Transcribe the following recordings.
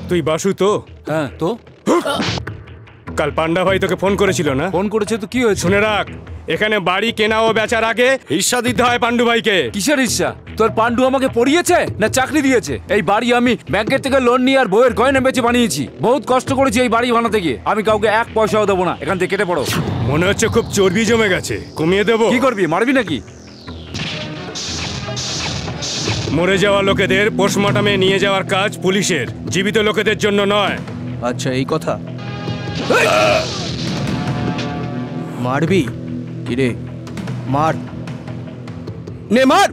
তুই বাসু তো? হ্যাঁ তো কাল পান্ডা ভাই তোকে ফোন করেছিল না? ফোন করেছে তো কি হয়েছে? শুনে রাখ, এখানে বাড়ি কেনা ও বেচার আগে হিস্সা দিতে হয় পান্ডু ভাইকে। কিসের হিস্সা? তোর পান্ডু আমাকে পড়িয়েছে না চাকরি দিয়েছে? এই বাড়ি আমি ব্যাংকের থেকে লোন নিয়ে আর বইয়ের গয়না বেচে বানিয়েছি। বহুত কষ্ট করেছি এই বাড়ি বানাতে গিয়ে। আমি কাউকে এক পয়সাও দেবো না। এখান থেকে কেটে পড়ো। মনে হচ্ছে খুব চর্বি জমে গেছে, কমিয়ে দেবো? কি করবি, মারবি নাকি? মরে যাওয়া লোকেদের পোস্টমর্টমে নিয়ে যাওয়ার কাজ পুলিশের, জীবিত লোকেদের জন্য নয়। আচ্ছা এই কথা। মারবি কিরে? মার নে, মার।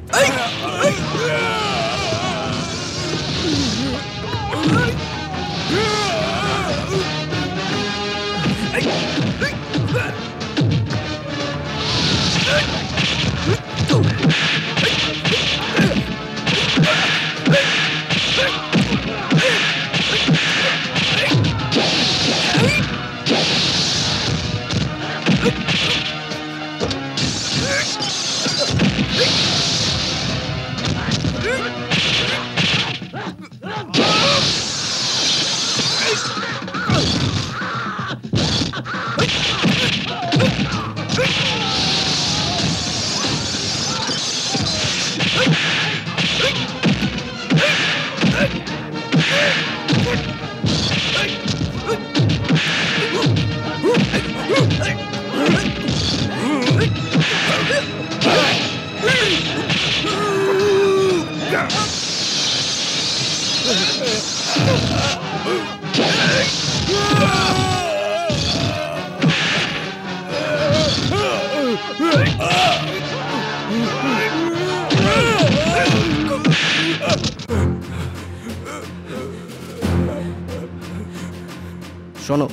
শোনো,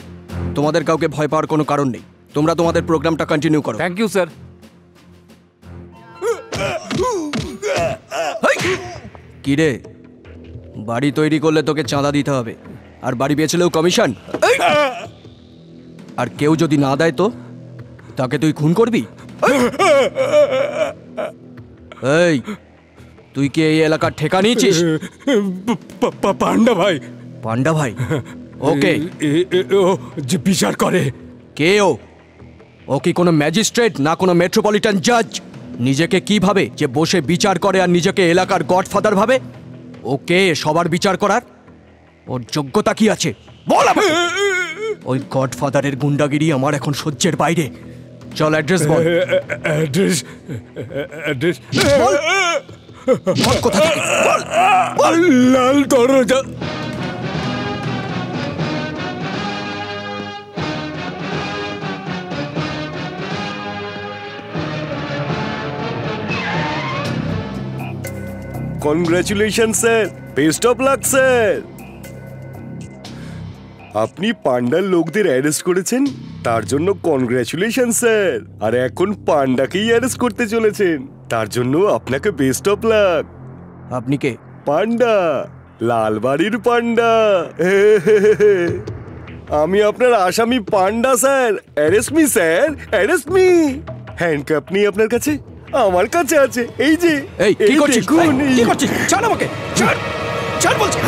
তোমাদের কাউকে ভয় পাওয়ার কোনো কারণ নেই। তোমরা তোমাদের প্রোগ্রামটা কন্টিনিউ করো। Thank you sir. কি রে, বাড়ি তৈরি করলে তোকে চাঁদা দিতে হবে, আর বাড়ি বেচলেও কমিশন। আর কেউ যদি না দেয় তো তাকে তুই খুন করবি? এই, তুই কি এই এলাকার ঠেকা নিয়েছিস? পান্ডা ভাই। পান্ডা ভাই? ওকে, ও যে বিচার করে। কে ও? ও কি কোনো ম্যাজিস্ট্রেট না কোনো মেট্রোপলিটন জাজ? নিজেকে কি ভাবে যে বসে বিচার করে আর নিজেকে এলাকার গডফাদার ভাবে? ওকে সবার বিচার করার ওর যোগ্যতা কি আছে বল আমাকে। ওই গডফাদারের গুন্ডাগিরি আমার এখন সহ্যের বাইরে। চল অ্যাড্রেস বল। অ্যাড্রেস বল, বল কোথা থেকে, বল বল। লাল দরজা। Congratulation sir, best of luck sir. আপনি পান্ডার লোকদের অ্যারেস্ট করেছেন, তার জন্য কনগ্রাচুলেশন স্যার। আর এখন পান্ডাকেই অ্যারেস্ট করতে চলেছেন, তার জন্য আপনাকে বেস্ট অফ লাক। আপনি কে? পান্ডা, লালবাড়ির পান্ডা। আমি আপনার আসামি Panda sir. Arrest me sir, arrest me. Handcuff নেই আপনার কাছে? আমার কাছে আছে, এই যে। এই কি করছিস? কি করছিস? ছাড় আমাকে, ছাড়, ছাড় বলছি।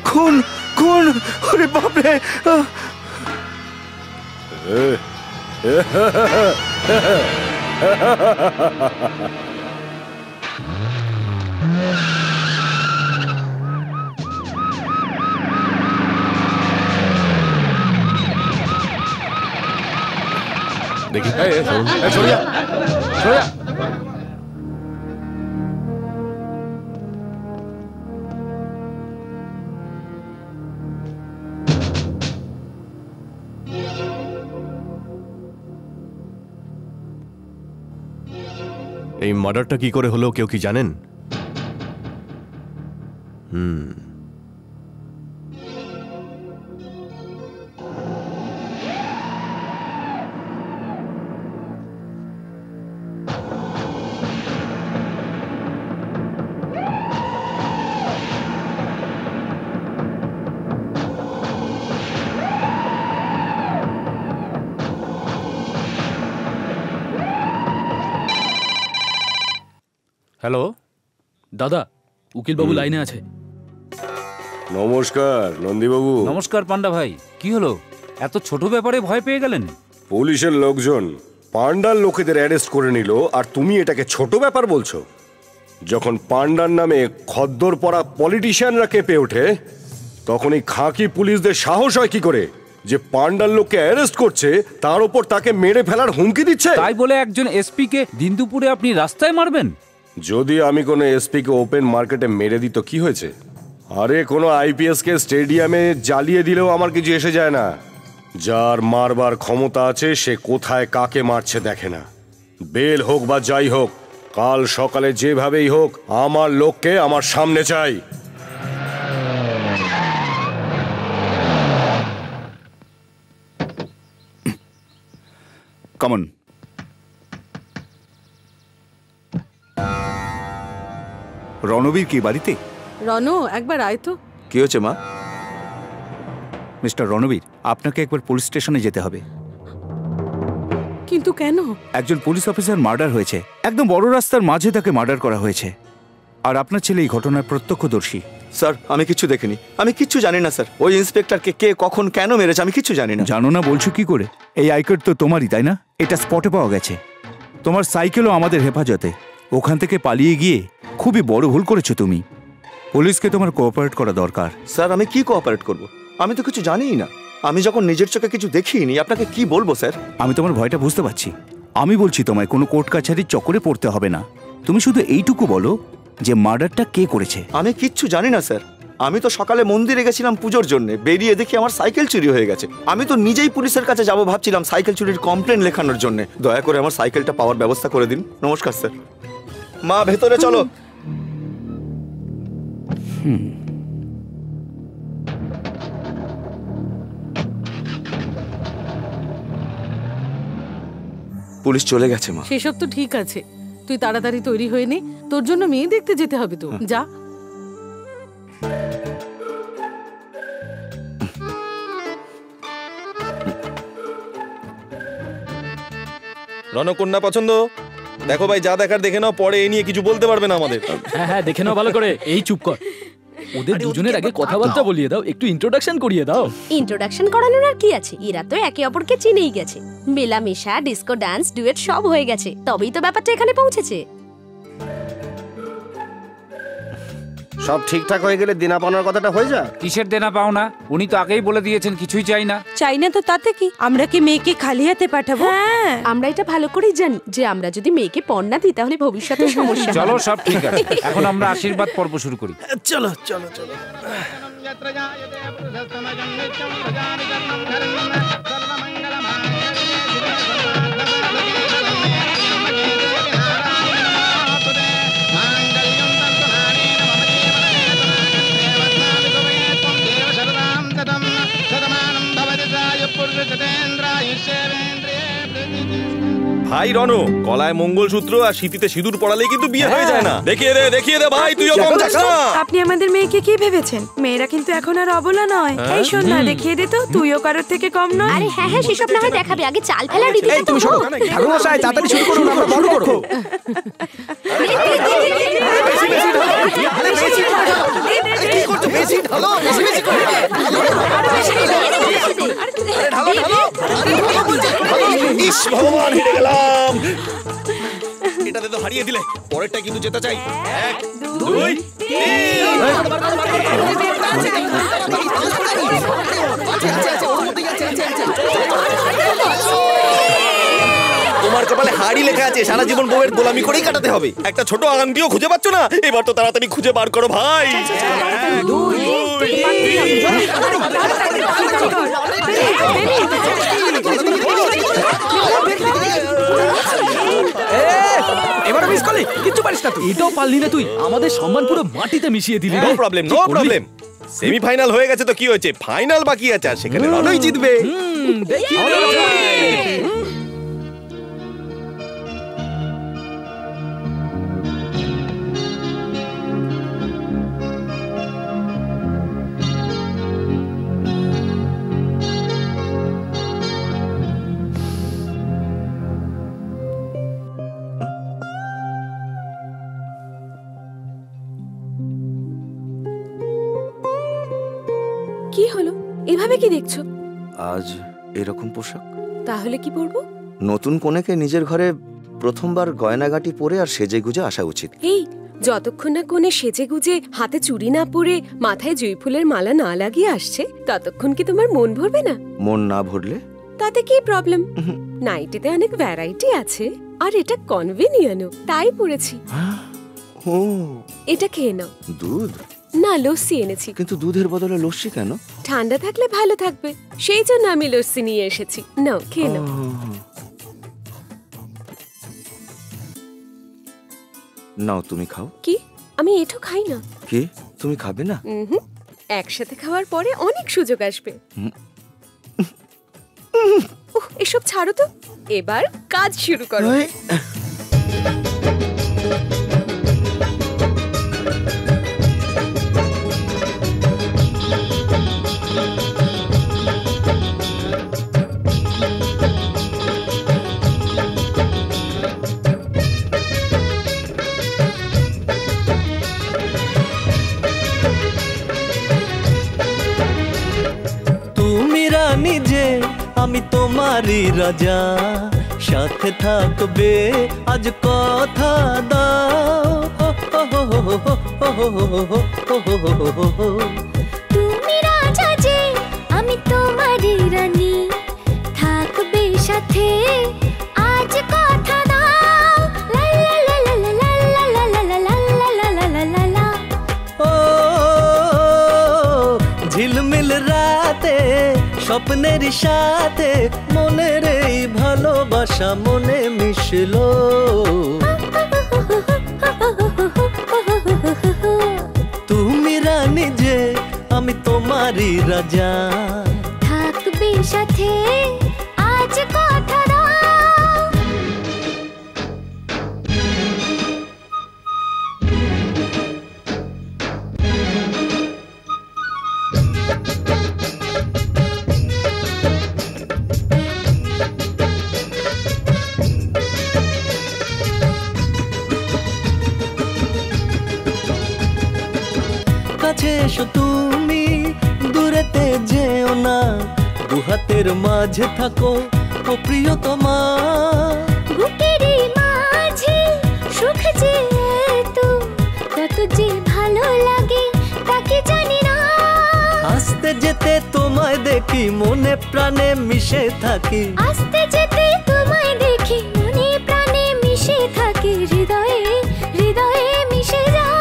খুন, খুন, ওরে বাপরে। দেখি। সরে যা, সরে যা। এই মার্ডারটা কি করে হলো কেউ কি জানেন? হ্যালো দাদা, উকিলবাবু লাইনে আছে। নমস্কার নন্দীবাবু। নমস্কার পান্ডা ভাই, কি হলো? এত ছোট ব্যাপারে ভয় পেয়ে গেলেন? পুলিশের লোকজন পান্ডার লোকেদের অ্যারেস্ট করে নিল আর তুমি এটাকে ছোট ব্যাপার বলছো? যখন পান্ডার নামে খদ্দর পরা পলিটিশিয়ানরা কেঁপে ওঠে তখন এই খাঁকি পুলিশদের সাহস হয় কি করে যে পান্ডার লোককে অ্যারেস্ট করছে তার উপর তাকে মেরে ফেলার হুমকি দিচ্ছে? তাই বলে একজন এসপি কে দিন দুপুরে আপনি রাস্তায় মারবেন? যদি আমি কোনো এসপি কে ওপেন মার্কেটে মেরে দিত কি হয়েছে? আরে কোনো আইপিএস কে স্টেডিয়ামে জ্বালিয়ে দিলেও আমার কিছু এসে যায় না। যার মারবার ক্ষমতা আছে সে কোথায় কাকে মারছে দেখে না। বেল হোক বা যাই হোক, কাল সকালে যেভাবেই হোক আমার লোককে আমার সামনে চাই। কমন। রণবীর কি বাড়িতে? রনো, একবার আয় তো। কি হচ্ছে মা? মিস্টার রণবীর, আপনাকে একবার পুলিশ স্টেশনে যেতে হবে। কিন্তু কেন? একজন পুলিশ অফিসার মার্ডার হয়েছে, একদম বড় রাস্তার মাঝে তাকে মার্ডার করা হয়েছে। আর আপনার ছেলে এই ঘটনার প্রত্যক্ষদর্শী। স্যার, আমি কিচ্ছু দেখিনি, আমি কিচ্ছু জানি না স্যার। ওই ইন্সপেক্টরকে কে কখন কেন মেরেছে আমি কিচ্ছু জানি না। জানো না বলছো কি করে? এই আই কার্ড তো তোমারই, তাই না? এটা স্পটে পাওয়া গেছে। তোমার সাইকেলও আমাদের হেফাজতে। ওখান থেকে পালিয়ে গিয়ে খুবই বড় ভুল করেছো তুমি। পুলিশকে তোমার কোঅপারেট করা দরকার। স্যার, আমি কি কোঅপারেট করব? আমি তো কিছু জানিই না। আমি যখন নিজের চোখে কিছু দেখিনি আপনাকে কি বলবো স্যার? আমি তোমার ভয়টা বুঝতে পারছি। আমি বলছি তোমায় কোনো কোর্ট কাছারির চক্করে পড়তে হবে না। তুমি শুধু এইটুকু বলো যে মার্ডারটা কে করেছে। আমি কিচ্ছু জানি না স্যার। আমি তো সকালে মন্দিরে গেছিলাম পুজোর জন্য, বেরিয়ে দেখি আমার সাইকেল চুরি হয়ে গেছে। আমি তো নিজেই পুলিশের কাছে যাব ভাবছিলাম সাইকেল চুরির কমপ্লেন লেখানোর জন্য। দয়া করে আমার সাইকেলটা পাওয়ার ব্যবস্থা করে দিন। নমস্কার স্যার। মা, ভেতরে চলো। পুলিশ চলে গেছে মা। সেসব তো ঠিক আছে, তুই তাড়াতাড়ি তৈরি হয়ে নে, তোর জন্য মেয়ে দেখতে যেতে হবে তো। যা। রণকন্যা পছন্দ? দেখো ভাই, যা দেখার দেখে নাও, পরে এই নিয়ে কিছু বলতে পারবে না আমাদের। হ্যাঁ হ্যাঁ, দেখে নাও ভালো করে। এই চুপ কর, ওদের দুজনের আগে কথাবার্তা বলিয়ে দাও, একটু ইন্ট্রোডাকশন করিয়ে দাও। ইন্ট্রোডাকশন করানোর আর কি আছে? এরা তো একে অপরকে চিনেই গেছে। মেলামেশা, ডিস্কো ডান্স, ডুয়েট সব হয়ে গেছে, তবেই তো ব্যাপারটা এখানে পৌঁছেছে। সব ঠিকঠাক হয়ে গেলে দেনা পাওনার কথাটা হয়ে যায়। কিসের দেনা পাওনা? উনি তো আগেই বলে দিয়েছেন কিছুই চাই না। চাই না তো তাতে কি? আমরা কি মেয়েকে খালি হাতে পাঠাবো? হ্যাঁ, আমরা এটা ভালো করেই জানি যে আমরা যদি মেয়েকে পণ না দিই তাহলে ভবিষ্যতে সমস্যা। চলো, সব ঠিক আছে, এখন আমরা আশীর্বাদ পর্ব শুরু করি। চলো চলো চলো। ভাই রণ, গলায় মঙ্গলসূত্র আর শীতিতে সিঁদুর পড়ালেই কিন্তু বিয়ে হয়ে যায় না। দেখিয়ে দে, দেখিয়ে দে ভাই, তুইও কম যাস না। আপনি আমাদের মেয়েকে কি ভেবেছেন? মেয়েরা কিন্তু এখন আর অবলা নয়। এই শোন না, দেখিয়ে দে তো, তুইও কারোর থেকে কম নয়। আরে হ্যাঁ হ্যাঁ, সেসব না হয় দেখাবে, আগে চাল ফেলার রীতি। এই তুমি শোনো, ঠাকুরমশাই তাড়াতাড়ি শুরু করুন, আমরা বন্ধ করো। কি করছো? বেশি ঢালো, বেশি বেশি করো। ইস ভগবান, হেরে গেলাম। এটাতে তো হারিয়ে দিলে, পরেরটা কিন্তু যেতে চাই। 1 2 3 তোমার কপালে হাড়ি লেখা আছে, সারা জীবন বউয়ের গোলামি করেই কাটাতে হবে। একটা ছোট আংটিও খুঁজে পাচ্ছ না? এবার তো তাড়াতাড়ি খুঁজে বার করো ভাই। এবার মিস করলি, কিচ্ছু পারিস না তুই। এটাও পারলি না তুই, আমাদের সম্মান পুরো মাটিতে মিশিয়ে দিলি। No problem, no problem. Semifinal হয়ে গেছে তো কি হয়েছে, ফাইনাল বাকি আছে, আর সেখানে রনই জিতবে। কি হলো, এভাবে কি দেখছো? আজ এরকম পোশাক, তাহলে কি পরবো? নতুন কনেকে নিজের ঘরে প্রথমবার গয়নাগাটি পরে আর সেজে গুজে আসা উচিত। এই যতক্ষণ না কোনে সেজে গুজে হাতে চুড়ি না পরে মাথায় জুঁই ফুলের মালা না লাগিয়ে আসছে, ততক্ষণ কি তোমার মন ভরবে না? মন না ভরলে তাতে কি প্রবলেম? নাইটিতে অনেক ভ্যারাইটি আছে, আর এটা কনভেনিয়েন্টও, তাই পরেছি। এটা খেয়ে নাও। দুধ না, লস্যি এনেছি। কিন্তু দুধের বদলে লস্যি কেন? ঠান্ডা থাকলে ভালো থাকবে, সেই জন্য আমি লস্যি নিয়ে এসেছি। নাও, খেয়ে নাও। নাও, তুমি খাও। কি? আমি এঠো খাই না। কি, তুমি খাবে না? একসাথে খাওয়ার পরে অনেক সুযোগ আসবে। এসব ছাড়ো তো, এবার কাজ শুরু করো। নিজে আমি তোমারই রাজা, সাথে থাকবে আজ কথা দাও। তুমি রাজা যে আমি তোমারই রানী, থাকবে সাথে আজ কথা দাও। লা লা লা লা লা লা লা লা লা লা লা লা লা। ও ঝিলমিল রাতে স্বপ্নের সাথে মনের এই ভালোবাসা মনে মিশলো। তুমি রানী যে আমি তোমারই রাজা, থাকবে সাথে আজ কথা দাও। কাছে এসো তুমি, দূরেতে যেও না, দুহাতের মাঝে থাকো ও প্রিয়তমা। বুকেরই মাঝে সুখ যে তো কত যে ভালো লাগে তাকে জানি না। আস্তে যেতে তোমায় দেখি মনে প্রাণে মিশে থাকি, আস্তে যেতে তোমায় দেখি মনে প্রাণে মিশে থাকি, হৃদয়ে হৃদয়ে মিশে যাও।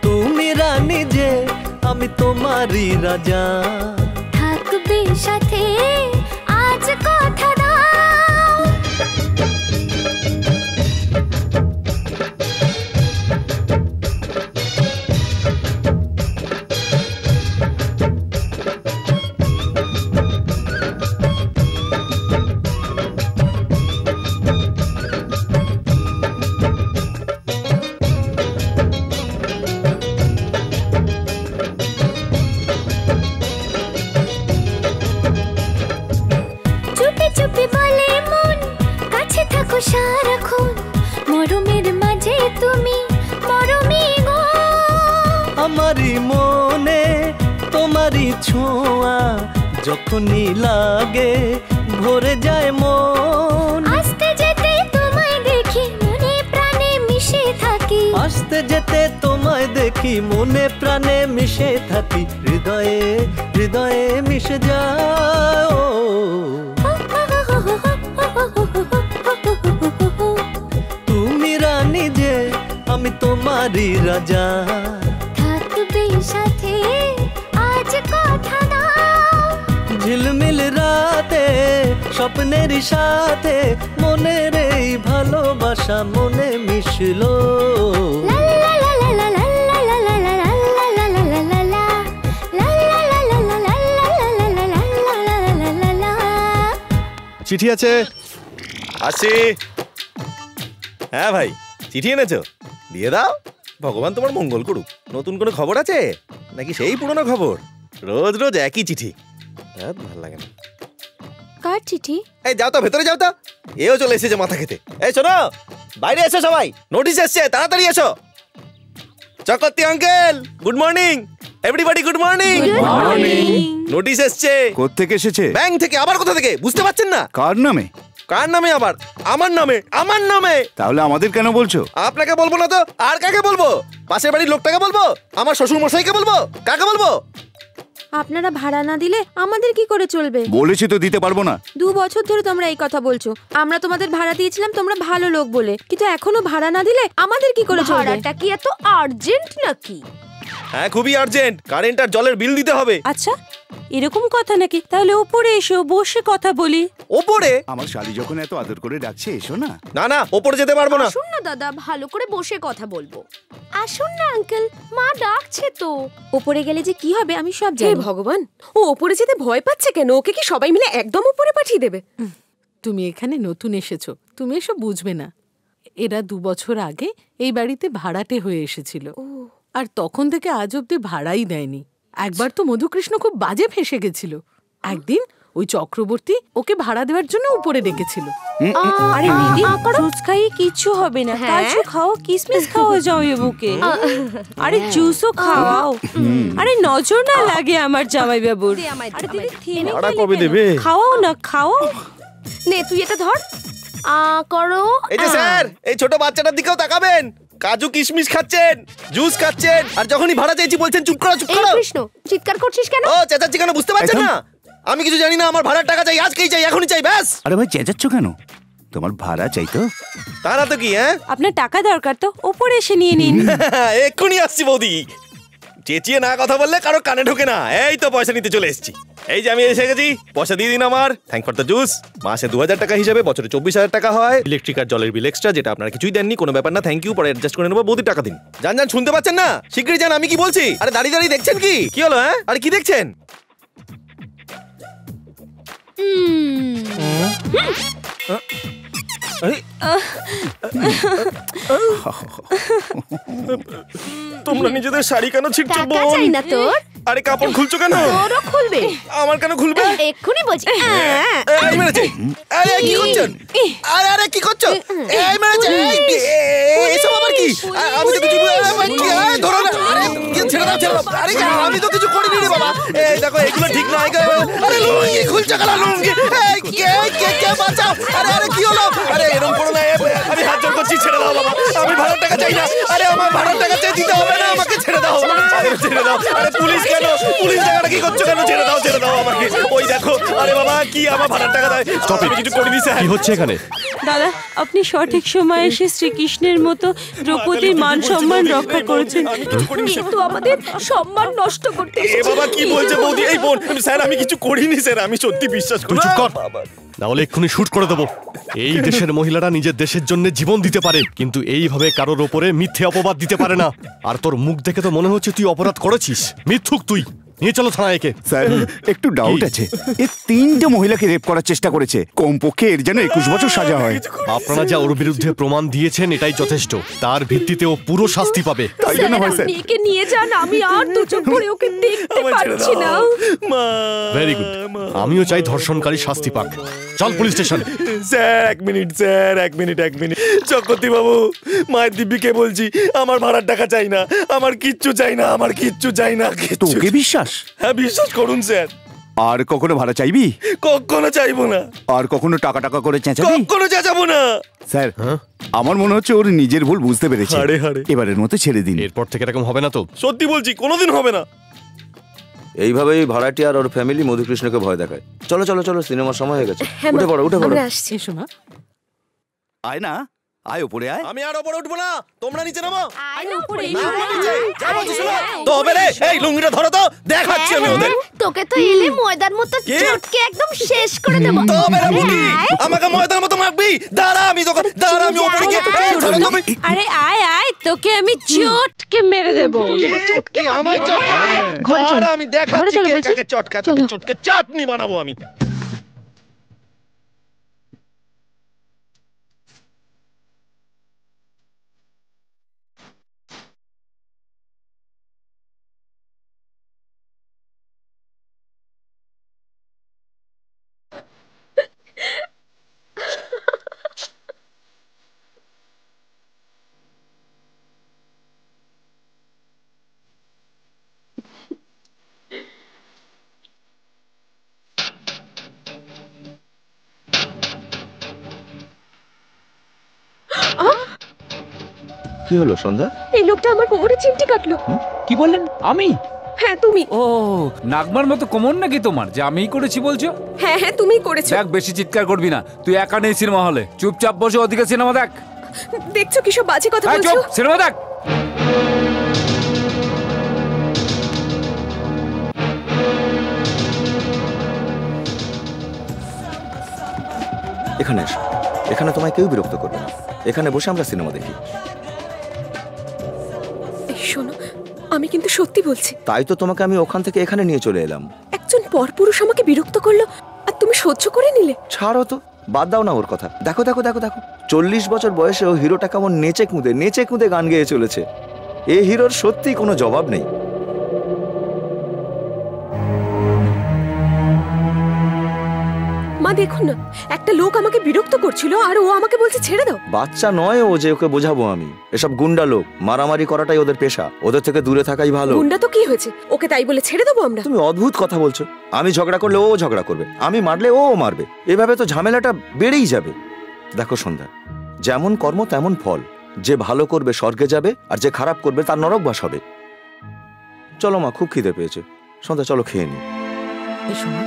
তুমি রানী যে আমি তোমারই রাজা, থাকবে সাথে আজ কথা দাও। চুপি বলে মন, কাছে থাকো সারাক্ষণ, মরমের মাঝে তুমি মরমি গো। আমারই মনে তোমারই ছোঁয়া যখনই লাগে ভরে যায় মন। আস্তে যেতে তোমায় দেখি মনে প্রাণে মিশে থাকি, আস্তে যেতে তোমায় দেখি মনে প্রাণে মিশে থাকি, হৃদয়ে হৃদয়ে মিশে যাও। তুমি রানী যে আমি তোমারই রাজা, থাকবে সাথে আজ কথা দাও। ঝিলমিল রাতে স্বপ্নের সাথে মনের এই ভালোবাসা মনে মিশলো। চিঠি আছে? আসি। হ্যাঁ ভাই, চিঠি এনেছো? দিয়ে দাও। ভগবান তোমার মঙ্গল করুক। নতুন কোনো খবর আছে নাকি সেই পুরনো খবর? রোজ রোজ একই চিঠি, ভালো লাগে না। কার চিঠি? এই যাও তো, ভেতরে যাও তো। এও চলে এসেছে মাথা খেতে। এই শোনো, বাইরে এসো সবাই, নোটিশ এসছে, তাড়াতাড়ি এসো। Chakraborty uncle, good morning. Everybody good morning. Notice এসছে। কোত্থেকে এসেছে? ব্যাংক থেকে। আবার কোথা থেকে বুঝতে পারছেন না? কার নামে? কার নামে আবার? আমার নামে। আমার নামে। তাহলে আমাদের কেন বলছো? আপনাকে বলবো না তো আর কাকে বলবো? পাশের বাড়ির লোকটাকে বলবো? আমার শ্বশুর মশাইকে বলবো? কাকে বলবো? আপনারা ভাড়া না দিলে আমাদের কি করে চলবে? বলেছি তো দিতে পারবো না। 2 বছর ধরে তোমরা এই কথা বলছো। আমরা তোমাদের ভাড়া দিয়েছিলাম তোমরা ভালো লোক বলে, কিন্তু এখনো ভাড়া না দিলে আমাদের কি করে চলবে? ভাড়াটা কি এত আর্জেন্ট নাকি? হ্যাঁ, খুবই আর্জেন্ট। কারেন্ট আর জলের বিল দিতে হবে। আচ্ছা, এরকম কথা নাকি? তাহলে ওপরে এসো, বসে কথা বলি। ওপরে? আমার শালি যখন এত আদর করে ডাকছে, এসো না। না না, ওপরে যেতে পারবো না। আসুন না দাদা, ভালো করে বসে কথা বলবো। আসুন না আঙ্কেল, মা ডাকছে তো। ওপরে গেলে যে কি হবে আমি সব হে জানি। ভগবান, ও ওপরে যেতে ভয় পাচ্ছে কেন? ওকে কি সবাই মিলে একদম উপরে পাঠিয়ে দেবে? তুমি এখানে নতুন এসেছো, তুমি এসব বুঝবে না। এরা 2 বছর আগে এই বাড়িতে ভাড়াটে হয়ে এসেছিল, আর তখন থেকে আজ অব্দি ভাড়াই দেয়নি। একবার তো মধুকৃষ্ণ খুব বাজে ফেঁসে গেছিল। একদিন ওই চক্রবর্তী ওকে ভাড়া দেওয়ার জন্য উপরে ডেকেছিল। আরে দিদি, জুস খাইয়ে কিচ্ছু হবে না। কাজু খাও, কিসমিস খাও জামাইবাবুকে। আরে জুসও খাওয়াও। আরে নজর না লাগে আমার জামাইবাবুর। আরে দিদি থেমে ভাড়া কবে দেবে? খাওয়াও না, খাওয়াও। নে তুই এটা ধর। করো। এই যে স্যার, এই ছোট বাচ্চাটার দিকেও তাকাবেন। কাজু কিশমিশ খাচ্ছেন, জুস খাচ্ছেন, আর যখনই ভাড়া চাইছি বলছেন চুপ করো, চুপ করো। কৃষ্ণ, চিৎকার করছিস কেন? ও চেঁচাচ্ছি কেন বুঝতে পারছেন না? আমি কিছু জানি না। আমার ভাড়ার টাকা চাই, আজকেই চাই, এখনই চাই, ব্যাস। আরে ভাই, চেঁচাচ্ছ কেন? তোমার ভাড়া চাই তো? তা না তো কি? হ্যাঁ, আপনার টাকা দরকার তো ওপরে এসে নিয়ে নিন। এক্ষুনি আসছি বৌদি। চেঁচিয়ে না কথা বললে কারো কানে ঢোকে না। এই তো পয়সা নিতে চলে এসেছি। এই যে আমি এসে গেছি, পয়সা দিয়ে দিন আমার। Thank for the juice. মাসে 2000 টাকা হিসাবে বছরে 24,000 টাকা হয়। ইলেকট্রিক আর জলের বিল এক্সট্রা, যেটা আপনারা কিছুই দেননি। কোনো ব্যাপার না, থ্যাংক ইউ, পরে অ্যাডজাস্ট করে নেবো। বৌদির টাকা দিন। যান যান, শুনতে পাচ্ছেন না? শিগগিরই যান, আমি কি বলছি। আরে দাঁড়িয়ে দাঁড়িয়ে দেখছেন কি? কি হলো? হ্যাঁ, আরে কি দেখছেন? তোমরা নিজেদের শাড়ি কেন ছিঁড়ছো বোন? চাই না তোর? আরে কাপড় খুলছো কেন? তোরও খুলবে। আমার কেন খুলবে? এক্ষুনি বলছি। এই মেরেছে। আরে কি করছেন? আরে আরে কি করছো? এই মেরেছে। এসব আবার কি? আমি তো কিছু ধরো না। আরে ছেড়ে দাও, ছেড়ে দাও। আরে আমি তো কিছু করিনি রে বাবা। এই দেখো, এগুলো ঠিক নয়। আরে লুঙ্গি খুলছো কেন? লুঙ্গি কে বাঁচাও। আরে আরে কি হলো? আরে এরকম করো না, আমি হাত জোড় করছি, ছেড়ে দাও বাবা। আমি ভাড়ার টাকা চাই না। আরে আমার ভাড়ার টাকা চাই, দিতে হবে না, আমাকে ছেড়ে দাও। আরে ছেড়ে দাও। আরে পুলিশ কেন? পুলিশ টাকাটা কি করছো কেন? ছেড়ে দাও, ছেড়ে দাও আমাকে। ওই দেখো, আরে বাবা কি আমার ভাড়ার টাকা দেয়? আমি কিছু করিনি স্যার। কি হচ্ছে এখানে? দাদা, আপনি সঠিক সময়ে এসে শ্রীকৃষ্ণের মতো দ্রৌপদীর মান সম্মান রক্ষা করেছেন, কিন্তু আমাদের সম্মান নষ্ট করতে এ বাবা কি বলছে বৌদি? এই বোন, স্যার আমি কিছু করিনি স্যার, আমি সত্যি বিশ্বাস করি। চুপ কর, না হলে এক্ষুনি শুট করে দেবো। এই দেশের মহিলারা নিজের দেশের জন্য জীবন দিতে পারে, কিন্তু এইভাবে কারোর ওপরে মিথ্যে অপবাদ দিতে পারে না। আর তোর মুখ দেখে তো মনে হচ্ছে তুই অপরাধ করেছিস। মিথ্যুক তুই। নিয়ে চলো থানায় একে। স্যার, একটু ডাউট আছে। এ 3টে মহিলাকে রেপ করার চেষ্টা করেছে। কমপক্ষে এর যেন 21 বছর সাজা হয়। আপনারা যা ওর বিরুদ্ধে প্রমাণ দিয়েছেন এটাই যথেষ্ট। তার ভিত্তিতে ও পুরো শাস্তি পাবে। তাই জন্য হয় স্যার। একে নিয়ে যান, আমি আর 2 চোখ করে ওকে দেখতে পাচ্ছি না। Very good. আমিও চাই ধর্ষণকারী শাস্তি পাক। চল police station. Sir 1 minute, sir 1 minute, 1 minute. Chakraborty বাবু, মায়ের দিব্যিকে বলছি, আমার ভাড়ার টাকা চাই না, আমার কিচ্ছু চাই না, আমার কিচ্ছু চাই না। তোকে বিশ্বাস? হ্যাঁ বিশ্বাস করুন স্যার। আর কখনো ভাড়া চাইবি? কখনো চাইবো না। আর কখনো টাকা টাকা করে চেঁচাবি? কখনো চেঁচাবো না। স্যার, আমার মনে হচ্ছে ওর নিজের ভুল বুঝতে পেরেছে। এবারের মতো ছেড়ে দিন। এরপর থেকে এরকম হবে না তো? সত্যি বলছি, কোনোদিন হবে না। এইভাবেই ভাড়াটি আর ওর ফ্যামিলি মধুকৃষ্ণকে ভয় দেখায়। চলো চলো চলো, সিনেমার সময় হয়ে গেছে। হ্যাঁ, উঠে পড়ো উঠে পড়ো। আমরা আসছি। এসো মা। আয় না, আয় উপরে আয়। আমি আর ওপরে উঠবো না, তোমরা নিচে নামো। তো হবে রে, এই লুঙ্গিটা ধরো তো, দেখাচ্ছি আমি ওদের। তোকে তো এলে ময়দার মতো চটকে একদম শেষ করে দেব। তো হবে রে বুড়ি, আমাকে ময়দার মতো মাখবি। দাঁড়া আমি তোকে, দাঁড়া আমি উপরে গিয়ে ধরো তুমি। আরে আয় আয়, তোকে আমি চটকে মেরে দেব। চটকে আমায় চটকে, দাঁড়া আমি দেখাচ্ছি কে কাকে চটকা, তোকে চটকে চাটনি বানাবো আমি। কি হলো সন্ধ্যা? এই লোকটা আমার কোমরে চিমটি কাটলো। কি বললেন? আমি? হ্যাঁ তুমি। ও নাগমার মতো কোমর নাকি তোমার যে আমিই করেছি বলছো? হ্যাঁ হ্যাঁ তুমিই করেছো। দেখ বেশি চিৎকার করবি না, তুই একা নেই সিনেমা হলে, চুপচাপ বসে ওদিকে সিনেমা দেখ। দেখছো কিসব বাজে কথা এই বলছো? চুপ, সিনেমা দেখ। এখানে এসো, এখানে তোমায় কেউ বিরক্ত করবে না। এখানে বসে আমরা সিনেমা দেখি। এই শোনো, আমি কিন্তু সত্যি বলছি। তাই তো তোমাকে আমি ওখান থেকে এখানে নিয়ে চলে এলাম। একজন পরপুরুষ আমাকে বিরক্ত করলো আর তুমি সহ্য করে নিলে। ছাড়ো তো, বাদ দাও না ওর কথা। দেখো দেখো দেখো দেখো, 40 বছর বয়সেও হিরোটা কেমন নেচে কুঁদে গান গেয়ে চলেছে। এই হিরোর সত্যি কোনো জবাব নেই। মা দেখুন না, একটা লোক আমাকে বিরক্ত করছিল আর ও আমাকে বলছে ছেড়ে দাও। বাচ্চা নয় ও যে ওকে বোঝাবো আমি। এসব গুন্ডা লোক, মারামারি করাটাই ওদের পেশা। ওদের থেকে দূরে থাকাই ভালো। গুন্ডা তো কি হয়েছে, ওকে তাই বলে ছেড়ে দেবো আমরা? তুমি অদ্ভুত কথা বলছো। আমি ঝগড়া করলে ও ঝগড়া করবে, আমি মারলে ও মারবে। এভাবে তো ঝামেলাটা বেড়েই যাবে। দেখো সন্ধ্যা, যেমন কর্ম তেমন ফল। যে ভালো করবে স্বর্গে যাবে, আর যে খারাপ করবে তার নরকবাস হবে। চলো মা, খুব খিদে পেয়েছে। সন্ধ্যা চলো খেয়ে নি। এসো মা।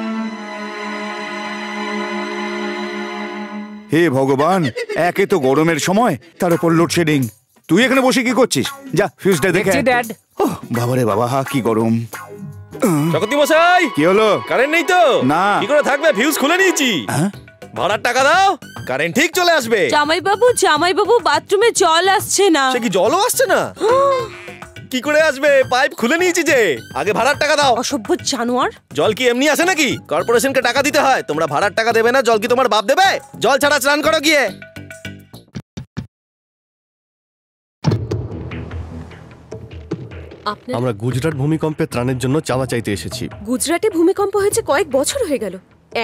হে ভগবান, একে তো গরমের সময়, তার উপর লোডশেডিং। তুই এখানে বসে কি করছিস? যা ফিউজটা দেখে দেখছি, ড্যাড। বাবারে বাবা, কি গরম। জগতী মশাই, কি হলো? কারেন্ট নেই তো? না। কি করে থাকবে, ফিউজ খুলে নিয়েছি। ভাড়ার টাকা দাও, কারেন্ট ঠিক চলে আসবে। জামাইবাবু বাথরুমে জল আসছে না। সে কি জলও আসছে না? কি করে আসবে, পাইপ খুলে নিয়েছি যে। আগে ভাড়ার টাকা দাও। অসভ্য জানোয়ার। জল কি এমনি আসে নাকি? কর্পোরেশনকে টাকা দিতে হয়। তোমরা ভাড়ার টাকা দেবে না, জল কি তোমার বাপ দেবে? জল ছাড়া স্নান করো গিয়ে। আমরা গুজরাট ভূমিকম্পে ত্রাণের জন্য চাঁদা চাইতে এসেছি। গুজরাটে ভূমিকম্প হয়েছে কয়েক বছর হয়ে গেল,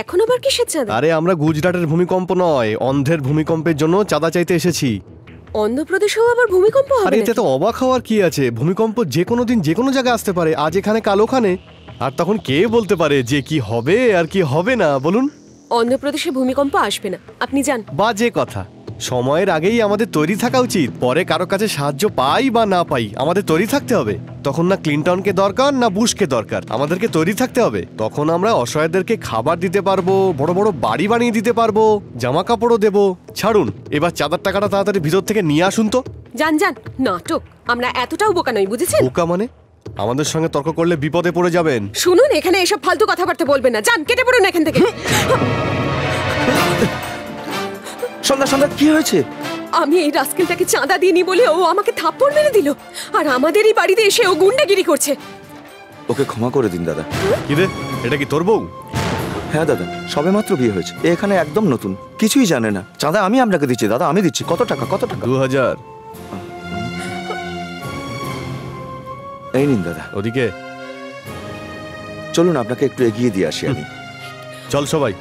এখন আবার কিসের চাঁদা? আরে আমরা গুজরাটের ভূমিকম্প নয়, অন্ধ্রের ভূমিকম্পের জন্য চাঁদা চাইতে এসেছি। অন্ধ্রপ্রদেশেও আবার ভূমিকম্প হবে? আরে এতে তো অবাক হওয়ার কি আছে? ভূমিকম্প যে কোনো দিন যে কোনো জায়গায় আসতে পারে। আজ এখানে কাল ওখানে। আর তখন কে বলতে পারে যে কি হবে আর কি হবে না, বলুন? অন্ধ্রপ্রদেশে ভূমিকম্প আসবে না, আপনি যান। বাজে কথা। সময়ের আগেই আমাদের তৈরি থাকা উচিত। পরে কারো কাছে সাহায্য পাই বা না পাই, আমাদের তৈরি থাকতে হবে। তখন না ক্লিনটনকে দরকার না বুশকে দরকার, আমাদেরকে তৈরি থাকতে হবে। তখন আমরা অসহায়দেরকে খাবার দিতে পারবো, বড় বড় বাড়ি বানিয়ে দিতে পারবো, জামা কাপড়ও দেবো। ছাড়ুন, এবার চাঁদার টাকাটা তাড়াতাড়ি ভিতর থেকে নিয়ে আসুন তো। যান যান, নাটক। আমরা এতটাও বোকা নই, বুঝেছেন? বোকা মানে? আমাদের সঙ্গে তর্ক করলে বিপদে পড়ে যাবেন। শুনুন, এখানে এসব ফালতু কথাবার্তা বলবেন না। যান, কেটে পড়ুন এখান থেকে। সন্ধ্যা সন্ধ্যা, কি হয়েছে? আমি এই রাস্কেলটাকে চাঁদা দিইনি বলে ও আমাকে থাপ্পড় মেরে দিল, আর আমাদেরই বাড়িতে এসে ও গুন্ডাগিরি করছে। ওকে ক্ষমা করে দিন দাদা। কি রে, এটা কি তোর বউ? হ্যাঁ দাদা, সবেমাত্র বিয়ে হয়েছে। এখানে একদম নতুন, কিছুই জানে না। চাঁদা আমি আপনাকে দিচ্ছি দাদা, আমি দিচ্ছি। কত টাকা? কত টাকা? 2000। এই নিন দাদা। ওদিকে চলুন, আপনাকে একটু এগিয়ে দিয়ে আসি আমি। চল সবাই।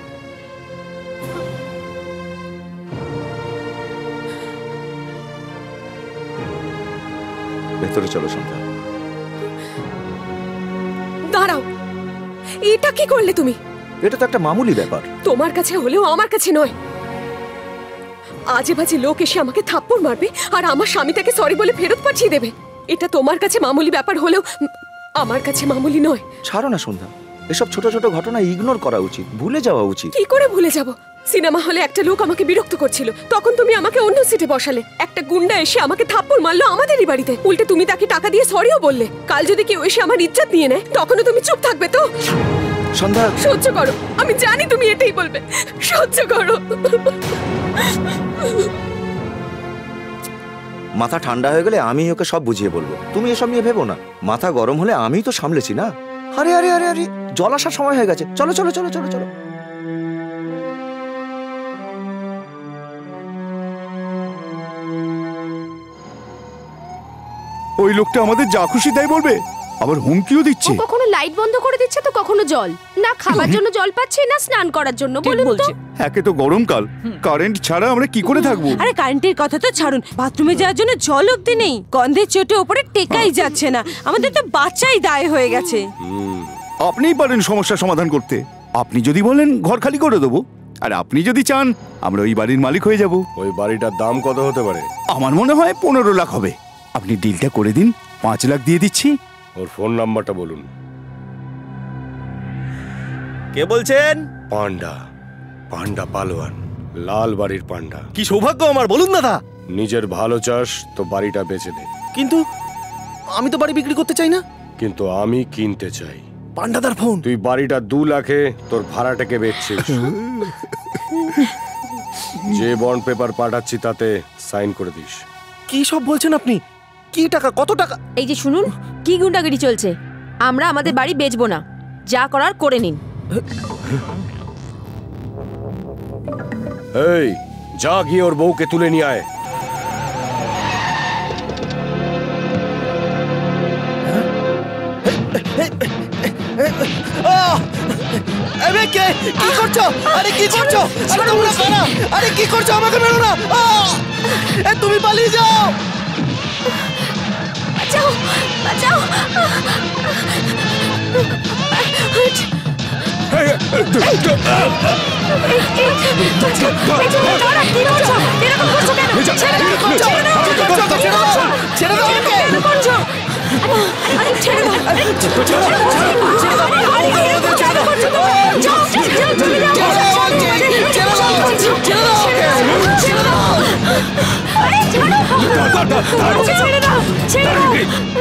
ভেতরে চলো সন্ধ্যা। দাঁড়াও, এটা কি করলে তুমি? এটা তো একটা মামুলি ব্যাপার। তোমার কাছে হলেও আমার কাছে নয়। আজে বাজে লোক এসে আমাকে থাপ্পড় মারবে আর আমার স্বামী তাকে সরি বলে ফেরত পাঠিয়ে দেবে। এটা তোমার কাছে মামুলি ব্যাপার হলেও আমার কাছে মামুলি নয়। ছাড়ো না সন্ধ্যা, এসব ছোট ছোট ঘটনা ইগনোর করা উচিত, ভুলে যাওয়া উচিত। কি করে ভুলে যাব? সিনেমা হলে একটা লোক আমাকে বিরক্ত করছিল, তখন তুমি আমাকে অন্য সিটে বসালে। একটা গুন্ডা এসে আমাকে থাপ্পড় মারলো আমাদেরই বাড়িতে, উল্টে তুমি তাকে টাকা দিয়ে সরিও বললে। কাল যদি কেউ এসে আমার ইজ্জত নিয়ে নেয়, তখনও তুমি চুপ থাকবে তো? সন্ধ্যা, সহ্য করো, আমি জানি তুমি এটাই বলবে, সহ্য করো। মাথা ঠান্ডা হয়ে গেলে আমি ওকে সব বুঝিয়ে বলবো, তুমি এসব নিয়ে ভেবো না। মাথা গরম হলে আমিই তো সামলেছি না। আরে আরে আরে আরে, জল আসার সময় হয়ে গেছে, চলো চলো চলো চলো চলো। ওই লোকটা আমাদের যা খুশি তাই বলবে, আবার হুমকিও দিচ্ছে। কখনো লাইট বন্ধ করে দিচ্ছে তো কখনো জল। না খাবার জন্য জল পাচ্ছি না স্নান করার জন্য, বলুন তো। একে তো গরমকাল, কারেন্ট ছাড়া আমরা কি করে থাকবো? আরে কারেন্টের কথা তো ছাড়ুন, বাথরুমে যাওয়ার জন্য জল অব্দি নেই। গন্ধের চোটে ওপরে টেকাই যাচ্ছে না, আমাদের তো বাচ্চাই দায় হয়ে গেছে। আপনিই পারেন সমস্যার সমাধান করতে। আপনি যদি বলেন ঘর খালি করে দেবো, আর আপনি যদি চান আমরা ওই বাড়ির মালিক হয়ে যাব। ওই বাড়িটার দাম কত হতে পারে? আমার মনে হয় 15 লাখ হবে। আপনি ডিলটা করে দিন, 5 লাখ দিয়ে দিচ্ছি। ওর ফোন নাম্বারটা বলুন। কে বলছেন? পান্ডা, পান্ডা পালোয়ান, লাল বাড়ির পান্ডা। কি সৌভাগ্য আমার, বলুন দাদা। নিজের ভালো চাস তো বাড়িটা বেচে দে। কিন্তু আমি তো বাড়ি বিক্রি করতে চাই না। কিন্তু আমি কিনতে চাই। পান্ডাদার ফোন। তুই বাড়িটা 2 লাখে তোর ভাড়াটাকে বেচছিস। যে বন্ড পেপার পাঠাচ্ছি তাতে সাইন করে দিস। কি সব বলছেন আপনি? কি টাকা, কত টাকা? এই যে শুনুন, কি গুন্ডাগিরি চলছে। আমরা আমাদের বাড়ি বেচবো না, যা করার করে নিন। এই যা গিয়ে ওর বউকে তুলে নিয়ে আয়। কি করছো? আরে কি করছো? আরে তোমরা কারা? আরে কি করছো? আমাকে মেরো না। তুমি পালিয়ে যাও। বাঁচাও, বাঁচাও।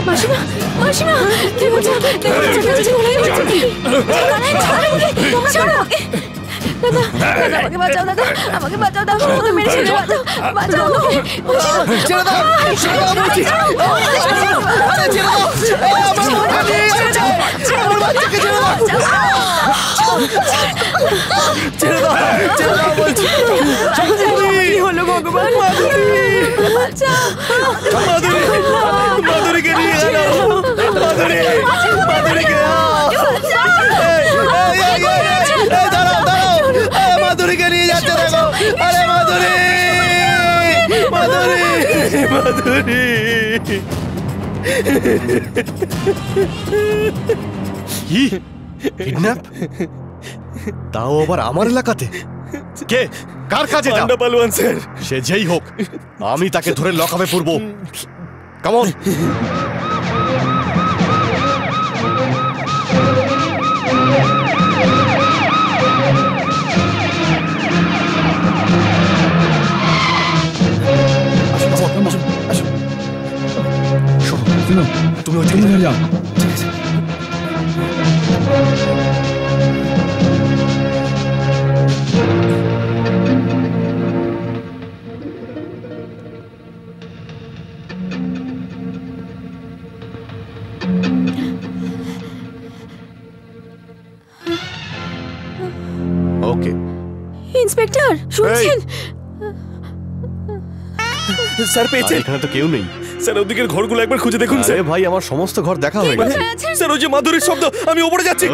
মাসিমা, মাসিমা, কি বলছো? আমাকে বাঁচাও দাদা, আমাকে বাঁচাও দাদা, আমাকে মেরে ছেড়ে বাঁচাও, বাঁচাও আমাকে। ছেড়ে দাও, ছেড়ে দাও বলছি। আরে ছেড়ে দাও, আমার বাচ্চাকে ছেড়ে দাও। ছেড়ে দাও, ছেড়ে দাও বলছি। কি হলো ভগবান? মাধুরী, মাধুরীকে নিয়ে গেল। মাধুরী, মাধুরীকে দাঁড়াও, দাঁড়াও। মাধুরীকে নিয়ে যাচ্ছে দেখো। আরে মাধুরী, মাধুরী, মাধুরী। কি কিডন্যাপ? তাও আবার আমার এলাকাতে? কে, কার কাজে? পান্ডা পালোয়ান স্যার। সে যেই হোক, আমি তাকে ধরে লকআপে পুরবো। Come on. তুমি ওই দিকে যাও। ওকে ইন্সপেক্টর, শুনছেন? স্যার পেয়েছেন? এখানে তো কেউ নেই। স্যার ওদিকের ঘরগুলো একবার খুঁজে দেখুন স্যার। ভাই আমার সমস্ত ঘর দেখা হয়ে গেছে। স্যার ওই যে মাধুরীর শব্দ, আমি উপরে যাচ্ছি।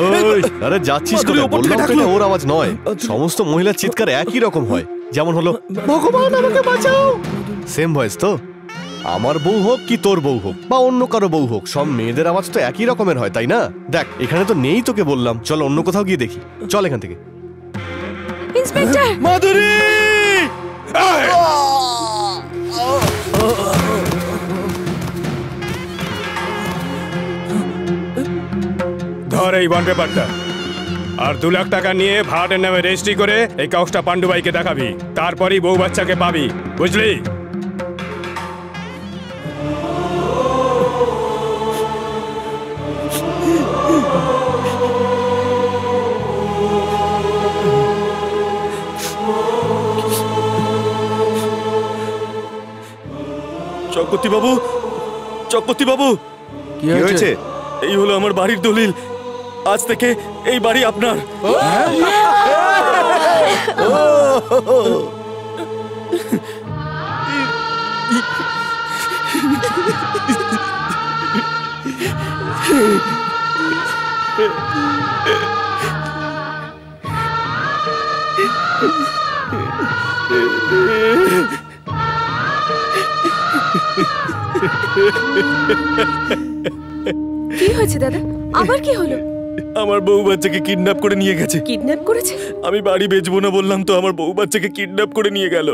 আরে যাচ্ছিস কোথায়? বললাম তো এটা ওর আওয়াজ নয়। সমস্ত মহিলার চিৎকার একই রকম হয়, যেমন হলো ভগবান আমাকে বাঁচাও। সেম ভয়েস তো। আমার বউ হোক কি তোর বউ হোক বা অন্য কারো বউ হোক, সব মেয়েদের আওয়াজ তো একই রকমের হয়, তাই না? দেখ এখানে তো নেই, তোকে বললাম চল অন্য কোথাও গিয়ে দেখি। চল এখান থেকে। ইন্সপেক্টর, মাধুরী! ধর এই বন্ড পেপারটা, আর 2 লাখ টাকা নিয়ে ভাড়াটের নামে রেজিস্ট্রি করে এই কাগজটা পান্ডু ভাইকে দেখাবি, তারপরই বউ বাচ্চাকে পাবি, বুঝলি? চক্রবর্তী বাবু, চক্রবর্তী বাবু, কি হয়েছে? এই হলো আমার বাড়ির দলিল। আজ থেকে এই বাড়ি আপনার। কি হয়েছে দাদা? আবার কি হলো? আমার বউ বাচ্চাকে কিডন্যাপ করে নিয়ে গেছে। কিডন্যাপ করেছে? আমি বাড়ি বেচবো না বললাম তো, আমার বউ বাচ্চাকে কিডন্যাপ করে নিয়ে গেল।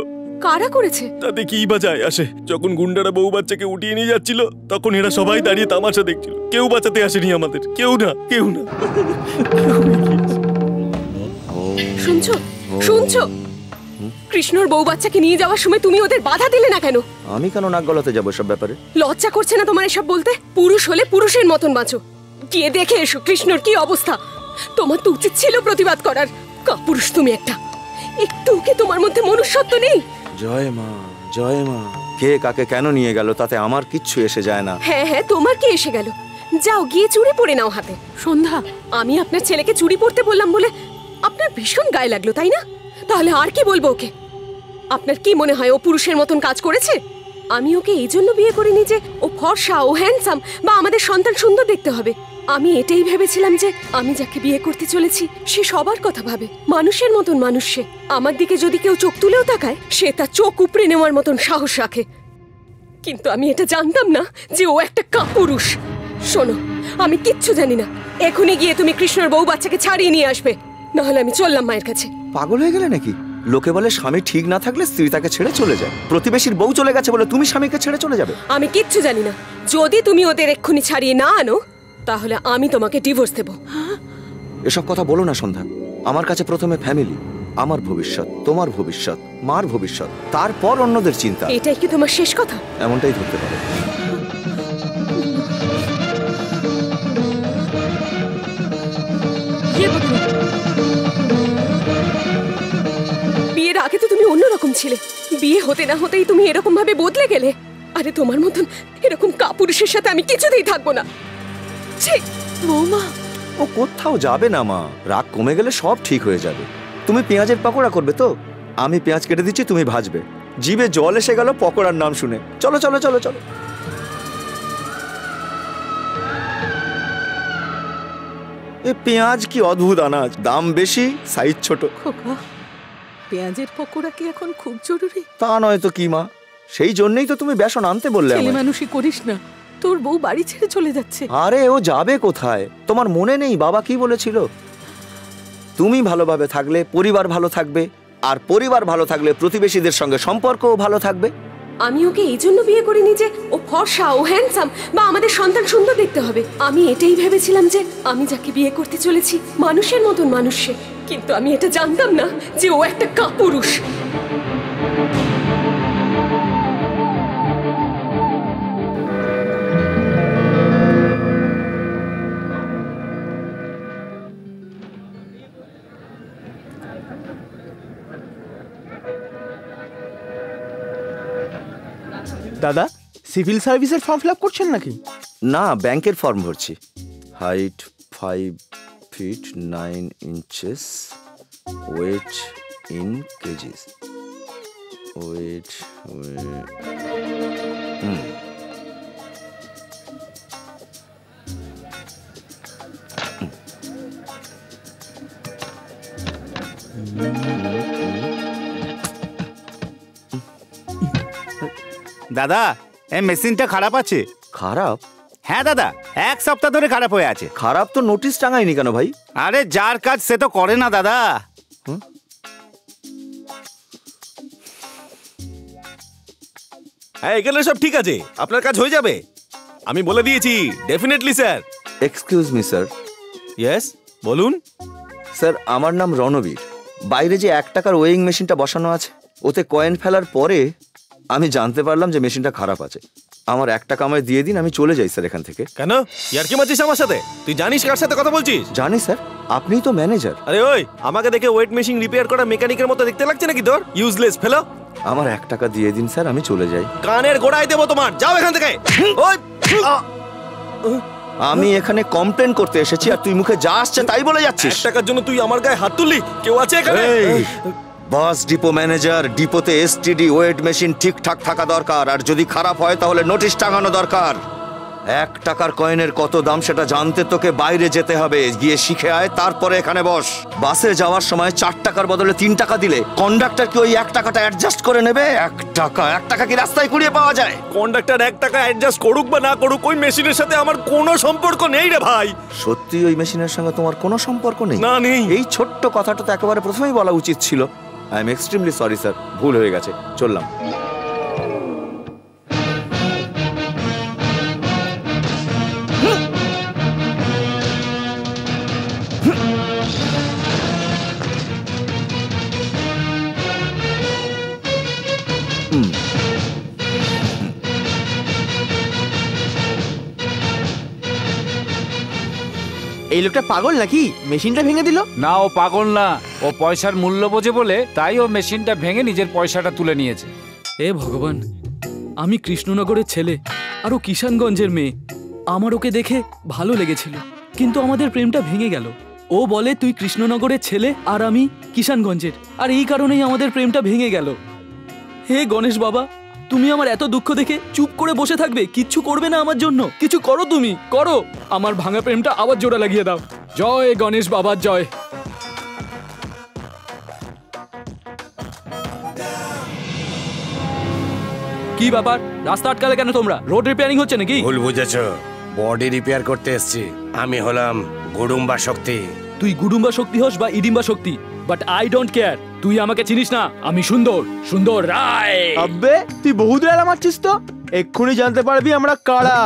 কারা করেছে? তাতে কি বা যায় আসে? যখন গুন্ডারা বউ বাচ্চাকে উঠিয়ে নিয়ে যাচ্ছিল, তখন এরা সবাই দাঁড়িয়ে তামাশা দেখছিল। কেউ বাঁচাতে আসেনি আমাদের, কেউ না, কেউ না। শুনছো, শুনছো? কৃষ্ণর বউ বাচ্চাকে নিয়ে যাওয়ার সময় তুমি ওদের বাধা দিলে না কেন? আমি কেন নাক গলাতে যাবো সব ব্যাপারে? লজ্জা করছে না তোমার এসব বলতে? পুরুষ হলে পুরুষের মতন বাঁচো। গিয়ে দেখে এসো কৃষ্ণর কি অবস্থা। তোমার তো উচিত ছিল প্রতিবাদ করার। কাপুরুষ তুমি একটা। একটু কি তোমার মধ্যে মনুষ্যত্ব নেই? জয় মা, জয় মা। কে কাকে কেন নিয়ে গেল তাতে আমার কিচ্ছু এসে যায় না। হ্যাঁ হ্যাঁ, তোমার কি এসে গেল? যাও গিয়ে চুড়ি পরে নাও হাতে। সন্ধ্যা, আমি আপনার ছেলেকে চুড়ি পরতে বললাম বলে আপনার ভীষণ গায়ে লাগলো, তাই না? তাহলে আর কি বলবো ওকে? আপনার কি মনে হয় ও পুরুষের মতন কাজ করেছে? আমি ওকে এই জন্য বিয়ে করিনি যে ও ফর্সা, ও হ্যান্ডসাম বা আমাদের সন্তান সুন্দর দেখতে হবে। আমি এটাই ভেবেছিলাম যে আমি যাকে বিয়ে করতে চলেছি সে সবার কথা ভাবে, মানুষের মতন মানুষ। সে আমার দিকে যদি কেউ চোখ তুলেও তাকায়, সে তার চোখ উপড়ে নেওয়ার মতন সাহস রাখে। কিন্তু আমি এটা জানতাম না যে ও একটা কাপুরুষ। শোনো, আমি কিচ্ছু জানি না। এখনই গিয়ে তুমি কৃষ্ণর বউ বাচ্চাকে ছাড়িয়ে নিয়ে আসবে, নাহলে আমি চললাম মায়ের কাছে। পাগল হয়ে গেলে নাকি? লোকে বলে স্বামী ঠিক না থাকলে স্ত্রী তাকে ছেড়ে চলে যায়। প্রতিবেশীর বউ চলে গেছে বলে তুমি স্বামীকে ছেড়ে চলে যাবে? আমি কিচ্ছু জানি না। যদি তুমি ওদের এক্ষুনি ছাড়িয়ে না আনো, তাহলে আমি তোমাকে ডিভোর্স দেব। এসব কথা বলো না সন্ধ্যা। আমার কাছে প্রথমে ফ্যামিলি, আমার ভবিষ্যৎ, তোমার ভবিষ্যৎ, মার ভবিষ্যৎ, তারপর অন্যদের চিন্তা। এটাই কি তোমার শেষ কথা? এমনটাই ধরতে পারো। বিয়ের আগে তো তুমি অন্যরকম ছিলে, বিয়ে হতে না হতেই তুমি এরকম ভাবে বদলে গেলে। আরে তোমার মতন এরকম কাপুরুষের সাথে আমি কিছুতেই থাকবো না। বৌমা, ও কোথাও যাবে না মা। রাগ কমে গেলে সব ঠিক হয়ে যাবে। তুমি পেঁয়াজের পকোড়া করবে তো? আমি পেঁয়াজ কেটে দিচ্ছি, তুমি ভাজবে। জিভে জল এসে গেল পকোড়ার নাম শুনে। চলো চলো চলো চলো। এ পেঁয়াজ কি অদ্ভুত আনাজ, দাম বেশি, সাইজ ছোট। খোকা, পেঁয়াজের পকোড়া কি এখন খুব জরুরি? তা নয় তো কি মা, সেই জন্যই তো তুমি বেসন আনতে বললে ছেলে আমায়। মানুষই করিস না, তোর বউ বাড়ি ছেড়ে চলে যাচ্ছে। আরে ও যাবে কোথায়? তোমার মনে নেই বাবা কি বলেছিল? তুমি ভালোভাবে থাকলে পরিবার ভালো থাকবে, আর পরিবার ভালো থাকলে প্রতিবেশীদের সঙ্গে সম্পর্কও ভালো থাকবে। আমি ওকে এই জন্য বিয়ে করিনি যে ও ফর্সা, ও হ্যান্ডসাম বা আমাদের সন্তান সুন্দর দেখতে হবে। আমি এটাই ভেবেছিলাম যে আমি যাকে বিয়ে করতে চলেছি মানুষের মতন মানুষ সে। কিন্তু আমি এটা জানতাম না যে ও একটা কাপুরুষ। দাদা, সিভিল সার্ভিসের ফর্ম ফিল আপ করছেন নাকি? না, ব্যাংকের ফর্ম ভরছি। Height 5 feet 9 inches, weight in kgs, weight দাদা, এই মেশিনটা খারাপ আছে। খারাপ? হ্যাঁ দাদা, 1 সপ্তাহ ধরে খারাপ হয়ে আছে। খারাপ তো নোটিশ টাঙায়নি কেন ভাই? আরে যার কাজ সে তো করে না দাদা। হ্যাঁ, এখানে সব ঠিক আছে, আপনার কাজ হয়ে যাবে। আমি বলে দিয়েছি, definitely sir. Excuse me sir, yes, বলুন। স্যার আমার নাম রণবীর। বাইরে যে 1 টাকার ওয়েইং মেশিনটা বসানো আছে, ওতে কয়েন ফেলার পরে আমি জানতে পারলাম যে মেশিনটা খারাপ আছে। আমার 1 টাকা আমায় দিয়ে দিন, আমি চলে যাই স্যার এখান থেকে। কেন ইয়ার কি মারছিস আমার সাথে? তুই জানিস কার সাথে কথা বলছিস? জানি স্যার, আপনিই তো ম্যানেজার। আরে ওই, আমাকে দেখে ওয়েট মেশিন রিপেয়ার করা মেকানিকের মতো দেখতে লাগছে নাকি তোর? ইউজলেস ফেলো। আমার 1 টাকা দিয়ে দিন স্যার, আমি চলে যাই। কানের গোড়ায় দেবো তোমার, যাও এখান থেকে। ওই আমি এখানে কমপ্লেন করতে এসেছি আর তুই মুখে যা আসছে তাই বলে যাচ্ছিস। 1 টাকার জন্য তুই আমার গায়ে হাত তুললি? কেউ আছে এখানে? বস ডিপো ম্যানেজার, ডিপোতে এসটিডি ওয়েট মেশিন ঠিকঠাক থাকা দরকার, আর যদি খারাপ হয় তাহলে নোটিশ টাঙানো দরকার। 1 টাকার কয়েনের কত দাম সেটা জানতে তোকে বাইরে যেতে হবে, গিয়ে শিখে আয়, তারপরে এখানে বস। বাসে যাওয়ার সময় 4 টাকার বদলে 3 টাকা দিলে কন্ডাক্টর কি ওই 1 টাকাটা অ্যাডজাস্ট করে নেবে? 1 টাকা কি রাস্তায় কুড়িয়ে পাওয়া যায়? কন্ডাক্টর 1 টাকা অ্যাডজাস্ট করুক বা না করুক, ওই মেশিনের সাথে আমার কোনো সম্পর্ক নেই রে ভাই। সত্যি ওই মেশিনের সঙ্গে তোমার কোনো সম্পর্ক নেই? না, নেই। এই ছোট্ট কথাটা তো একেবারে প্রথমেই বলা উচিত ছিল। I am extremely sorry sir, ভুল হয়ে গেছে, চললাম। এই লোকটা পাগল নাকি? মেশিনটা ভেঙে দিল? না, ও পাগল না, ও পয়সার মূল্য বোঝে বলে তাই ও মেশিনটা ভেঙে নিজের পয়সাটা তুলে নিয়েছে। এ ভগবান, আমি কৃষ্ণনগরের ছেলে আর ও কিষানগঞ্জের মেয়ে। আমার ওকে দেখে ভালো লেগেছিল, কিন্তু আমাদের প্রেমটা ভেঙে গেল। ও বলে তুই কৃষ্ণনগরের ছেলে আর আমি কিষানগঞ্জের, আর এই কারণেই আমাদের প্রেমটা ভেঙে গেল। হে গণেশ বাবা, তুমি আমার এত দুঃখ দেখে চুপ করে বসে থাকবে? কিচ্ছু করবে না আমার জন্য? কিছু করো, তুমি করো, আমার ভাঙা প্রেমটা আবার জোড়া লাগিয়ে দাও। জয় গণেশ বাবার জয়। কি ব্যাপার, রাস্তা আটকালে কেন তোমরা? রোড রিপেয়ারিং হচ্ছে নাকি? ভুল বুঝেছো, বডি রিপেয়ার করতে এসেছি। আমি হলাম গুডুম্বা শক্তি। তুই গুডুম্বা শক্তি হোস বা ইডিম্বা শক্তি, বাট আই ডোন্ট কেয়ার। তুই আমাকে চিনিস না, আমি সুন্দর, সুন্দর রায়। আব্বে তুই বহুত রেলা মারছিস তো, এক্ষুনি জানতে পারবি আমরা কারা।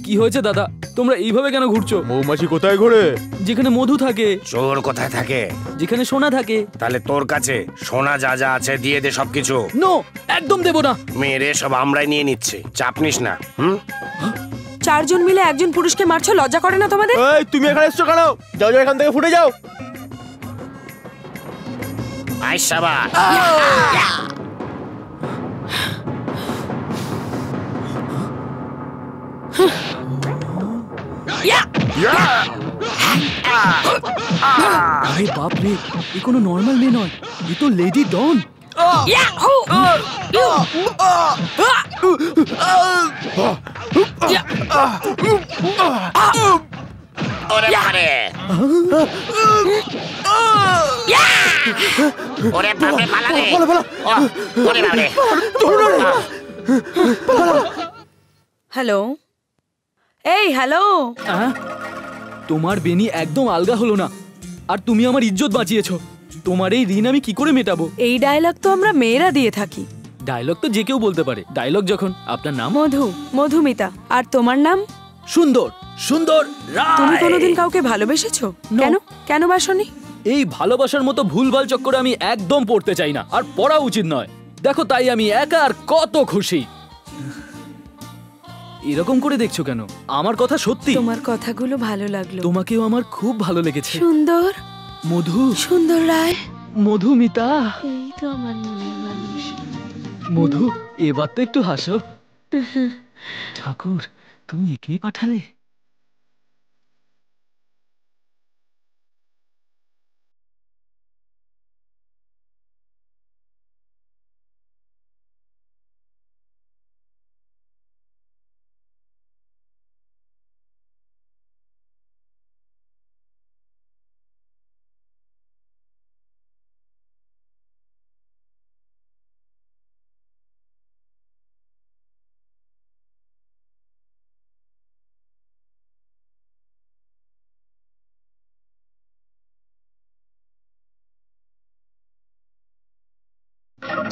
কি হয়েছে দাদা, তোমরা এইভাবে কেন ঘুরছো? মৌমাছি কোথায় ঘোরে? যেখানে মধু থাকে। চোর কোথায় থাকে? যেখানে সোনা থাকে। তাহলে তোর কাছে সোনা যা যা আছে দিয়ে দে সবকিছু। নো, একদম দেব না। মেরে সব আমরাই নিয়ে নিচ্ছি, চাপ নিস না। 4 জন মিলে একজন পুরুষকে মারছো, লজ্জা করে না তোমাদের? এই তুমি এখানে এসছো কেন? যাও যাও, এখান থেকে ফুটে যাও। আই শাবাশ। আরে বাপ রে, এ কোনো নর্মাল মেয়ে নয়, এ তো লেডি ডন। ওরে বাবারে, ওরে বাবারে, পালা রে, ওরে বাবারে। হ্যালো, এই হ্যালো। তোমার বেনি একদম আলগা হলো না, আর তুমি আমার ইজ্জত বাঁচিয়েছো। তোমার এই ঋণ আমি কি করে মেটাবো? এই ডায়লগ তো আমরা মেয়েরা দিয়ে থাকি। ডায়লগ তো যে কেউ বলতে পারে। ডায়লগ যখন। আপনার নাম? মধু, মধুমিতা। আর তোমার নাম? সুন্দর, সুন্দর রায়। তুমি কোনোদিন কাউকে ভালোবেসেছো? কেন কেন বাসনি? এই ভালোবাসার মতো ভুলভাল চক্করে আমি একদম পড়তে চাই না, আর পড়া উচিত নয়। দেখো, তাই আমি একা আর কত খুশি। এরকম করে দেখছো কেন? আমার কথা সত্যি। তোমার কথাগুলো ভালো লাগলো। তোমাকেও আমার খুব ভালো লেগেছে। সুন্দর মধু, সুন্দর রায়, মধুমিতা। এই তো আমার মনের মানুষ। মধু, এবার তো একটু হাসো। ঠাকুর, তুমি একে পাঠালে?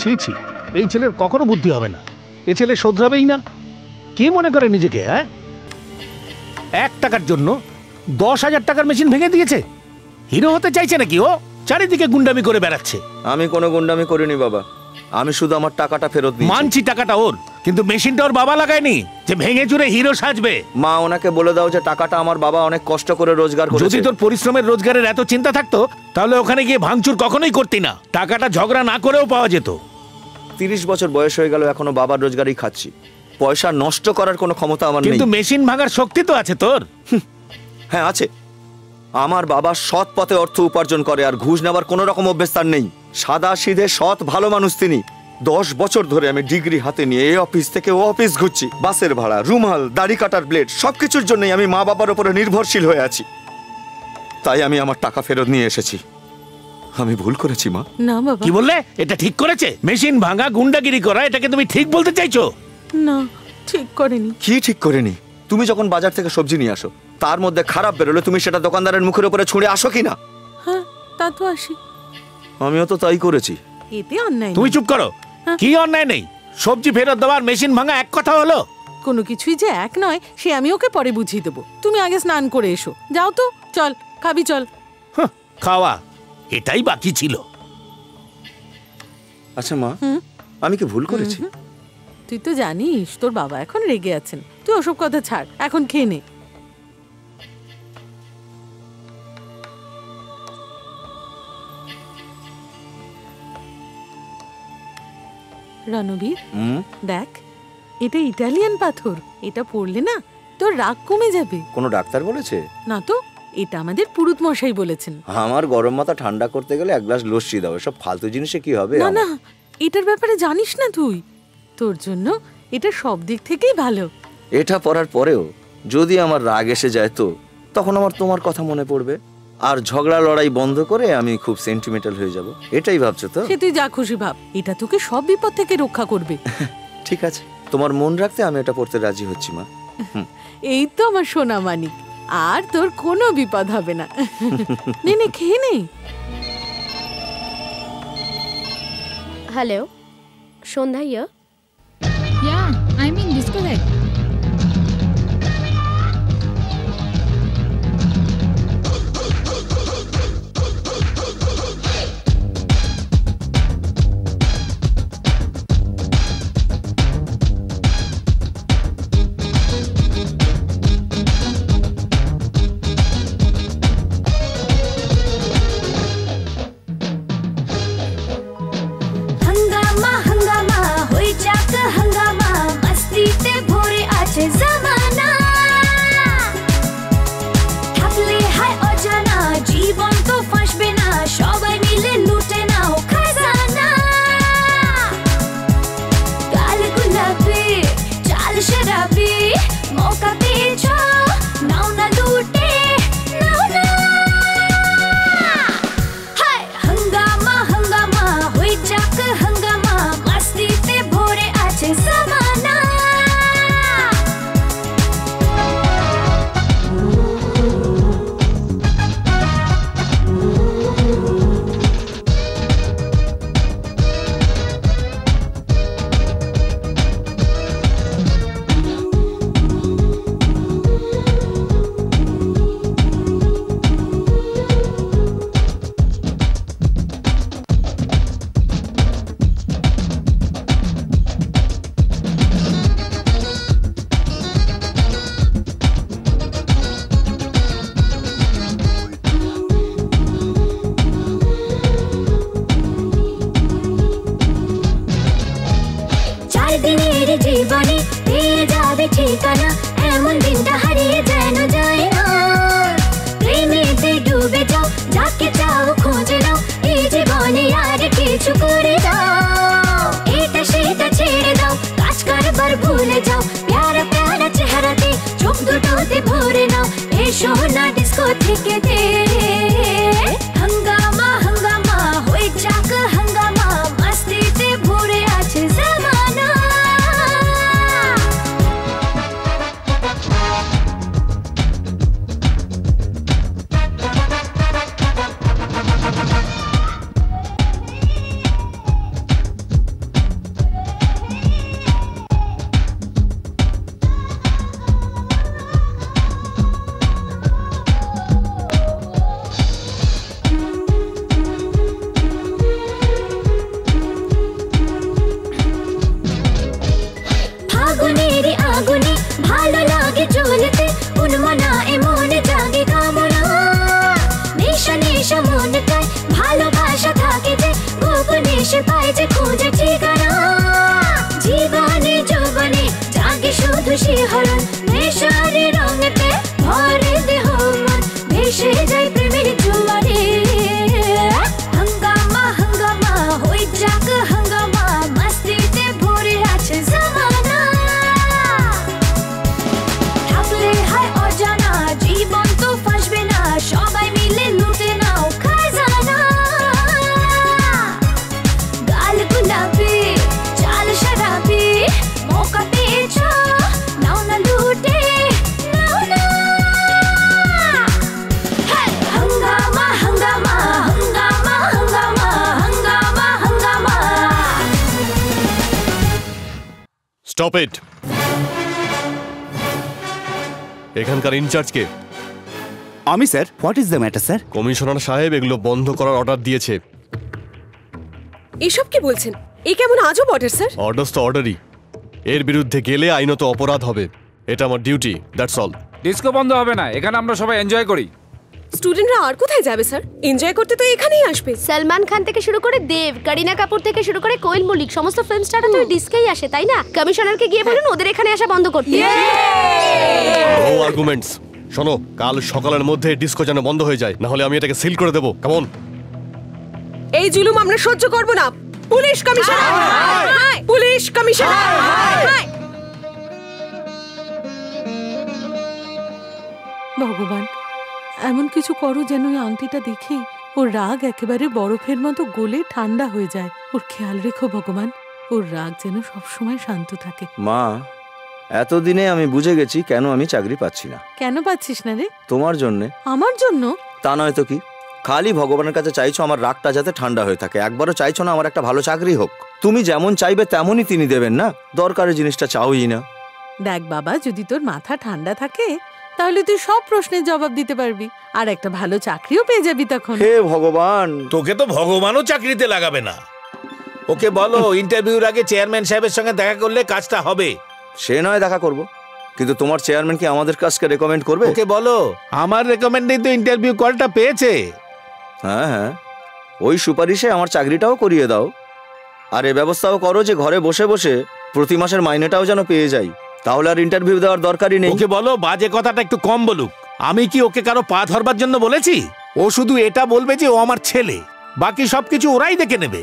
ছি ছি, এই ছেলের কখনো বুদ্ধি হবে না। এ ছেলে শোধরাবেই না। কি মনে করে নিজেকে? 1 টাকার জন্য 10,000 টাকার মেশিন ভেঙে দিয়েছে। হিরো হতে চাইছে নাকি ও? চারিদিকে গুন্ডামি করে বেড়াচ্ছে। আমি কোনো গুন্ডামি করিনি বাবা, আমি শুধু আমার টাকাটা ফেরত দিই। মানছি টাকাটা ওর, কিন্তু মেশিনটা ওর বাবা লাগায়নি যে ভেঙে চুরে হিরো সাজবে। মা ওনাকে বলে দাও যে টাকাটা আমার বাবা অনেক কষ্ট করে রোজগার করেছে। যদি তোর পরিশ্রমের রোজগারের এত চিন্তা থাকতো তাহলে ওখানে গিয়ে ভাঙচুর কখনোই করতি না, টাকাটা ঝগড়া না করেও পাওয়া যেত। 30 বছর বয়স হয়ে গেল, এখনো বাবার রোজগারই খাচ্ছি। পয়সা নষ্ট করার কোনো ক্ষমতা আমার নেই। কিন্তু মেশিন ভাঙার শক্তি তো আছে তোর। হ্যাঁ আছে, আমার বাবা সৎ পথে অর্থ উপার্জন করে আর ঘুষ নেওয়ার কোনো রকম অভ্যেস তার নেই। সাদা সিধে সৎ ভালো মানুষ তিনি। 10 বছর ধরে আমি ডিগ্রি হাতে নিয়ে এই অফিস থেকে ও অফিস ঘুরছি। বাসের ভাড়া, রুমাল, দাড়ি কাটার ব্লেড সবকিছুর জন্যই আমি মা বাবার উপরে নির্ভরশীল হয়ে আছি। তাই আমি আমার টাকা ফেরত নিয়ে এসেছি। আমি ভুল করেছি মা। না বাবা। কি বললে? এটা ঠিক করেছে? মেশিন ভাঙা, গুন্ডাগিরি করা, এটাকে তুমি ঠিক বলতে চাইছো? না, ঠিক করেনি। কি ঠিক করেনি? তুমি যখন বাজার থেকে সবজি নিয়ে আসো, তার মধ্যে খারাপ বেরোলে তুমি সেটা দোকানদারের মুখের উপরে ছুঁড়ে আসো কি না? হ্যাঁ, তা তো আসি। আমিও তো তাই করেছি। এতে অন্যায় তুমি চুপ করো। কি অন্যায় নেই? সবজি ফেরত দেওয়ার মেশিন ভাঙা এক কথা হলো? কোনো কিছুই যে এক নয় সে আমি ওকে পরে বুঝিয়ে দেবো। তুমি আগে স্নান করে এসো। যাও তো, চল খাবি চল। খাওয়া এটাই বাকি ছিল। আচ্ছা মা, আমি কি ভুল করেছি? তুই তো জানিস তোর বাবা এখন রেগে আছেন। তুই ওসব কথা ছাড়, এখন খেয়ে নে। রণবীর, দেখ এটা ইটালিয়ান পাথর। এটা পড়লে না তোর রাগ কমে যাবে। কোনো ডাক্তার বলেছে? না তো, এটা আমাদের পুরুত মশাই বলেছেন। আমার গরম মাথা ঠান্ডা করতে গেলে 1 গ্লাস লস্যি দাও। এসব ফালতু জিনিসে কি হবে? না না, এটার ব্যাপারে জানিস না তুই। তোর জন্য এটা সব দিক থেকেই ভালো। এটা পড়ার পরেও যদি আমার রাগ এসে যায় তো তখন আমার তোমার কথা মনে পড়বে, আর ঝগড়া লড়াই বন্ধ করে আমি খুব সেন্টিমেন্টাল হয়ে যাব। এটাই ভাবছো তো? সে তুই যা খুশি ভাব, এটা তোকে সব বিপদ থেকে রক্ষা করবে। ঠিক আছে, তোমার মন রাখতে আমি এটা পড়তে রাজি হচ্ছি মা। এই তো আমার সোনা মানিক, আর তোর কোনো বিপদ হবে না। নে নে, খেয়ে নে। Hello, Sandhya yeah? Yeah, I'm in discotheque. हंगामा हंगामा होई जाक हंगामा मस्तीते भरे আছে জামানা থাকলে হায় অজানা জীবন তো ফাঁসবে না সবাই মিলে লুটে নাও খাজানা গাল গুলাবি চাল শরাবি মৌকা পেয়েছো নাও না লুটে নাও না হায় हंगामा हंगामा होई जाक हंगामा मस्तीते भरे আছে জামানা স্টপ ইট। এখানকার ইনচার্জ কে? আমি sir. What is the matter sir? Commissioner সাহেব এগুলো বন্ধ করার অর্ডার দিয়েছে। এসব কি বলছেন? এই কেমন আজব অর্ডার স্যার? অর্ডার তো অর্ডারই, এর বিরুদ্ধে গেলে আইনত অপরাধ হবে। এটা আমার ডিউটি, দ্যাটস অল। ডিস্কো বন্ধ হবে না, এখানে আমরা সবাই এনজয় করি। স্টুডেন্টরা আর কোথায় যাবে স্যার? এনজয় করতে তো এখানেই আসবে। সলমান খান থেকে শুরু করে দেব, করিনা কাপুর থেকে শুরু করে কোয়েল মল্লিক, সমস্ত ফিল্ম স্টাররা তো ডিস্কেই আসে, তাই না? কমিশনারকে গিয়ে বলুন ওদের এখানে আসা বন্ধ করতে। No arguments. শোনো, কাল সকালের মধ্যে ডিস্কো যেন বন্ধ হয়ে যায়, না হলে আমি এটাকে সিল করে দেবো। কেমন? এই জুলুম আমরা সহ্য করব না। Police commissioner, police commissioner. ভগবান, এমন কিছু করো যেন ওই আংটিটা দেখেই ওর রাগ একেবারে বরফের মতো গলে ঠান্ডা হয়ে যায়। ওর খেয়াল রেখো ভগবান, ওর রাগ যেন সবসময় শান্ত থাকে। মা, এতদিনে আমি বুঝে গেছি কেন আমি চাকরি পাচ্ছি না। কেন পাচ্ছিস না রে? তোমার জন্যে। আমার জন্য? তা নয় তো কি, খালি ভগবানের কাছে চাইছো আমার রাগটা যাতে ঠান্ডা হয়ে থাকে, একবারও চাইছো না আমার একটা ভালো চাকরি হোক। তুমি যেমন চাইবে তেমনই তিনি দেবেন না, দরকারের জিনিসটা চাওই না। দেখ বাবা, যদি তোর মাথা ঠান্ডা থাকে তাহলে তুই সব প্রশ্নের জবাব দিতে পারবি, আর একটা ভালো চাকরিও পেয়ে যাবি তখন। হে ভগবান! তোকে তো ভগবানও চাকরিতে লাগাবে না। ওকে বলো ইন্টারভিউর আগে চেয়ারম্যান সাহেবের সঙ্গে দেখা করলে কাজটা হবে। সে নয় দেখা করব, কিন্তু তোমার চেয়ারম্যান কি আমাদের কাজকে রেকমেন্ড করবে? ওকে বলো আমার রেকমেন্ডেই তো ইন্টারভিউ কলটা পেয়েছে। হ্যাঁ হ্যাঁ, ওই সুপারিশে আমার চাকরিটাও করিয়ে দাও, আর এ ব্যবস্থাও করো যে ঘরে বসে বসে প্রতি মাসের মাইনেটাও যেন পেয়ে যাই, তাহলে আর ইন্টারভিউ দেওয়ার দরকারই নেই। ওকে বলো বাজে কথাটা একটু কম বলুক। আমি কি ওকে কারো পা ধরবার জন্য বলেছি? ও শুধু এটা বলবে যে ও আমার ছেলে, বাকি সবকিছু ওরাই দেখে নেবে।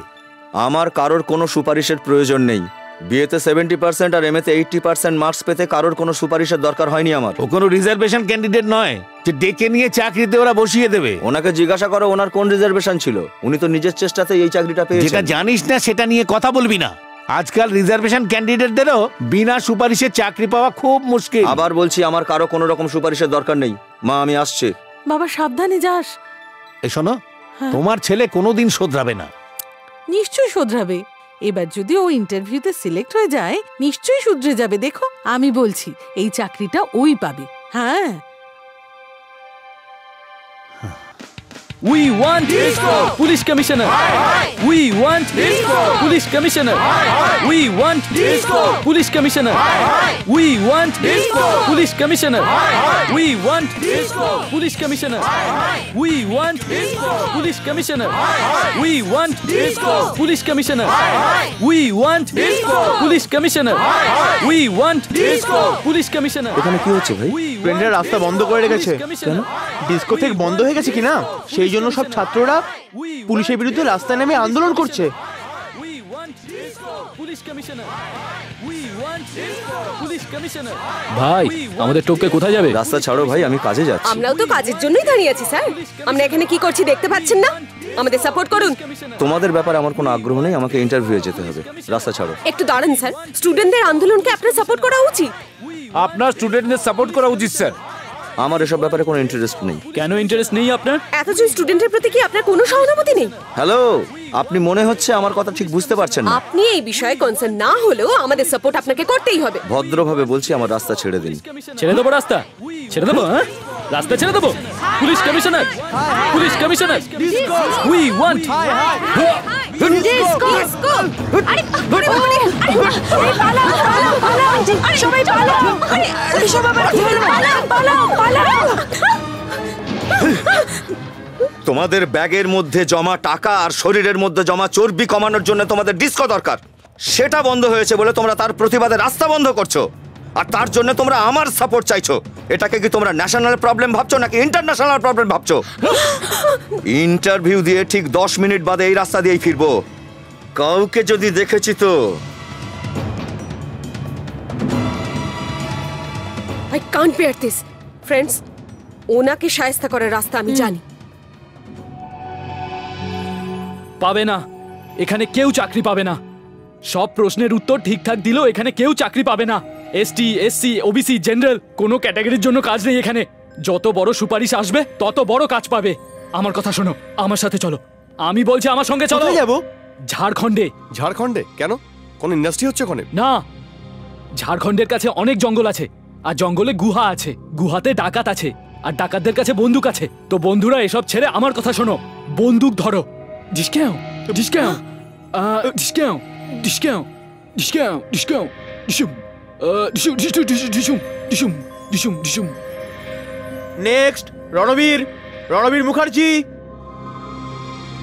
আমার কারোর কোনো সুপারিশের প্রয়োজন নেই। বিয়েতে 70% আর এমএতে 80% মার্কস পেতে কারোর কোনো সুপারিশের দরকার হয়নি আমার। ও কোনো রিজার্ভেশন ক্যান্ডিডেট নয় যে ডেকে নিয়ে চাকরিতে ওরা বসিয়ে দেবে। ওনাকে জিজ্ঞাসা করো ওনার কোন রিজার্ভেশন ছিল, উনি তো নিজের চেষ্টাতে এই চাকরিটা পেয়েছেন। যেটা জানিস না সেটা নিয়ে কথা বলবি না। আজকাল রিজার্ভেশন ক্যান্ডিডেটদেরও বিনা সুপারিশে চাকরি পাওয়া খুব মুশকিল। আবার বলছি, আমার কারো কোনো রকম সুপারিশের দরকার নেই। মা, আমি আসছি। বাবা সাবধানে যাস। শোনো, তোমার ছেলে কোনোদিন শোধরাবে না। নিশ্চয়ই শোধরাবে। এবার যদি ও ইন্টারভিউতে সিলেক্ট হয়ে যায় নিশ্চয়ই শুধরে যাবে। দেখো, আমি বলছি এই চাকরিটা ওই পাবে। হ্যাঁ। We want disco, police commissioner. We want disco, police commissioner. We want disco, police commissioner. We want disco, police commissioner. We want disco, police commissioner. We want disco, police commissioner. We want disco, police commissioner. We want disco, police commissioner. We want disco, police commissioner. এখানে কি হচ্ছে ভাই? ট্রেনটা রাস্তা বন্ধ করে রেখেছে। কেন? ডিস্কো থেকে বন্ধ হয়ে গেছে কিনা, সেই জন্য সব ছাত্ররা পুলিশের বিরুদ্ধে রাস্তায় নেমে আন্দোলন করছে। ভাই, আমাদের টোপকে কোথায় যাবে? রাস্তা ছাড়ো ভাই, আমি কাজে যাচ্ছি। আমরাও তো কাজের জন্যই দাঁড়িয়ে আছি স্যার। আমরা এখানে কি করছি দেখতে পাচ্ছেন না? আমাদের সাপোর্ট করুন। তোমাদের ব্যাপারে আমার কোনো আগ্রহ নেই, আমাকে ইন্টারভিউ যেতে হবে। রাস্তা ছাড়ো। একটু দাঁড়ান স্যার, স্টুডেন্টদের আন্দোলনকে আপনার সাপোর্ট করা উচিত। আপনার স্টুডেন্টদের সাপোর্ট করা উচিত স্যার। আমার এসব ব্যাপারে কোনো ইন্টারেস্ট নেই। কেন ইন্টারেস্ট নেই আপনার? এতজন স্টুডেন্টের প্রতি কি আপনার কোনো সহানুভূতি নেই? হ্যালো, আপনি মনে হচ্ছে আমার কথা ঠিক বুঝতে পারছেন না। আপনি এই বিষয়ে কনসার্ন না হলেও আমাদের সাপোর্ট আপনাকে করতেই হবে। ভদ্রভাবে বলছি, আমার রাস্তা ছেড়ে দিন। ছেড়ে দেবো রাস্তা? ছেড়ে দেবো? হ্যাঁ, রাস্তা ছেড়ে দেবো? Police commissioner, police commissioner, we want disco. আরে আরে আরে পালাও পালাও পালাও, সবাই পালাও। আরে সব আবার কি হলো? পালাও পালাও পালাও। তোমাদের ব্যাগের মধ্যে জমা টাকা আর শরীরের মধ্যে জমা চর্বি কমানোর জন্য তোমাদের ডিস্কো দরকার। সেটা বন্ধ হয়েছে বলে তোমরা তার প্রতিবাদে রাস্তা বন্ধ করছো, আর তার জন্য তোমরা আমার সাপোর্ট চাইছো। এটাকে কি তোমরা ন্যাশনাল প্রবলেম ভাবছো নাকি ইন্টারন্যাশনাল প্রবলেম ভাবছো? ইন্টারভিউ দিয়ে ঠিক 10 মিনিট বাদে এই রাস্তা দিয়েই ফিরবো। কাউকে যদি দেখেছি তো। I can't bear this. Friends, ওনাকে শায়েস্তা করার রাস্তা আমি জানি। পাবে না, এখানে কেউ চাকরি পাবে না। সব প্রশ্নের উত্তর ঠিকঠাক দিলেও এখানে কেউ চাকরি পাবে না। এসটি, এসসি, ওবিসি, জেনারেল কোনো ক্যাটাগরির জন্য কাজ নেই এখানে। যত বড় সুপারিশ আসবে তত বড় কাজ পাবে। আমার কথা শোনো, আমার সাথে চলো। আমি বলছি আমার সঙ্গে চলো। কোথায় যাবো? ঝাড়খণ্ডে। ঝাড়খণ্ডে কেন? কোন ইন্ডাস্ট্রি হচ্ছে ওখানে? না, ঝাড়খণ্ডের কাছে অনেক জঙ্গল আছে, আর জঙ্গলে গুহা আছে, গুহাতে ডাকাত আছে, আর ডাকাতদের কাছে বন্দুক আছে। তো বন্ধুরা এসব ছেড়ে আমার কথা শোনো, বন্দুক ধরো। Discount discount discount discount discount discount ডিসুম ডিসুম ডিসুম ডিসুম ডিসুম ডিসুম ডিসুম। Next Ranbir, Ranbir Mukherjee.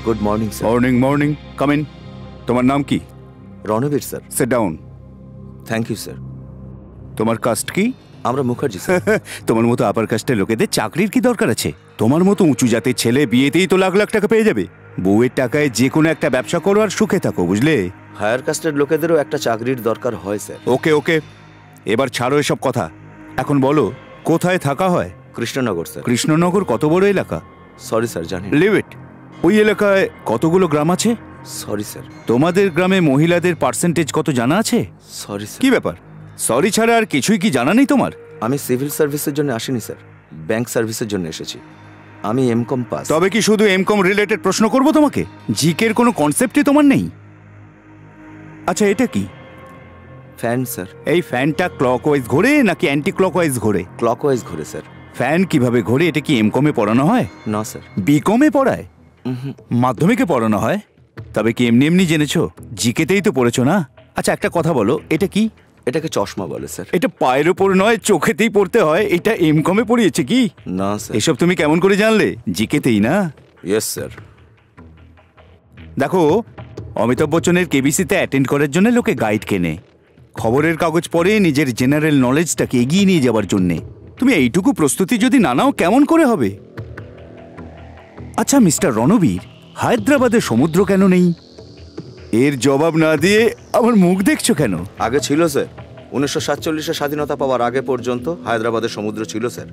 Good morning sir. Morning morning, come in. তোমার নাম কি? Ranbir sir. Sit down. Thank you sir. তোমার কাস্ট কি? আমরা মুখার্জি স্যার। তোমার মতো আপার কাস্টের লোকেদের চাকরির কি দরকার আছে? তোমার মতো উঁচু জাতের ছেলে বিয়েতেই তো লাখ লাখ টাকা পেয়ে যাবে। বউয়ের টাকায় যে কোনো একটা ব্যবসা করো আর সুখে থাকো, বুঝলে? হায়ার কাস্টের লোকেদেরও একটা চাকরির দরকার হয় স্যার। ওকে ওকে, এবার ছাড়ো এসব কথা। এখন বলো কোথায় থাকা হয়? কৃষ্ণনগর স্যার। কৃষ্ণনগর কত বড় এলাকা? সরি স্যার, জানি। Leave it. ওই এলাকায় কতগুলো গ্রাম আছে? Sorry sir. তোমাদের গ্রামে মহিলাদের পার্সেন্টেজ কত জানা আছে? Sorry sir. কি ব্যাপার, সরি ছাড়া আর কিছুই কি জানা নেই তোমার? আমি সিভিল সার্ভিসের জন্য আসিনি স্যার, ব্যাংক সার্ভিসের জন্য এসেছি। আমি এমকম পাস। তবে কি শুধু এমকম রিলেটেড প্রশ্ন করব তোমাকে? জিকের কোনো কনসেপ্টই তোমার নেই? আচ্ছা, এটা কি? Fan sir. এই ফ্যানটা ক্লকওয়াইজ ঘোরে নাকি অ্যান্টি ক্লকওয়াইজ ঘোরে? ক্লকওয়াইজ ঘোরে স্যার। ফ্যান কিভাবে ঘোরে এটা কি এমকমে পড়ানো হয়? না স্যার। বিকমে পড়ায়? মাধ্যমিকে পড়ানো হয়? তবে কি এমনি এমনি জেনেছো? জিকেতেই তো পড়েছো না? আচ্ছা, একটা কথা বলো, এটা কি? এটাকে চশমা বলে স্যার। এটা পায়ের ওপর নয়, চোখেতেই পড়তে হয়। এটা এমকমে পড়িয়েছে কি? না স্যার। এসব তুমি কেমন করে জানলে? জিকেতেই না? Yes sir. দেখো, অমিতাভ বচ্চনের কেবিসিতে অ্যাটেন্ড করার জন্য লোকে গাইড কেনে, খবরের কাগজ পড়ে নিজের জেনারেল নলেজটাকে এগিয়ে নিয়ে যাওয়ার জন্যে। তুমি এইটুকু প্রস্তুতি যদি না নাও কেমন করে হবে? আচ্ছা মিস্টার রণবীর, হায়দ্রাবাদে সমুদ্র কেন নেই? এর জবাব না দিয়ে আমার মুখ দেখছো কেন? আগে ছিল স্যার। 1947-এ স্বাধীনতা পাওয়ার আগে পর্যন্ত হায়দ্রাবাদের সমুদ্র ছিল স্যার।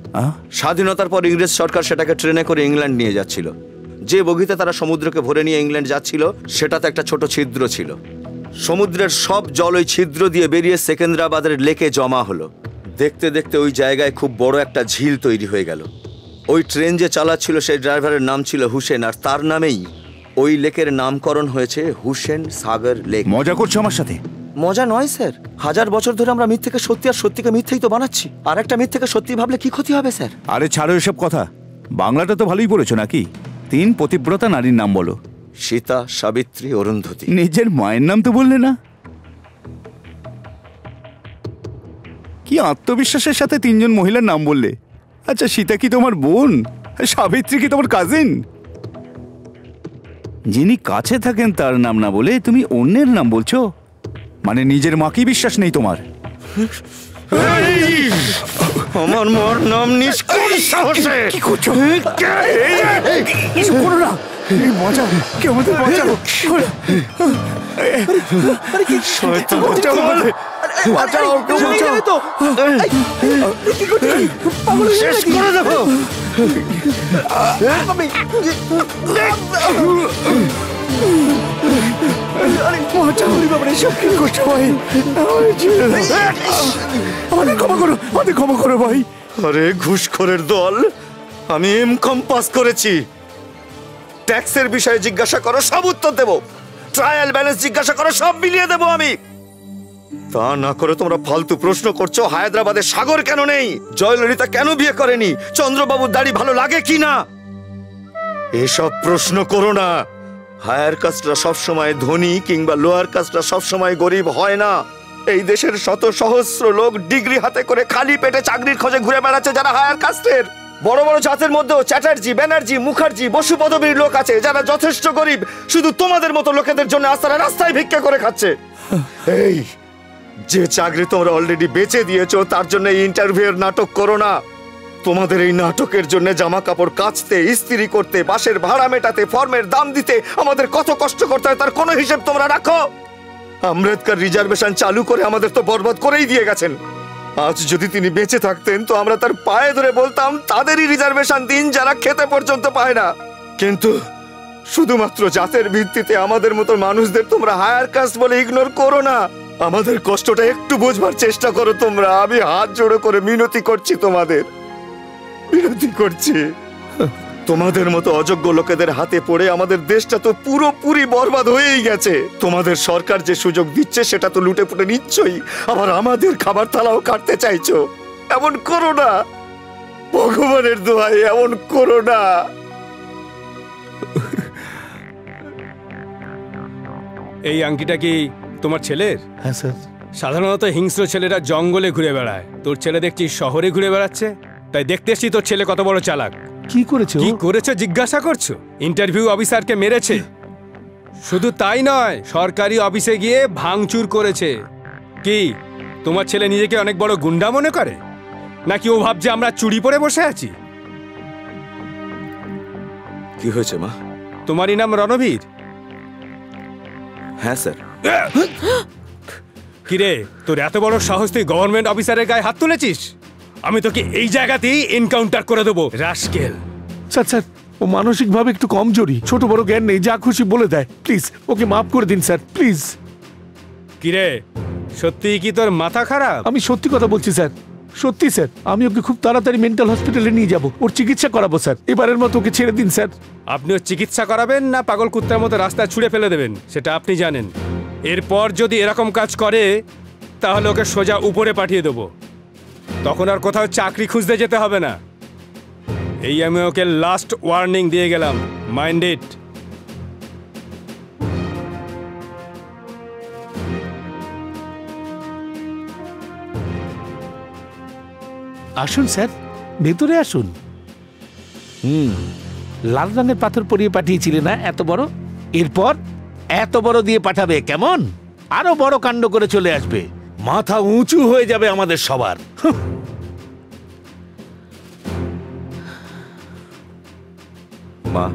স্বাধীনতার পর ইংরেজ সরকার সেটাকে ট্রেনে করে ইংল্যান্ড নিয়ে যাচ্ছিল। যে বগিতে তারা সমুদ্রকে ভরে নিয়ে ইংল্যান্ড যাচ্ছিল সেটাতে একটা ছোট ছিদ্র ছিল। সমুদ্রের সব জল ওই ছিদ্র দিয়ে বেরিয়ে সেকেন্দ্রাবাদের লেকে জমা হলো। দেখতে দেখতে ওই জায়গায় খুব বড় একটা ঝিল তৈরি হয়ে গেল। ওই ট্রেন যে চালাচ্ছিল সেই ড্রাইভারের নাম ছিল হুসেন, আর তার নামেই ওই লেকের নামকরণ হয়েছে হুসেন সাগর লেক। মজা করছো আমার সাথে? মজা নয় স্যার। 1000 বছর ধরে আমরা মিথ্যেকে সত্যি আর সত্যিকে মিথ্যেই তো বানাচ্ছি। আর একটা মিথ্যেকে সত্যি ভাবলে কি ক্ষতি হবে স্যার? আরে ছাড়ো এসব কথা। বাংলাটা তো ভালোই পড়েছো নাকি? 3 পতিব্রতা নারীর নাম বলো। সীতা, সাবিত্রী, অরুন্ধতী। নিজের মায়ের নাম তো বললে না? কি আত্মবিশ্বাসের সাথে 3 জন মহিলার নাম বললে। আচ্ছা, সীতা কি তোমার বোন? সাবিত্রী কি তোমার কাজিন? যিনি কাছে থাকেন তার নাম না বলে তুমি অন্যের নাম বলছো? মানে নিজের মাকেই বিশ্বাস নেই তোমার? আমার মার নাম নিষ্কুল সাহসে। কি করছো? করো না, মজা, কেউ আমাদের বাঁচাও। শয়তান, বাঁচাও, কেউ বাঁচাও। শেষ করে দেবো। ক্ষমা করো ভাই। আরে ঘুষখোরের দল, আমি এমকম পাস করেছি। ট্যাক্সের বিষয়ে জিজ্ঞাসা করো, সব উত্তর দেব। ট্রায়াল ব্যালেন্স জিজ্ঞাসা করো, সব মিলিয়ে দেবো আমি। তা না করে তোমরা ফালতু প্রশ্ন করছো। হায়দ্রাবাদে সাগর কেন নেই? জয়ললিতা কেন বিয়ে করেনি? চন্দ্রবাবুর দাড়ি ভালো লাগে কি না? এসব প্রশ্ন করো না। হায়ার কাস্টরা সবসময় ধনী কিংবা লোয়ার কাস্টরা সবসময় গরিব হয় না। এই দেশের শত সহস্র লোক ডিগ্রি হাতে করে খালি পেটে চাকরির খোঁজে ঘুরে বেড়াচ্ছে যারা হায়ার কাস্টের। বড় বড় জাতের মধ্যেও চ্যাটার্জি, ব্যানার্জি, মুখার্জি, বসু পদবীর লোক আছে যারা যথেষ্ট গরিব, শুধু তোমাদের মতো লোকেদের জন্য আস্তারা রাস্তায় ভিক্ষা করে খাচ্ছে। এই যে চাকরি তোমরা অলরেডি বেচে দিয়েছো তার জন্য এই ইন্টারভিউয়ের নাটক করো না। তোমাদের এই নাটকের জন্য জামা কাপড় কাচতে, ইস্ত্রি করতে, বাসের ভাড়া মেটাতে, ফর্মের দাম দিতে আমাদের কত কষ্ট করতে হয় তার কোনো হিসেব তোমরা রাখো? আম্বেদকর রিজার্ভেশন চালু করে আমাদের তো বরবাদ করেই দিয়ে গেছেন। আজ যদি তিনি বেঁচে থাকতেন তো আমরা তার পায়ে ধরে বলতাম তাদেরই রিজার্ভেশন দিন যারা খেতে পর্যন্ত পায় না। কিন্তু শুধুমাত্র জাতের ভিত্তিতে আমাদের মতো মানুষদের তোমরা হায়ার কাস্ট বলে ইগনোর করো না। আমাদের কষ্টটা একটু বুঝবার চেষ্টা করো তোমরা। আমি হাত জোড়ো করে মিনতি করছি, তোমাদের মিনতি করছি। তোমাদের মতো অযোগ্য লোকেদের হাতে পড়ে আমাদের দেশটা তো পুরোপুরি বরবাদ হয়েই গেছে। তোমাদের সরকার যে সুযোগ দিচ্ছে সেটা তো লুটে পুটে নিচ্ছই, আবার আমাদের খাবার থালাও কাটতে চাইছো। এমন করো না, ভগবানের দোহাই এমন করো না। এই আংটিটা কি তোমার ছেলের? হ্যাঁ স্যার। সাধারণত হিংস্র ছেলেরা জঙ্গলে ঘুরে বেড়ায়, তোর ছেলে দেখছি শহরে ঘুরে বেড়াচ্ছে। তাই দেখতে এসছি তোর ছেলে কত বড় চালাক। কি করেছে? কি করেছে জিজ্ঞাসা করছো? ইন্টারভিউ অফিসারকে মেরেছে। শুধু তাই নয়, সরকারি অফিসে গিয়ে ভাঙচুর করেছে। কি তোমার ছেলে নিজেকে অনেক বড় গুন্ডা মনে করে, নাকি ও ভাবছে আমরা চুরি পরে বসে আছি? কি হয়েছে মা? তোমারই নাম রণবীর? হ্যাঁ স্যার। কিরে, তোর এত বড় সাহস, তুই গভর্নমেন্ট অফিসারের গায়ে হাত তুলেছিস? আমি তোকে এই জায়গাতেই এনকাউন্টার করে দেবো, রাস্কেল। স্যার স্যার, ও মানসিকভাবে একটু কমজোরি, ছোট বড় জ্ঞান নেই, যা খুশি বলে দেয়। প্লিজ ওকে মাফ করে দিন স্যার, প্লিজ। কিরে, সত্যি কি তোর মাথা খারাপ? আমি সত্যি কথা বলছি স্যার, সত্যি স্যার। আমি ওকে খুব তাড়াতাড়ি মেন্টাল হসপিটালে নিয়ে যাব, ওর চিকিৎসা করাবো স্যার। এবারের মতো ওকে ছেড়ে দিন স্যার। আপনি ওর চিকিৎসা করাবেন না পাগল কুত্তার মতো রাস্তায় ছুঁড়ে ফেলে দেবেন সেটা আপনি জানেন। এরপর যদি এরকম কাজ করে তাহলে ওকে সোজা উপরে পাঠিয়ে দেবো, তখন আর কোথাও চাকরি খুঁজতে যেতে হবে না। এই আমি ওকে লাস্ট ওয়ার্নিং দিয়ে গেলাম, মাইন্ড ইট। আসুন স্যার, ভেতরে আসুন। লাল রঙের পাথর পরিয়ে পাঠিয়েছিলে না এত বড়? এরপর এত বড় দিয়ে পাঠাবে, কেমন? আরো বড় কাণ্ড করে চলে আসবে, মাথা উঁচু হয়ে যাবে আমাদের সবার। মা,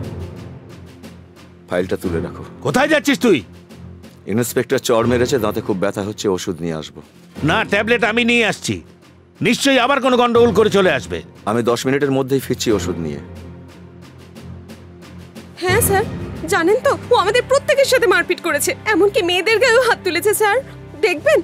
ফাইলটা তুলে রাখো। কোথায় যাচ্ছিস তুই? ইন্সপেক্টর চড় মেরেছে, দাঁতে খুব ব্যথা হচ্ছে, ওষুধ নিয়ে আসবো। না, ট্যাবলেট আমি নিয়ে আসছি, নিশ্চয়ই আবার কোনো গন্ডগোল করে চলে আসবে। আমি 10 মিনিটের মধ্যেই ফিরছি ওষুধ নিয়ে। হ্যাঁ স্যার, জানেন তো ও আমাদের প্রত্যেকের সাথে মারপিট করেছে, এমনকি মেয়েদের গায়েও হাত তুলেছে। স্যার দেখবেন,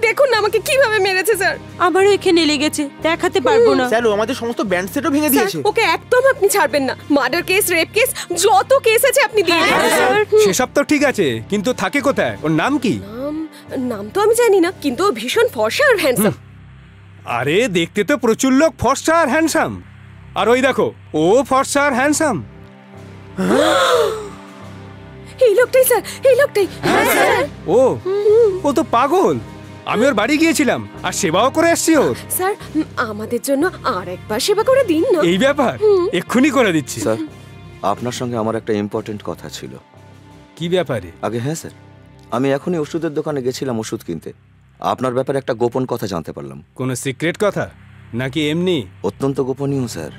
দেখুন না আমাকে কিভাবে মেরেছে। স্যার আমারও এখানে লেগেছে, দেখাতে পারবো না। স্যার ও আমাদের সমস্ত ব্যান্ড সেটও ভেঙে দিয়েছে। ওকে একদম আপনি ছাড়বেন না। মার্ডার কেস, রেপ কেস, যত কেস আছে আপনি দিয়ে দিন। সেসব তো ঠিক আছে, কিন্তু থাকে কোথায়? ওর নাম কি? নাম তো আমি জানি না, কিন্তু ও ভীষণ ফর্সা আর হ্যান্ডসাম। আরে দেখতে তো প্রচুর লোক ফর্সা আর হ্যান্ডসাম, আর ওই দেখো ও ফর্সা আর হ্যান্ডসাম। এই লোকটাই স্যার, এই লোকটাই। ও তো পাগল। আমি ওর বাড়ি গিয়েছিলাম আর সেবাও করে আসছি ওর। স্যার আমাদের জন্য আর একবার সেবা করে দিন না। এই ব্যাপার এক্ষুনি করে দিচ্ছি। স্যার, আপনার সঙ্গে আমার একটা ইম্পর্টেন্ট কথা ছিল। কি ব্যাপারে? আগে হ্যাঁ স্যার, আমি এখনই ওষুধের দোকানে গেছিলাম ওষুধ কিনতে। আপনার ব্যাপারে একটা গোপন কথা জানতে পারলাম। কোনো সিক্রেট কথা নাকি এমনি? অত্যন্ত গোপনীয় স্যার।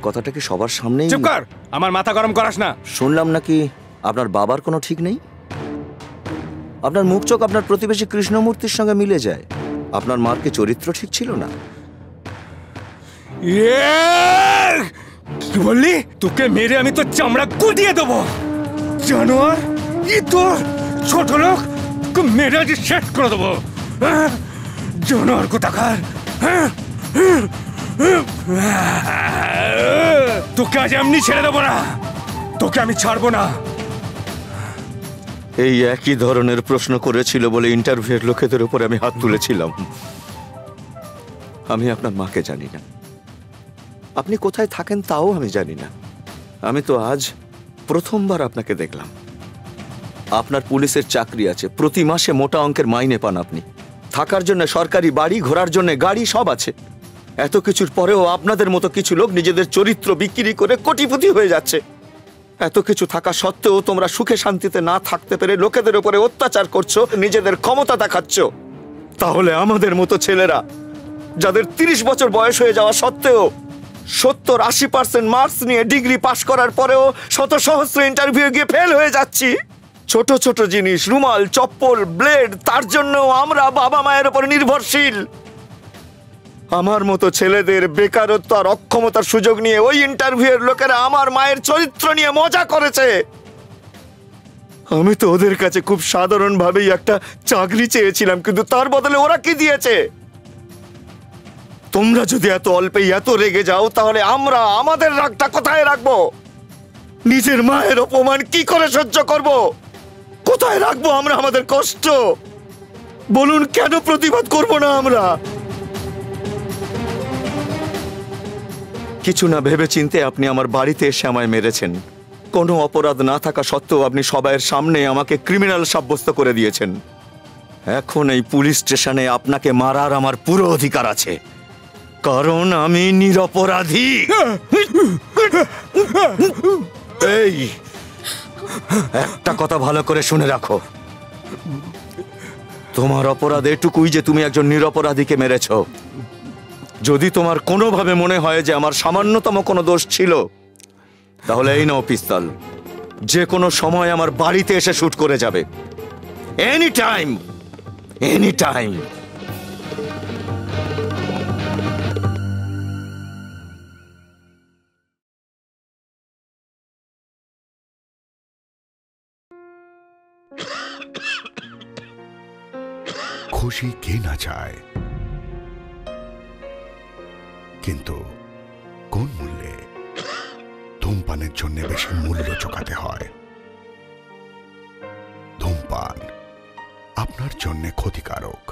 কথাটা কি সবার সামনেই? চুপ কর, আমার মাথা গরম করাস না। শুনলাম নাকি আপনার বাবার কোনো ঠিক নেই। আপনার মুখ চোখ আপনার প্রতিবেশী কৃষ্ণমূর্তির সঙ্গে মিলে যায়। আপনার মার কি চরিত্র ঠিক ছিল না? কি বললি? তোকে মেরে আমি তো চামড়া গুটিয়ে দেবো জানোয়ার। কি তোর ছোট লোক, তোকে মেরে আজ শেষ করে দেবো জানোয়ার কোথাকার। তোকে আজ এমনি ছেড়ে দেবো না, তোকে আমি ছাড়বো না। এই একই ধরনের প্রশ্ন করেছিল বলে ইন্টারভিউয়ের লোকেদের উপরে আমি হাত তুলেছিলাম। আমি আপনার মাকে জানি না, আপনি কোথায় থাকেন তাও আমি জানি না। আমি তো আজ প্রথমবার আপনাকে দেখলাম। আপনার পুলিশের চাকরি আছে, প্রতি মাসে মোটা অঙ্কের মাইনে পান আপনি, থাকার জন্য সরকারি বাড়ি, ঘোরার জন্য গাড়ি, সব আছে। এত কিছুর পরেও আপনাদের মতো কিছু লোক নিজেদের চরিত্র বিক্রি করে কোটিপতি হয়ে যাচ্ছে। এত কিছু থাকা সত্ত্বেও তোমরা সুখে শান্তিতে না থাকতে পেরে লোকেদের উপরে অত্যাচার করছো, নিজেদের ক্ষমতা দেখাচ্ছ। তাহলে আমাদের মতো ছেলেরা যাদের 30 বছর বয়স হয়ে যাওয়া সত্ত্বেও 70-80% মার্কস নিয়ে ডিগ্রি পাশ করার পরেও শত সহস্র ইন্টারভিউ গিয়ে ফেল হয়ে যাচ্ছি, ছোট ছোট জিনিস, রুমাল, চপ্পল, ব্লেড, তার জন্য আমরা বাবা মায়ের উপর নির্ভরশীল। আমার মতো ছেলেদের বেকারত্ব আর অক্ষমতার সুযোগ নিয়ে ওই ইন্টারভিউয়ের লোকেরা আমার মায়ের চরিত্র নিয়ে মজা করেছে। আমি তো ওদের কাছে খুব সাধারণভাবেই একটা চাকরি চেয়েছিলাম, কিন্তু তার বদলে ওরা কি দিয়েছে? তোমরা যদি এত অল্পেই এত রেগে যাও তাহলে আমরা আমাদের রাগটা কোথায় রাখবো? নিজের মায়ের অপমান কি করে সহ্য করব? কোথায় রাখবো আমরা আমাদের কষ্ট? বলুন, কেন প্রতিবাদ করব না আমরা? কিছু না ভেবে চিনতে আপনি আমার বাড়িতে এসে আমায় মেরেছেন। কোনো অপরাধ না থাকা সত্ত্বেও আপনি সবাইয়ের সামনে আমাকে ক্রিমিনাল সাব্যস্ত করে দিয়েছেন। এখন এই পুলিশ স্টেশনে আপনাকে মারার আমার পুরো অধিকার আছে, কারণ আমি নিরপরাধী। এই একটা কথা ভালো করে শুনে রাখো, তোমার অপরাধ এটুকুই যে তুমি একজন নিরপরাধীকে মেরেছ। যদি তোমার কোনোভাবে মনে হয় যে আমার সামান্যতম কোনো দোষ ছিল, তাহলে এই নাও পিস্তল। যে কোনো সময় আমার বাড়িতে এসে শুট করে যাবে। Any time, any time. খুশি কে না চায়, কিন্তু কোন মূল্যে? ধূমপানের জন্য বেশি মূল্য চোকাতে হয়। ধূমপান আপনার জন্য ক্ষতিকারক,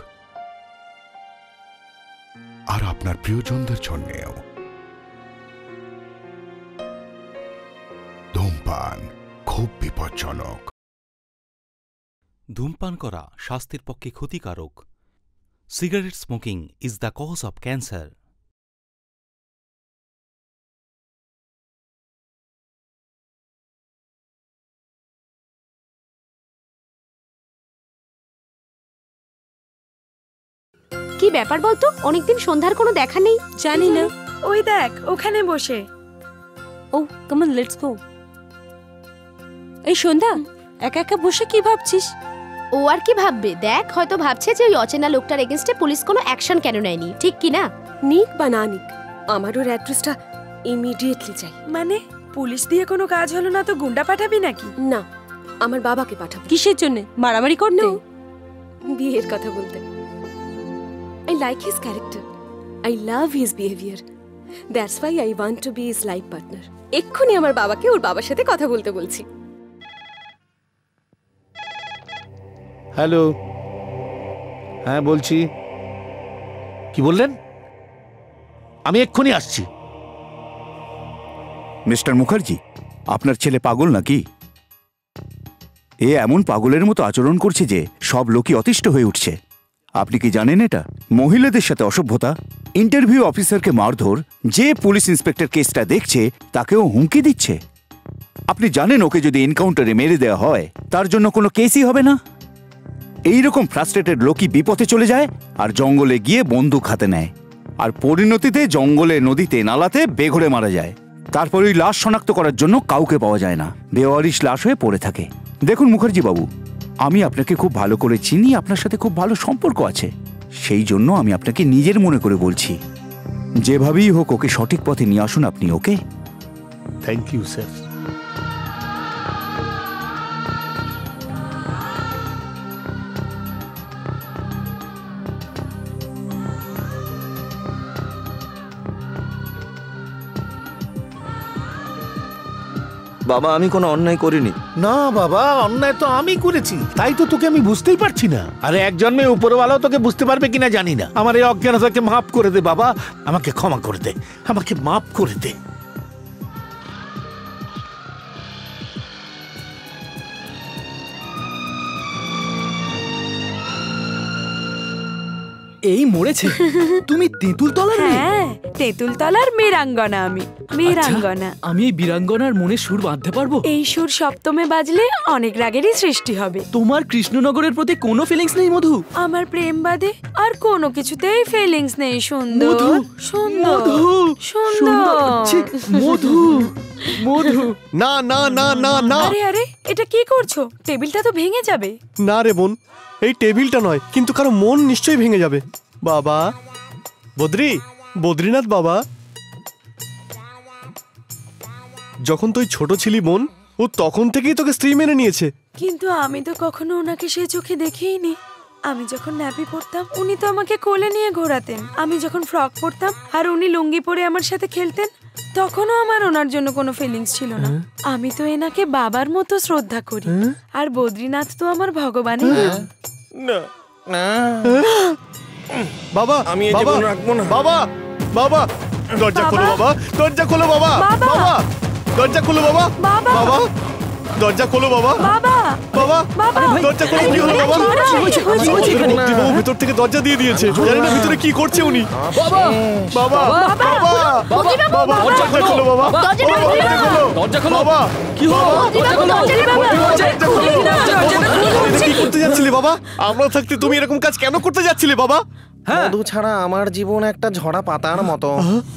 আর আপনার প্রিয়জনদের জন্যেও। ধূমপান খুব বিপজ্জনক। ধূমপান করা স্বাস্থ্যের পক্ষে ক্ষতিকারক। Cigarette smoking is the cause of cancer. কি ব্যাপার বলতো? অনেকদিন সন্ধ্যার কোনো দেখা নেই। জানি না। ওই দেখ ওখানে বসে। ও কাম অন, লেটস গো। এই সন্ধ্যা, একা একা বসে কি ভাবছিস? ও আর কি ভাববে? দেখ, হয়তো ভাবছে যে ওই অচেনা লোকটার এগেইনস্টে পুলিশ কোনো অ্যাকশন কেন নেয়নি। ঠিক কি না? নিক বা না নিক, আমার ওর অ্যাড্রেসটা ইমিডিয়েটলি চাই। মানে পুলিশ দিয়ে কোনো কাজ হলো না তো গুন্ডা পাঠাবি নাকি? না, আমার বাবাকে পাঠাবো। কিসের জন্য? মারামারি করতে? বিয়ের কথা বলতে। I like his character. I love his behavior. That's why I want to be his life partner. এক্ষুনি আমার বাবাকে ওর বাবার সাথে কথা বলতে বলছি। হ্যালো, হ্যাঁ বলছি। কি বললেন? আমি এক্ষুনি আসছি। মিস্টার মুখার্জি, আপনার ছেলে পাগল নাকি? এ এমন পাগলের মতো আচরণ করছে যে সব লোকই অতিষ্ঠ হয়ে উঠছে। আপনি কি জানেন এটা মহিলাদের সাথে অসভ্যতা? ইন্টারভিউ অফিসারকে মারধর, যে পুলিশ ইন্সপেক্টর কেসটা দেখছে তাকেও হুমকি দিচ্ছে। আপনি জানেন ওকে যদি এনকাউন্টারে মেরে দেওয়া হয় তার জন্য কোনো কেসই হবে না। এইরকম ফ্রাস্ট্রেটেড লোকই বিপথে চলে যায় আর জঙ্গলে গিয়ে বন্দুক হাতে নেয়, আর পরিণতিতে জঙ্গলে, নদীতে, নালাতে বেঘরে মারা যায়। তারপর ওই লাশ শনাক্ত করার জন্য কাউকে পাওয়া যায় না, বেওয়ারিশ লাশ হয়ে পড়ে থাকে। দেখুন মুখার্জি বাবু, আমি আপনাকে খুব ভালো করে চিনি, আপনার সাথে খুব ভালো সম্পর্ক আছে। সেই জন্য আমি আপনাকে নিজের মনে করে বলছি, যেভাবেই হোক ওকে সঠিক পথে নিয়ে আসুন আপনি। ওকে? Thank you sir. বাবা, আমি কোনো অন্যায় করিনি। না বাবা, অন্যায় তো আমি করেছি, তাই তো তোকে আমি বুঝতেই পারছি না। আরে এক জন্মে উপরওয়ালাও তোকে বুঝতে পারবে কিনা জানি না। আমার এই অজ্ঞানতাকে মাফ করে দে বাবা, আমাকে ক্ষমা করে দে, আমাকে মাফ করে দে। এই মরেছে? তুমি তেঁতুল তলার মেয়ে? হ্যাঁ, তেঁতুল তলার মেয়েরাঙ্গনা। আমি মেয়েরাঙ্গনা। আমি এই বীরাঙ্গনার মনে সুর বাঁধতে পারবো? এই সুর সপ্তমে বাজলে অনেক রাগেরই সৃষ্টি হবে। তোমার কৃষ্ণনগরের প্রতি কোনো ফিলিংস নেই মধু? আমার প্রেম বাদে আর কোনো কিছুতেই ফিলিংস নেই। সুন্দর সুন্দর সুন্দর মধু মধু। না না না না না। আরে আরে, এটা কি করছো? টেবিলটা তো ভেঙে যাবে। না রে বোন, এই টেবিলটা নয়, কিন্তু কারো মন নিশ্চয়ই ভেঙে যাবে। বাবা বদ্রীনাথ বাবা, যখন তুই ছোট ছিলি বোন, ও তখন থেকেই তোকে স্ত্রী মেনে নিয়েছে। কিন্তু আমি তো কখনো ওনাকে সে চোখে দেখিনি। আমি যখন ন্যাপি পরতাম উনি তো আমাকে কোলে নিয়ে ঘোরাতেন, আমি যখন ফ্রক পরতাম আর উনি লুঙ্গি পরে আমার সাথে খেলতেন তখনও আমার ওনার জন্য কোনো ফিলিংস ছিল না। আমি তো এনাকে বাবার মতো শ্রদ্ধা করি, আর বদ্রীনাথ তো আমার ভগবানই। না না বাবা, আমি এই জীবন রাখবো না। বাবা, বাবা, দরজা খোলো বাবা, দরজা খোলো বাবা, বাবা, দরজা খোলো বাবা, বাবা, দরজা খোলো বাবা, বাবা, দরজা খোলো। কি হলো বাবা? বদ্রীবাবু ভেতর থেকে দরজা দিয়ে দিয়েছে, জানি না ভিতরে কি করছে উনি। বাবা, বাবা, বাবা, বাবা, দরজা খোলো বাবা, দরজা খোলো বাবা। কি হলো? কি করতে যাচ্ছিলে বাবা? আমরা থাকতে তুমি এরকম কাজ কেন করতে যাচ্ছিলে বাবা? মধু ছাড়া আমার জীবন একটা ঝরা পাতার মতো।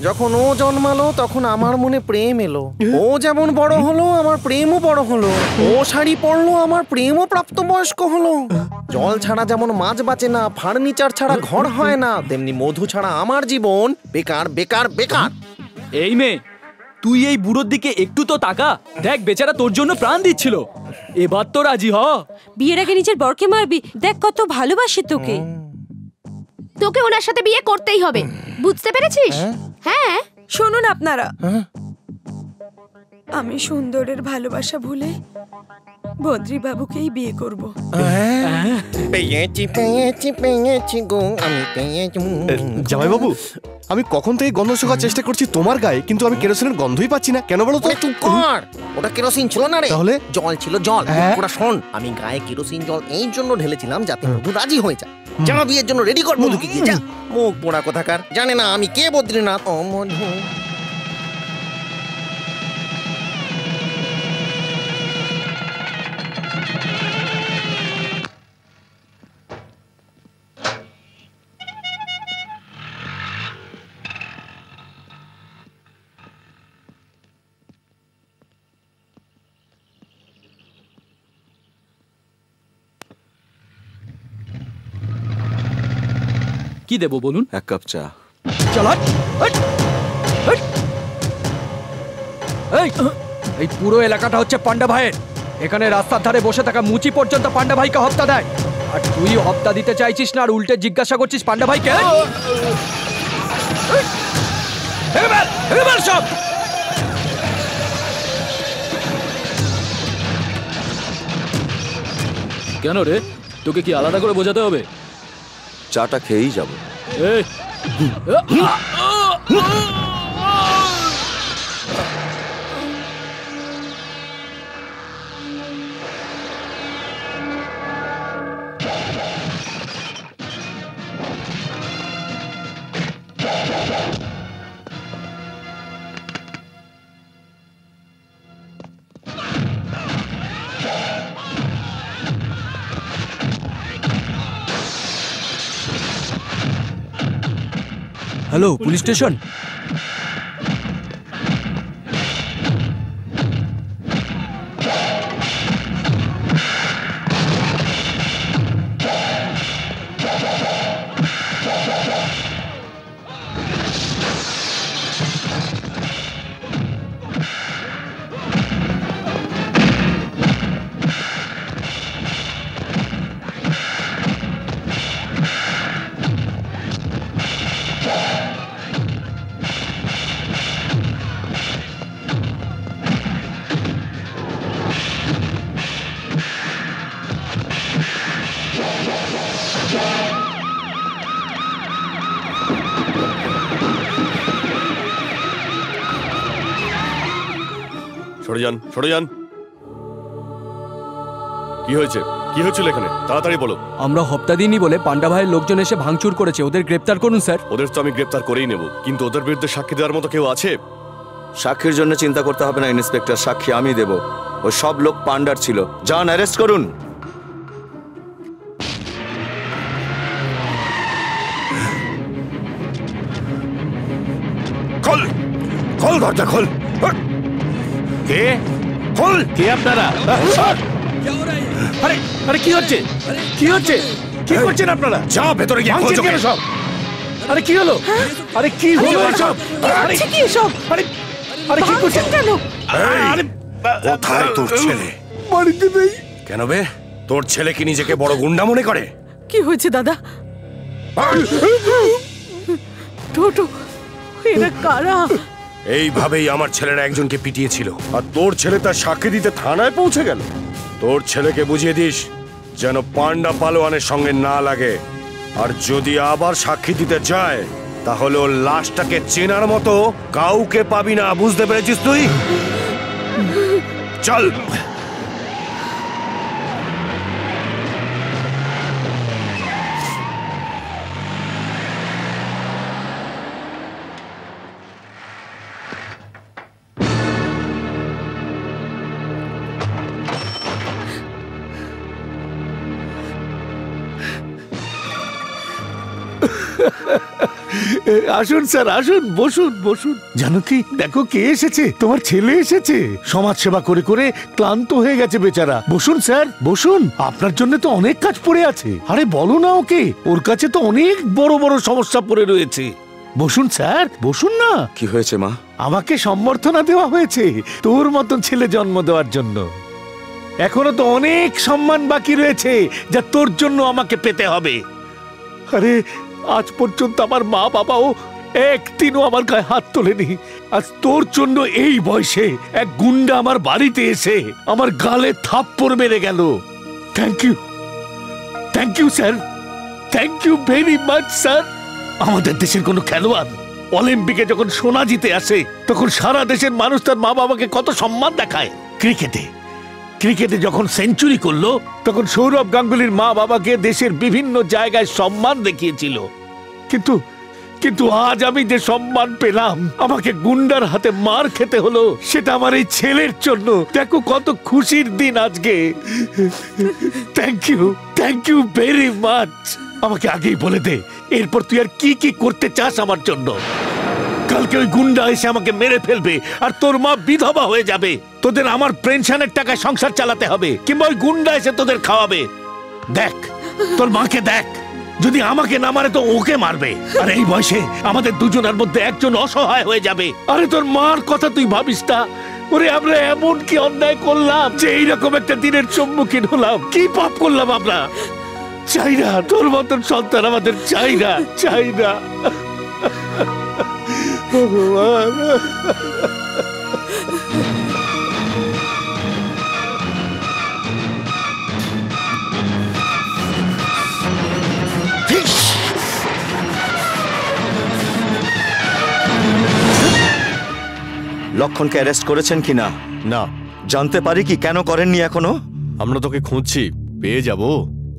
যখন ও জন্মালো তখন আমার মনে প্রেম এলো। ও যেমন বড় হলো আমার প্রেমও বড় হলো। ও শাড়ি পরলো আমার প্রেমও প্রাপ্তবয়স্ক হলো। জল ছাড়া যেমন মাছ বাঁচে না, ফার্নিচার ছাড়া ঘর হয় না, তেমনি মধু ছাড়া আমার জীবন বেকার বেকার বেকার। এই মেয়ে, তুই এই বুড়োর দিকে একটু তো তাকা। দেখ, বেচারা তোর জন্য প্রাণ দিচ্ছিল, এবার তো রাজি হ। বিয়ের আগে নিজের বরকে মারবি? দেখ কত ভালোবাসে তোকে। তোকে ওনার সাথে বিয়ে করতেই হবে, বুঝতে পেরেছিস? হ্যাঁ, শুনুন আপনারা, আমি সুন্দরের ভালোবাসা ভুলে বদ্রী বাবুকেই বিয়ে করব। পেয়েছি পেয়েছি পেয়েছি গো, আমি পেয়েছি। জামাই বাবু, আমি কখন থেকে গন্ধ শোকার চেষ্টা করছি তোমার গায়ে, কিন্তু আমি কেরোসিনের গন্ধই পাচ্ছি না। কেন বলো তো? চুপ কর, ওটা কেরোসিন ছিল না রে। তাহলে? জল ছিল, জল। ওটা শোন, আমি গায়ে কেরোসিন জল এই জন্য ঢেলেছিলাম যাতে মধু রাজি হয়ে যায়। যা বিয়ের জন্য রেডি কর মধুকে গিয়ে, যা। মুখ পোড়া কোথাকার, জানে না আমি কে বদ্রীনাথ। ও মধু, কি দেবো বলুন? এক কাপ চা। এই পুরো এলাকাটা হচ্ছে পান্ডা ভাইয়ের। এখানে রাস্তার ধারে বসে থাকা মুচি পর্যন্ত পান্ডা ভাইকে হপ্তা দেয়, আর তুই হপ্তা দিতে চাইছিস না, আর উল্টে জিজ্ঞাসা করছিস পান্ডা ভাইকে। সব কেন রে? তোকে কি আলাদা করে বোঝাতে হবে? চাটা খেয়েই যাবো। Hello, police station. সরে যান, সরে যান। কি হয়েছে? কি হয়েছিল এখানে? তাড়াতাড়ি বলো। আমরা হপ্তা দিইনি বলে পান্ডা ভাইয়ের লোকজন এসে ভাঙচুর করেছে, ওদের গ্রেপ্তার করুন স্যার। ওদের তো আমি গ্রেপ্তার করেই নেব, কিন্তু ওদের বিরুদ্ধে সাক্ষী দেওয়ার মতো কেউ আছে? সাক্ষীর জন্য চিন্তা করতে হবে না ইন্সপেক্টর, সাক্ষী আমি দেব। ওই সব লোক পান্ডার ছিল। যান, অ্যারেস্ট করুন। খোল, খোল দরজা খোল। কে? খোল। কে আপনারা? আরে আরে কি হচ্ছে? কি হচ্ছে? কি করছেন আপনারা? যা ভেতরে গিয়ে খোঁজো কেন সব? আরে কি হলো? আরে কি হলো এসব? আরে কি এসব? আরে আরে কি করছেন কেন? আরে কোথায় তোর ছেলে? বাড়িতে নেই। কেন বে? তোর ছেলে কি নিজেকে বড় গুন্ডা মনে করে? কি হয়েছে দাদা? টোটো, এরা কারা? এইভাবেই আমার ছেলেরা একজনকে পিটিয়েছিল, আর তোর ছেলে তার সাক্ষী দিতে থানায় পৌঁছে গেল। তোর ছেলেকে বুঝিয়ে দিস যেন পান্ডা পালোয়ানের সঙ্গে না লাগে, আর যদি আবার সাক্ষী দিতে যায় তাহলে ওর লাশটাকে চেনার মতো কাউকে পাবি না, বুঝতে পেরেছিস তুই? চল। আসুন স্যার, আসুন, বসুন বসুন। জানো কি, দেখো কে এসেছে, তোমার ছেলে এসেছে। সমাজ সেবা করে করে ক্লান্ত হয়ে গেছে বেচারা। বসুন স্যার, বসুন। আপনার জন্য তো অনেক কাজ পড়ে আছে। আরে বলো না ওকে, ওর কাছে তো অনেক বড় বড় সমস্যা পড়ে রয়েছে। বসুন স্যার, বসুন না। কি হয়েছে মা? আমাকে সম্বর্ধনা দেওয়া হয়েছে তোর মতন ছেলে জন্ম দেওয়ার জন্য। এখনো তো অনেক সম্মান বাকি রয়েছে যা তোর জন্য আমাকে পেতে হবে। আরে আজ পর্যন্ত আমার মা বাবাও একদিনও আমার গায়ে হাত তোলেনি। আজ তোর জন্য এই বয়সে এক গুন্ডা আমার বাড়িতে এসে আমার গালে থাপ্পড় মেরে গেল। Thank you sir, thank you very much sir. আমাদের দেশের কোনো খেলোয়াড় অলিম্পিকে যখন সোনা জিতে আসে তখন সারা দেশের মানুষ তার মা বাবাকে কত সম্মান দেখায়। ক্রিকেটে যখন সেঞ্চুরি করলো তখন সৌরভ গাঙ্গুলির মা বাবাকে দেশের বিভিন্ন জায়গায় সম্মান দেখিয়েছিল। কিন্তু আজ আমি যে সম্মান পেলাম, আমাকে গুন্ডার হাতে মার খেতে হলো, সেটা আমার এই ছেলের জন্য। দেখো কত খুশির দিন আজকে। Thank you very much. আমাকে আগেই বলে দে, এরপর তুই আর কি কি করতে চাস আমার জন্য। কালকে ওই গুন্ডা এসে আমাকে মেরে ফেলবে আর তোর মা বিধবা হয়ে যাবে। তোদের আমার পেনশনের টাকায় সংসার চালাতে হবে, কিংবা ওই গুন্ডা এসে তোদের খাওয়াবে। দেখ, তোর মাকে দেখ, যদি আমাকে না মারে তো ওকে মারবে। আর এই বয়সে আমাদের দুজনের মধ্যে একজন অসহায় হয়ে যাবে। আরে তোর মার কথা তুই ভাবিস না। ওরে আমরা এমন কি অন্যায় করলাম যে এইরকম একটা দিনের সম্মুখীন হলাম? কি পাপ করলাম আমরা? চাই না তোর মতন সন্তান আমাদের, চাই না। ভগবান, লক্ষণকে অ্যারেস্ট করেছেন কিনা? না। জানতে পারি কি কেন করেননি এখনো? আমরা তোকে খুঁজছি, পেয়ে যাব,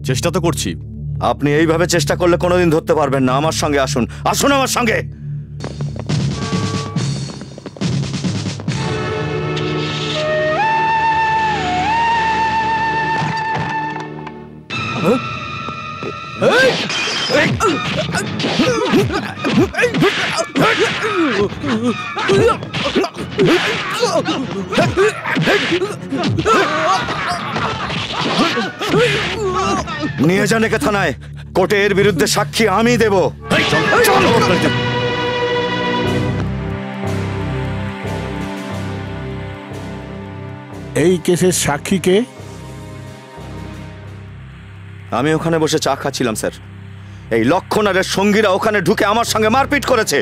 চেষ্টা তো করছি। আপনি এইভাবে চেষ্টা করলে কোনোদিন ধরতে পারবেন না। আমার সঙ্গে আসুন, আসুন আমার সঙ্গে। নিয়ে যান একে থানায়। কোর্টে এর বিরুদ্ধে সাক্ষী আমি দেব। এই কেসের সাক্ষী কে? আমি ওখানে বসে চা খাচ্ছিলাম স্যার। এই লক্ষণ আর এর সঙ্গীরা ওখানে ঢুকে আমার সঙ্গে মারপিট করেছে।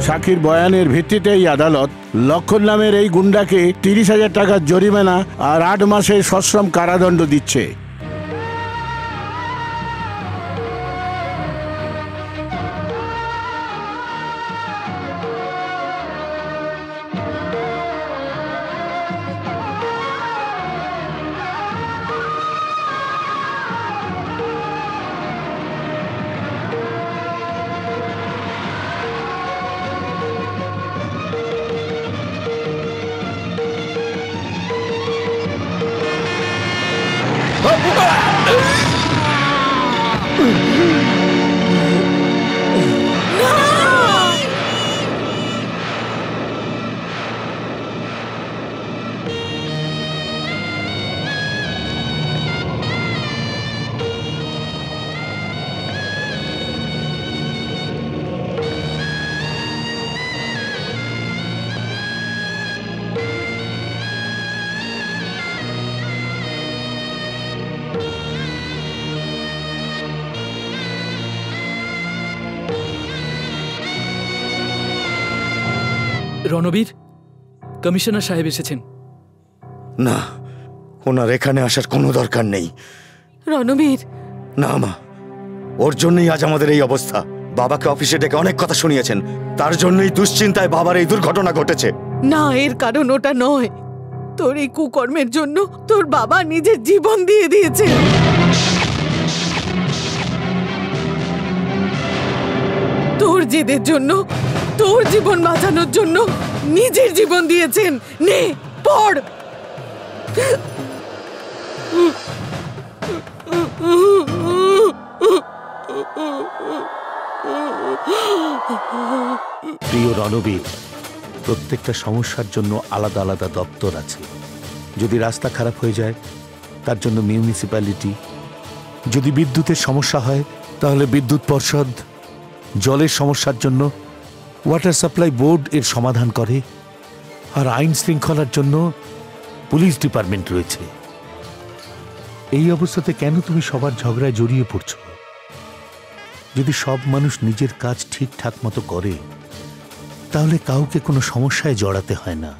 সাক্ষীর বয়ানের ভিত্তিতেই আদালত লক্ষণ নামের এই গুন্ডাকে 30,000 টাকার জরিমানা আর 8 মাসের সশ্রম কারাদণ্ড দিচ্ছে। রণবীর, কমিশনার সাহেব এসেছেন। না, ওনার এখানে আসার কোনো দরকার নেই। রণবীর, না মা, ওর জন্যই আজ আমাদের এই অবস্থা। বাবাকে অফিসে ডেকে অনেক কথা শুনিয়েছেন, তার জন্যই দুশ্চিন্তায় বাবার এই দুর্ঘটনা ঘটেছে। না, এর কারণ ওটা নয়। তোর এই কুকর্মের জন্য তোর বাবা নিজের জীবন দিয়ে দিয়েছে। তোর জেদের জন্য, তোর জীবন বাঁচানোর জন্য নিজের জীবন দিয়েছেন। নে পড়। প্রিয় রণবীর, প্রত্যেকটা সমস্যার জন্য আলাদা আলাদা দপ্তর আছে। যদি রাস্তা খারাপ হয়ে যায় তার জন্য মিউনিসিপ্যালিটি, যদি বিদ্যুতের সমস্যা হয় তাহলে বিদ্যুৎ পর্ষদ, জলের সমস্যার জন্য ওয়াটার সাপ্লাই বোর্ড এর সমাধান করে, আর আইন শৃঙ্খলার জন্য পুলিশ ডিপার্টমেন্ট রয়েছে। এই অবস্থাতে কেন তুমি সবার ঝগড়ায় জড়িয়ে পড়ছো? যদি সব মানুষ নিজের কাজ ঠিকঠাক মতো করে তাহলে কাউকে কোনো সমস্যায় জড়াতে হয় না।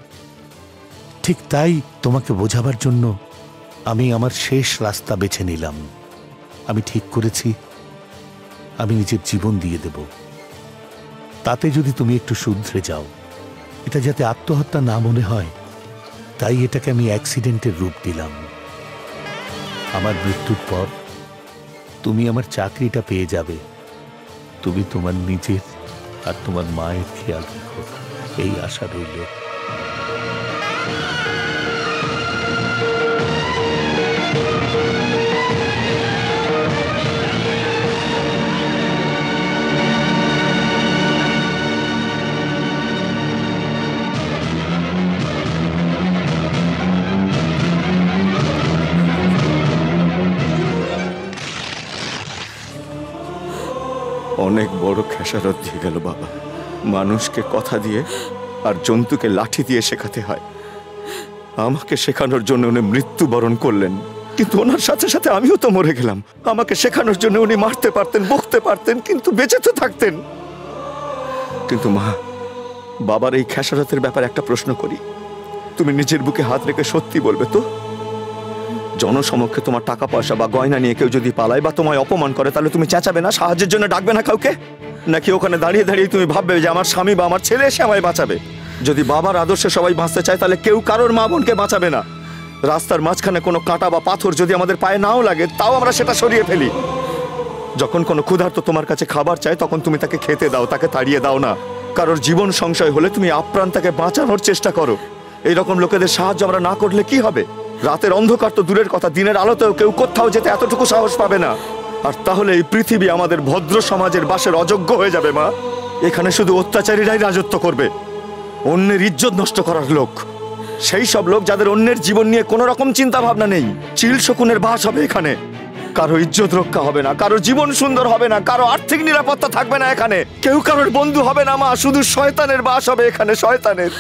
ঠিক তাই তোমাকে বোঝাবার জন্য আমি আমার শেষ রাস্তা বেছে নিলাম। আমি ঠিক করেছি আমি নিজের জীবন দিয়ে দেব। তাতে যদি তুমি একটু শুধরে যাও, এটা যাতে আত্মহত্যা না মনে হয়, তাই এটাকে আমি অ্যাক্সিডেন্টের রূপ দিলাম। আমার মৃত্যুর পর তুমি আমার চাকরিটা পেয়ে যাবে। তুমি তোমার নিজের আর তোমার মায়ের খেয়াল রাখো, এই আশা রইল। অনেক বড় খেসারত দিয়ে গেল বাবা। মানুষকে কথা দিয়ে আর জন্তুকে লাঠি দিয়ে শেখাতে হয়। আমাকে শেখানোর জন্য উনি মৃত্যুবরণ করলেন, কিন্তু ওনার সাথে সাথে আমিও তো মরে গেলাম। আমাকে শেখানোর জন্য উনি মারতে পারতেন, বকতে পারতেন, কিন্তু বেঁচে তো থাকতেন। কিন্তু মা, বাবার এই খেসারতের ব্যাপারে একটা প্রশ্ন করি। তুমি নিজের বুকে হাত রেখে সত্যি বলবে তো, জনসমক্ষে তোমার টাকা পয়সা বা গয়না নিয়ে কেউ যদি পালায় বা তোমায় অপমান করে, তাহলে তুমি চেঁচাবে না, সাহায্যের জন্য ডাকবে না কাউকে? নাকি ওখানে দাঁড়িয়ে দাঁড়িয়ে তুমি ভাববে যে আমার স্বামী বা আমার ছেলে এসে আমায় বাঁচাবে? যদি বাবার আদর্শে সবাই বাঁচতে চায় তাহলে কেউ কারোর মা বোনকে বাঁচাবে না। রাস্তার মাঝখানে কোনো কাঁটা বা পাথর যদি আমাদের পায়ে নাও লাগে, তাও আমরা সেটা সরিয়ে ফেলি। যখন কোনো ক্ষুধার্ত তোমার কাছে খাবার চায়, তখন তুমি তাকে খেতে দাও, তাকে তাড়িয়ে দাও না। কারোর জীবন সংশয় হলে তুমি আপ্রাণ তাকে বাঁচানোর চেষ্টা করো। এইরকম লোকেদের সাহায্য আমরা না করলে কি হবে? রাতের অন্ধকার তো দূরের কথা, দিনের আলোতেও কেউ কোথাও যেতে এতটুকু সাহস পাবে না। আর তাহলে এই পৃথিবী আমাদের ভদ্র সমাজের বাসের অযোগ্য হয়ে যাবে মা। এখানে শুধু অত্যাচারীরাই রাজত্ব করবে, অন্যের ইজ্জত নষ্ট করার লোক, সেই সব লোক যাদের অন্যের জীবন নিয়ে কোনো রকম চিন্তা ভাবনা নেই। চিল শকুনের বাস হবে এখানে। কারো ইজ্জত রক্ষা হবে না, কারো জীবন সুন্দর হবে না, কারো আর্থিক নিরাপত্তা থাকবে না এখানে। কেউ কারোর বন্ধু হবে না মা, শুধু শয়তানের বাস হবে এখানে, শয়তানের।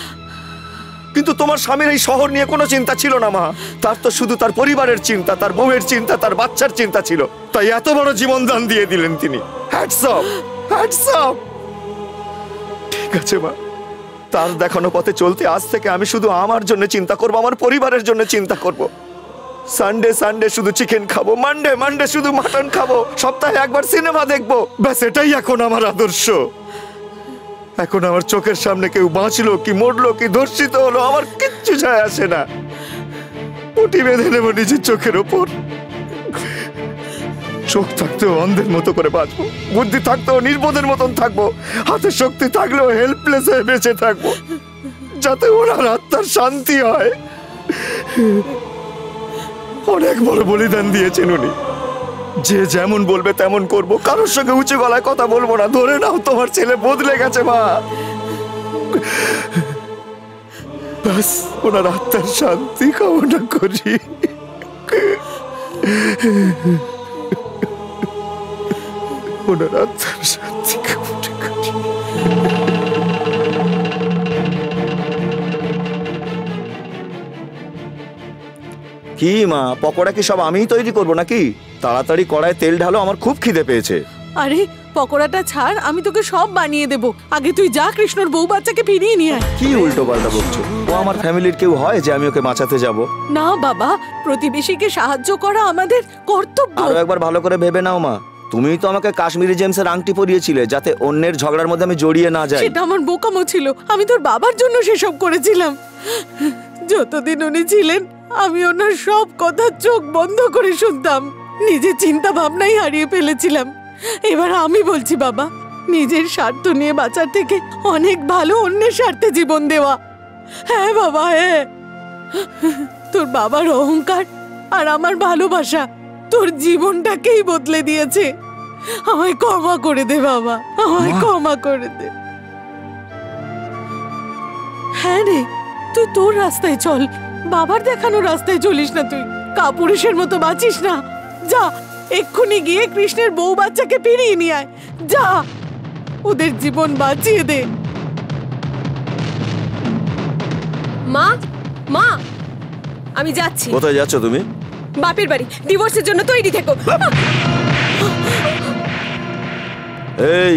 কিন্তু তোমার স্বামীর এই শহর নিয়ে কোনো চিন্তা ছিল না মা। তার তো শুধু তার পরিবারের চিন্তা, তার বউয়ের চিন্তা, তার বাচ্চার চিন্তা ছিল। তাই এত বড় জীবন দান দিয়ে দিলেন তিনি। Hats off, hats off. ঠিক আছে মা, তার দেখানো পথে চলতে আজ থেকে আমি শুধু আমার জন্য চিন্তা করব, আমার পরিবারের জন্য চিন্তা করব। সানডে সানডে শুধু চিকেন খাবো, মানডে মানডে শুধু মাটন খাবো, সপ্তাহে একবার সিনেমা দেখবো, ব্যাস এটাই এখন আমার আদর্শ। এখন আমার চোখের সামনে কেউ বাঁচলো কি মরলো কি ধর্ষিত হলো, আমার কিচ্ছু যায় আসে না। পটি বেঁধে নেবো নিজের চোখের ওপর। চোখ থাকতেও অন্ধের মতো করে বাঁচবো, বুদ্ধি থাকতেও নির্বোধের মতন থাকবো, হাতে শক্তি থাকলেও হেল্পলেস হয়ে বেঁচে থাকবো, যাতে ওনার আত্মার শান্তি হয়। অনেক বড় বলিদান দিয়েছেন উনি। যে যেমন বলবে তেমন করবো, কারোর সঙ্গে উঁচু গলায় কথা বলবো না। ধরে নাও তোমার ছেলে বদলে গেছে মা, ব্যাস ওনার আত্মার শান্তি কামনা করি। ওনার আত্মার শান্তি কামনা করি। কি মা, পকোড়া কি সব আমিই তৈরি করবো নাকি? তাড়াতাড়ি কড়ায় তেল ঢালো, আমার খুব খিদে পেয়েছে। আরে পকোড়াটা ছাড়, আমি তোকে সব বানিয়ে দেব। আগে তুই যা কৃষ্ণর বউ বাচ্চাকে ফিরিয়ে নিয়ে আয়। কি উল্টো পাল্টা বকছো? ও আমার ফ্যামিলির কেউ হয় যে আমি ওকে বাঁচাতে যাব? না বাবা, প্রতিবেশীকে সাহায্য করা আমাদের কর্তব্য। আরো একবার ভালো করে ভেবে নাও মা, তুমিই তো আমাকে কাশ্মীরি জেমসের আংটি পরিয়েছিলে যাতে অন্যের ঝগড়ার মধ্যে আমি জড়িয়ে না যাই। সেটা আমার বোকামো ছিল, আমি তোর বাবার জন্য সেসব করেছিলাম। যতদিন উনি ছিলেন আমি ওনার সব কথা চোখ বন্ধ করে শুনতাম, নিজের চিন্তা ভাবনাই হারিয়ে ফেলেছিলাম। এবার আমি বলছি বাবা, নিজের স্বার্থ নিয়ে বাঁচার থেকে অনেক ভালো অন্যের স্বার্থে জীবন দেওয়া। হ্যাঁ বাবা, হ্যাঁ। তোর বাবার অহংকার আর আমার ভালোবাসা তোর জীবনটাকেই বদলে দিয়েছে। আমায় ক্ষমা করে দে বাবা, আমায় ক্ষমা করে দে। হ্যাঁ রে, তুই তোর রাস্তায় চল, বাবার দেখানো রাস্তায় চলিস না। তুই কাপুরুষের মতো বাঁচিস না। যা, এক্ষুনি গিয়ে কৃষ্ণের বউ বাচ্চাকে ফিরিয়ে নিয়ে আয়। যা, ওদের জীবন বাঁচিয়ে দে। মা, মা, আমি যাচ্ছি। কোথায় যাচ্ছ তুমি? বাপের বাড়ি, ডিভোর্সের জন্য তৈরি থেকো। এই,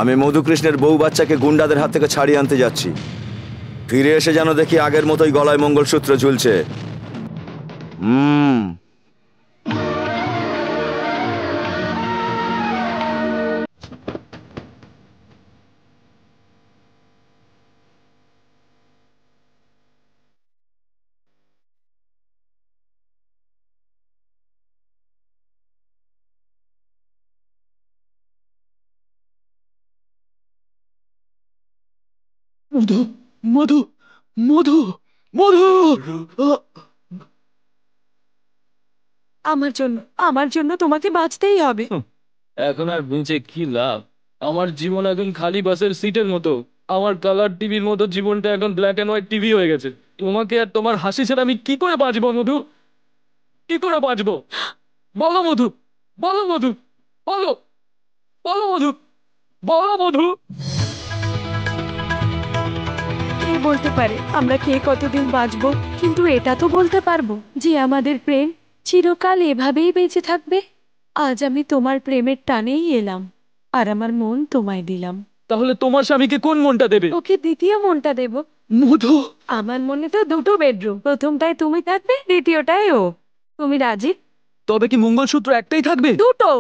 আমি মধুকৃষ্ণের বউ বাচ্চাকে গুন্ডাদের হাত থেকে ছাড়িয়ে আনতে যাচ্ছি। ফিরে এসে যেন দেখি আগের মতোই গলায় মঙ্গলসূত্র ঝুলছে। মধু, মধু, মধু, মধু। আমার জন্য তোমাকে বাঁচতেই হবে। এখন আর বেঁচে কি লাভ? আমার জীবন এখন খালি বাসের সিটের মতো। আমার কালার টিভির মতো জীবনটা এখন ব্ল্যাক এন্ড হোয়াইট টিভি হয়ে গেছে। তোমাকে আর তোমার হাসি ছাড়া আমি কি করে বাঁচবো মধু? কি করে বাঁচবো? বলো মধু, বলো মধু, বলো, বলো মধু, বলো মধু। কে বলতে পারে আমরা কে কতদিন বাঁচবো, কিন্তু এটা তো বলতে পারবো যে আমাদের প্রেম চিরকাল এভাবেই বেঁচে থাকবে। আজ আমি তোমার প্রেমের টানেই এলাম, আর আমার মন তোমায় দিলাম। তাহলে তোমার স্বামীকে কোন মনটা দেবে? ওকে দ্বিতীয় মনটা দেব। মধু, আমার মনে তো দুটো বেডরুম, প্রথমটায় তুমি থাকবে, দ্বিতীয়টায় ও। তুমি রাজি? তবে কি মঙ্গলসূত্র একটাই থাকবে? দুটো।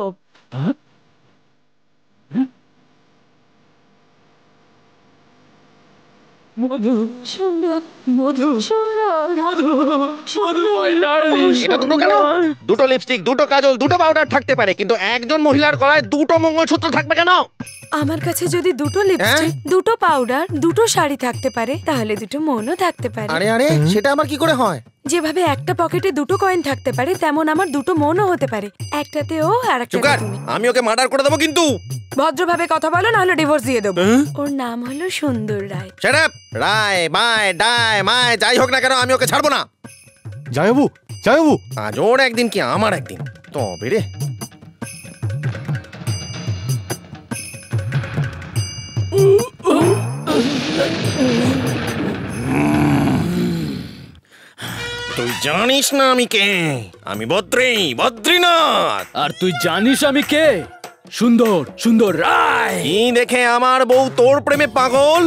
মধু, সুন্দর, মধু, সুন্দর, মধু, মধু, my darling। এটা দুটো কেন? দুটো লিপস্টিক, দুটো কাজল, দুটো পাউডার থাকতে পারে, কিন্তু একজন মহিলার গলায় দুটো মঙ্গলসূত্র থাকবে কেন? আমার কাছে যদি দুটো লিপস্টিক, দুটো পাউডার, দুটো শাড়ি থাকতে পারে, তাহলে দুটো মনও থাকতে পারে। আরে আরে, সেটা আমার কি করে হয়? যেভাবে একটা পকেটে দুটো কয়েন থাকতে পারে, তেমন আমার দুটো মনও হতে পারে। একটাতে ও আর একটাতে তুমি। আমি ওকে মার্ডার করে দেবো কিন্তু। ভদ্রভাবে কথা বলো, না হলে ডিভোর্স দিয়ে দেবো। ওর নাম হলো সুন্দর রায়। Shut up! রায়, বাই, ডাই, মায়, যাই হোক না কেন আমি ওকে ছাড়বো না। জামাইবাবু, জামাইবাবু, আজ ওর একদিন কি আমার একদিন। তবে রে, তুই জানিস না আমি কে? আমি বদ্রীনাথ। আর তুই জানিস আমি কে? সুন্দর, সুন্দর রায়। কি দেখে আমার বউ তোর প্রেমে পাগল?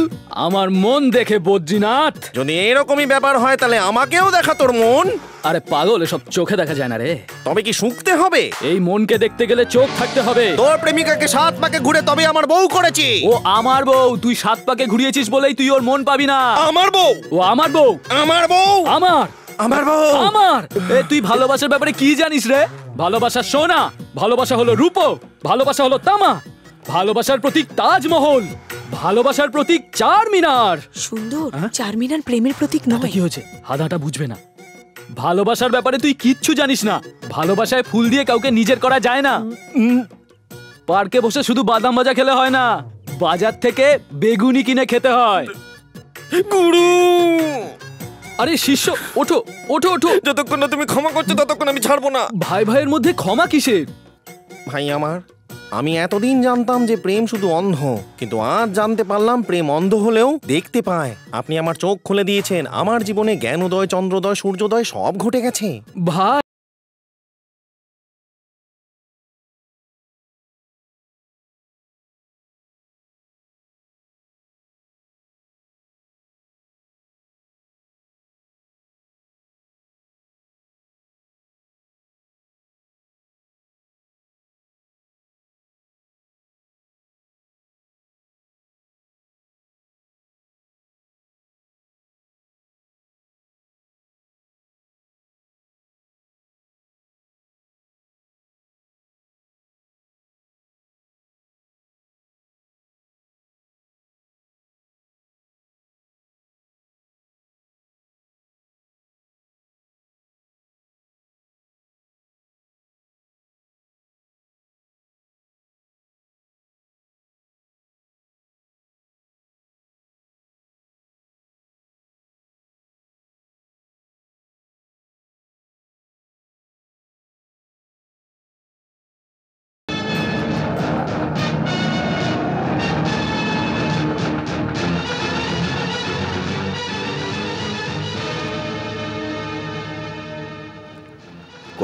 আমার মন দেখে বদ্রীনাথ। যদি এরকমই ব্যাপার হয় তাহলে আমাকেও দেখা তোর মন। আরে পাগল, এসব চোখে দেখা যায় না রে। তবে কি শুকতে হবে? এই মনকে দেখতে গেলে চোখ থাকতে হবে। তোর প্রেমিকাকে 7 পাকে ঘুরে তবে আমার বউ করেছি। ও আমার বউ, তুই 7 পাকে ঘুরিয়েছিস বলেই তুই ওর মন পাবি না। আমার বউ, ও আমার বউ, আমার বউ, আমার আমার বউ, আমার। এ তুই ভালোবাসার ব্যাপারে কি জানিস রে? ভালোবাসা সোনা, ভালোবাসা হলো রূপো, ভালোবাসা হলো তামা, ভালোবাসার প্রতীক তাজমহল, ভালোবাসার প্রতীক চারমিনার। সুন্দর, চারমিনার প্রেমের প্রতীক নয়। কি হয়েছে? হাদাটা বুঝবে না। ভালোবাসার ব্যাপারে তুই কিচ্ছু জানিস না। ভালোবাসায় ফুল দিয়ে কাউকে নিজের করা যায় না। পার্কে বসে শুধু বাদাম ভাজা খেলে হয় না, বাজার থেকে বেগুনি কিনে খেতে হয়। গুরু, আরে শিষ্য, ওঠো ওঠো ওঠো। যতক্ষণ না তুমি ক্ষমা করছো ততক্ষণ আমি ছাড়বো না। ভাই ভাইয়ের মধ্যে ক্ষমা কিসের? ভাই আমার, আমি এতদিন জানতাম যে প্রেম শুধু অন্ধ, কিন্তু আজ জানতে পারলাম প্রেম অন্ধ হলেও দেখতে পায়। আপনি আমার চোখ খুলে দিয়েছেন। আমার জীবনে জ্ঞানোদয়, চন্দ্রোদয়, সূর্যোদয় সব ঘটে গেছে ভাই।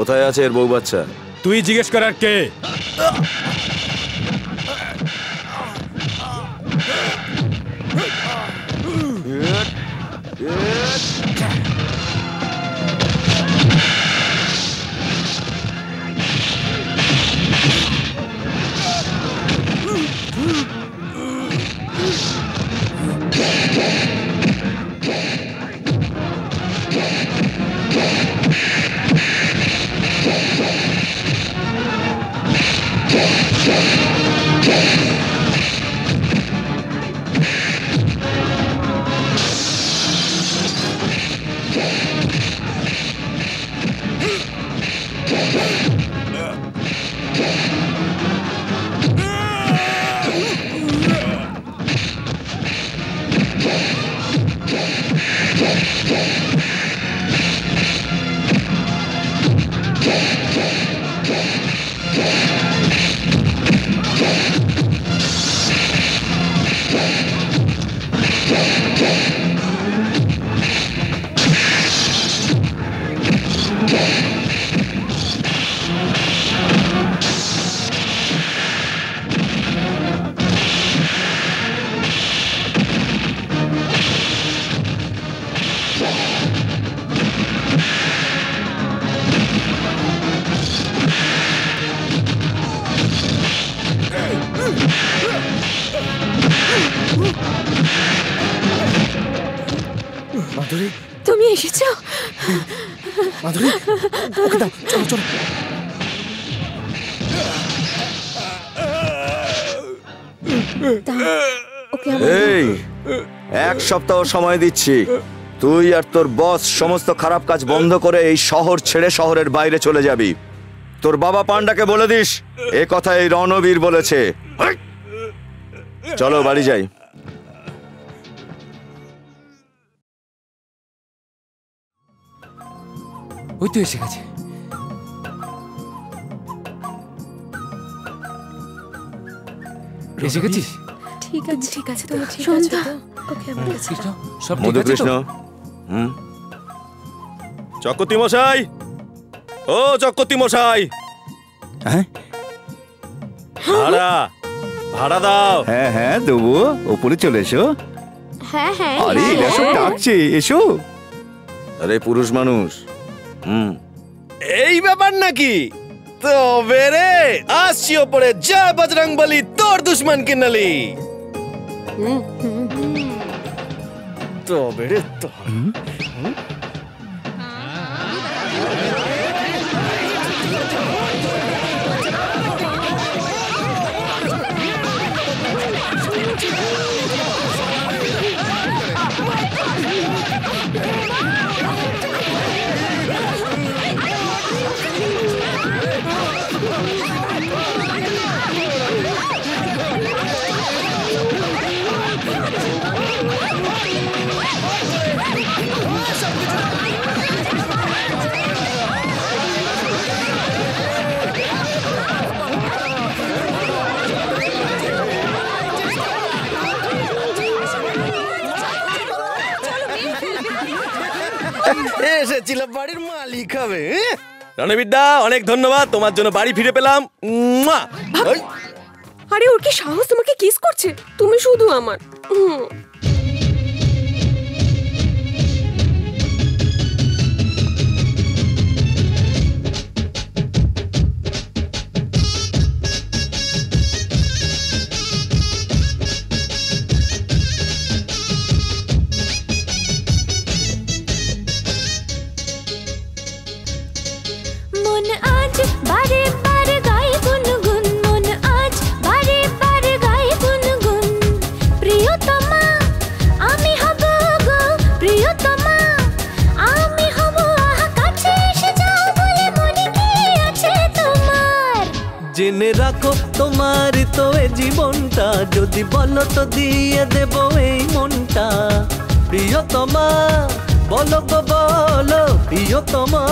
কোথায় আছে এর বউ বাচ্চা? তুই জিজ্ঞেস করার কে? মাধুরী, তুমি এসেছো? মাধুরী, ওকে দাও, চলো চলো। এই 1 সপ্তাহ সময় দিচ্ছি, তুই আর তোর বস সমস্ত খারাপ কাজ বন্ধ করে এই শহর ছেড়ে শহরের বাইরে চলে যাবি। তোর বাবা পান্ডাকে বলে দিস এ কথা এই রণবীর বলেছে। চলো বাড়ি যাই। ওই তো এসে গেছে। এসে গেছিস? ঠিক আছে, ঠিক আছে, তুমি ঠিক আছো তো? ওকে, আমার কাছে কৃষ্ণ, সব ঠিক আছে মধুকৃষ্ণ। তো? চক্রবর্তী মশাই, ও চক্রবর্তী মশাই, হ্যাঁ ভাড়া ভাড়া দাও। হ্যাঁ হ্যাঁ দেবো, ওপরে চলে এসো। হ্যাঁ হ্যাঁ আরে এরা সব ডাকছে, এসো। আরে পুরুষ মানুষ। এই ব্যাপার নাকি? তবে রে আসছি ওপরে, জয় বজরং বলি, তোর দুশ্মন কি নলি। তবে রে এসেছিলাম বাড়ির মালিক হবে। রণবিদ্যা, অনেক ধন্যবাদ, তোমার জন্য বাড়ি ফিরে পেলাম। আরে ওর কি সাহস তোমাকে কিস করছে? তুমি শুধু আমার। মন আজ বারে বারে গায়ে গুনগুন, মন আজ বারে বারে গায়ে গুনগুন। প্রিয়তমা আমি হব গো, প্রিয়তমা আমি হব, আহা কাছে এসে যাও বলে মনে কি আছে তোমার। জেনে রাখো তোমার তো এ জীবনটা, যদি বলো তো দিয়ে দেব এই মনটা। প্রিয়তমা বলো গো বলো, প্রিয়তমা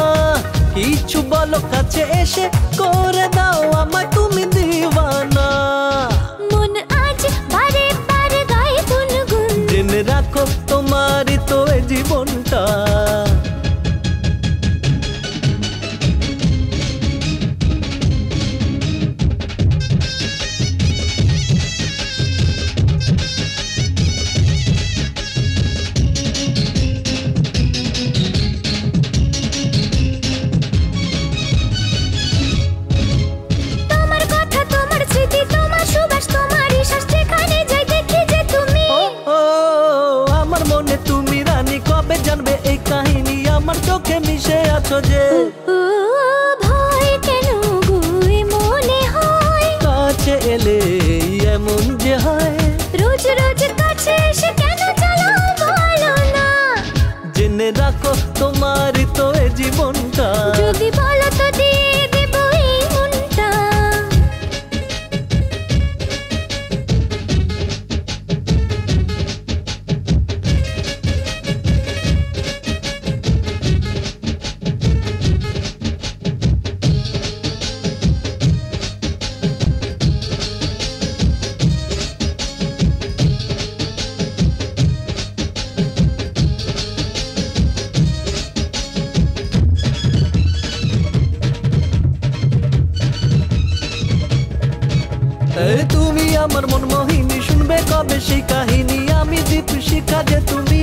কিছু বলো, কাছে এসে করে দাও আমায় তুমি দিওয়ানা। মন আজ বারে বারে গায়ে গুনগুন, জেনে রাখো তোমার তো এ জীবনটা। যে ভয় কেন গুই মনে হয় কাছে এলে এমন যে হয় রোজ রোজ কাছে এসে কেন চলো বলো না জেনে রাখো তোমার তো এ জীবনটা যদি বলো তো দিয়ে দেব এই মনটা তুমি আমার মন মোহিনী শুনবে কবে সেই কাহিনী আমি দীপ শিখা যে তুমি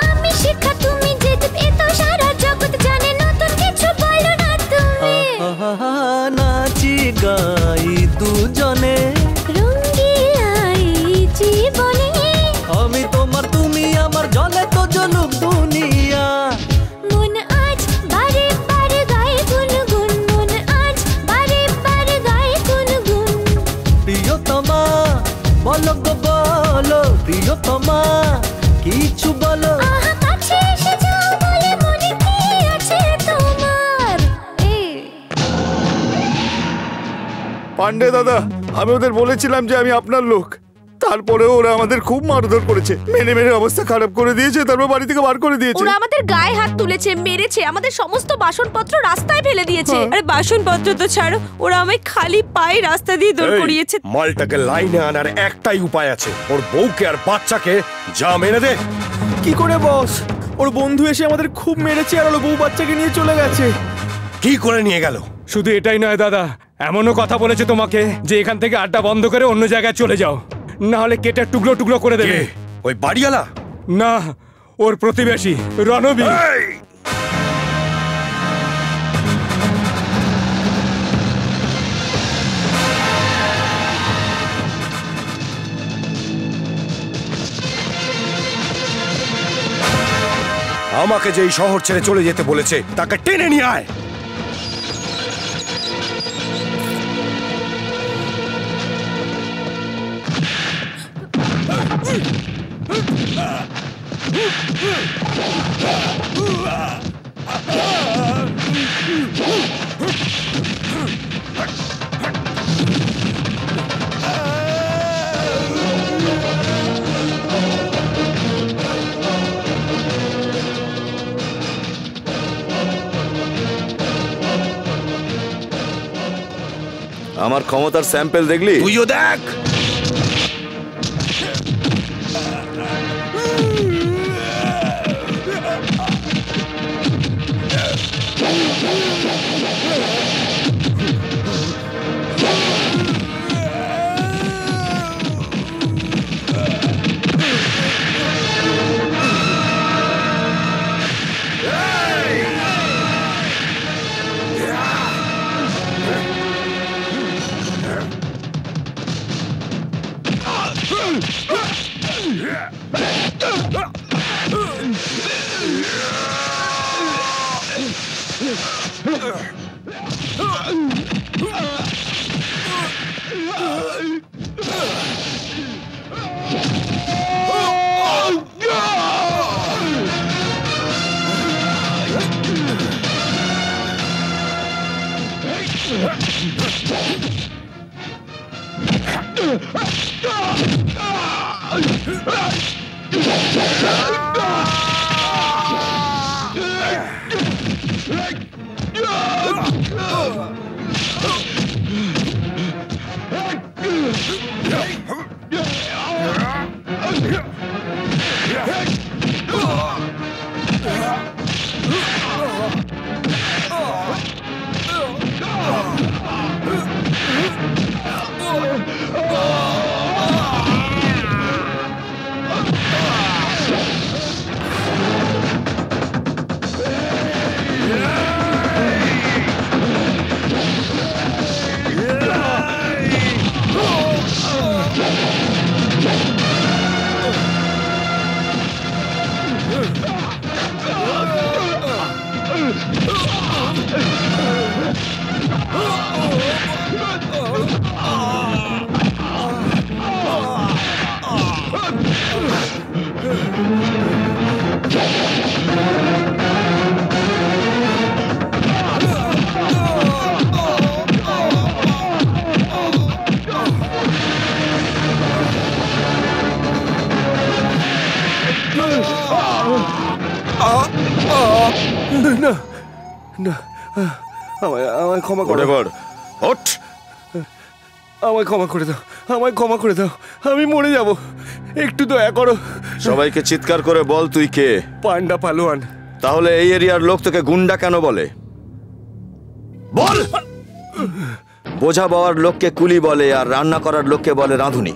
আমি শিখা তুমি যে এত সারা জগৎ জানে নতুন কিছু বলো না তুমি নাচি গাই দুজনে রঙ্গিলাই জীবনে আমি তোমার তুমি আমার জলে তো জলুক দুনিয়া মন আজ বারে বারে গায়ে গুনগুন মন আজ বারে বারে গায়ে গুনগুন প্রিয়তমা বলো গো বলো প্রিয়তমা কিছু বলো আহা কাছে এসে যাও বলে মনে কি আছে তোমার পান্ডে দাদা, আমি ওদের বলেছিলাম যে আমি আপনার লোক, তারপরেও ওরা আমাদের খুব মারধর করেছে, মেরে মেরে অবস্থা খারাপ করে দিয়েছে, তারপর বাড়ি থেকে বার করে দিয়েছে। ওরা আমাদের গায়ে হাত তুলেছে, মেরেছে, আমাদের সমস্ত বাসনপত্র রাস্তায় ফেলে দিয়েছে। আরে বাসনপত্র তো ছাড়ো, ওরা আমায় খালি পায়ে রাস্তা দিয়ে দৌড় করিয়েছে। মালটাকে লাইনে আনার একটাই উপায় আছে, ওর বউকে আর বাচ্চাকে যা মেরে দে। কি করে বস? ওর বন্ধু এসে আমাদের খুব মেরেছে আর ওর বউ বাচ্চাকে নিয়ে চলে গেছে। কি করে নিয়ে গেল? শুধু এটাই নয় দাদা, এমনও কথা বলেছে তোমাকে যে এখান থেকে আড্ডা বন্ধ করে অন্য জায়গায় চলে যাও, না হলে কেটে টুকরো টুকরো করে দেবে। ওই বাড়িওয়ালা? না, ওর প্রতিবেশী রণবীর। আমাকে যে এই শহর ছেড়ে চলে যেতে বলেছে তাকে টেনে নিয়ে আয়। আমার ক্ষমতার স্যাম্পল দেখলি? তুইও দেখ। না না, আমায় ক্ষমা করে দাও। ওঠ, আমায় ক্ষমা করে দাও, আমায় ক্ষমা করে দাও, আমি মরে যাব, একটু দয়া করো। সবাইকে চিৎকার করে বল তুই কে? পান্ডা পালোয়ান। তাহলে এই এরিয়ার লোক তোকে গুন্ডা কেন বলে? বল। বোঝা বওয়ার লোককে কুলি বলে আর রান্না করার লোককে বলে রাঁধুনি,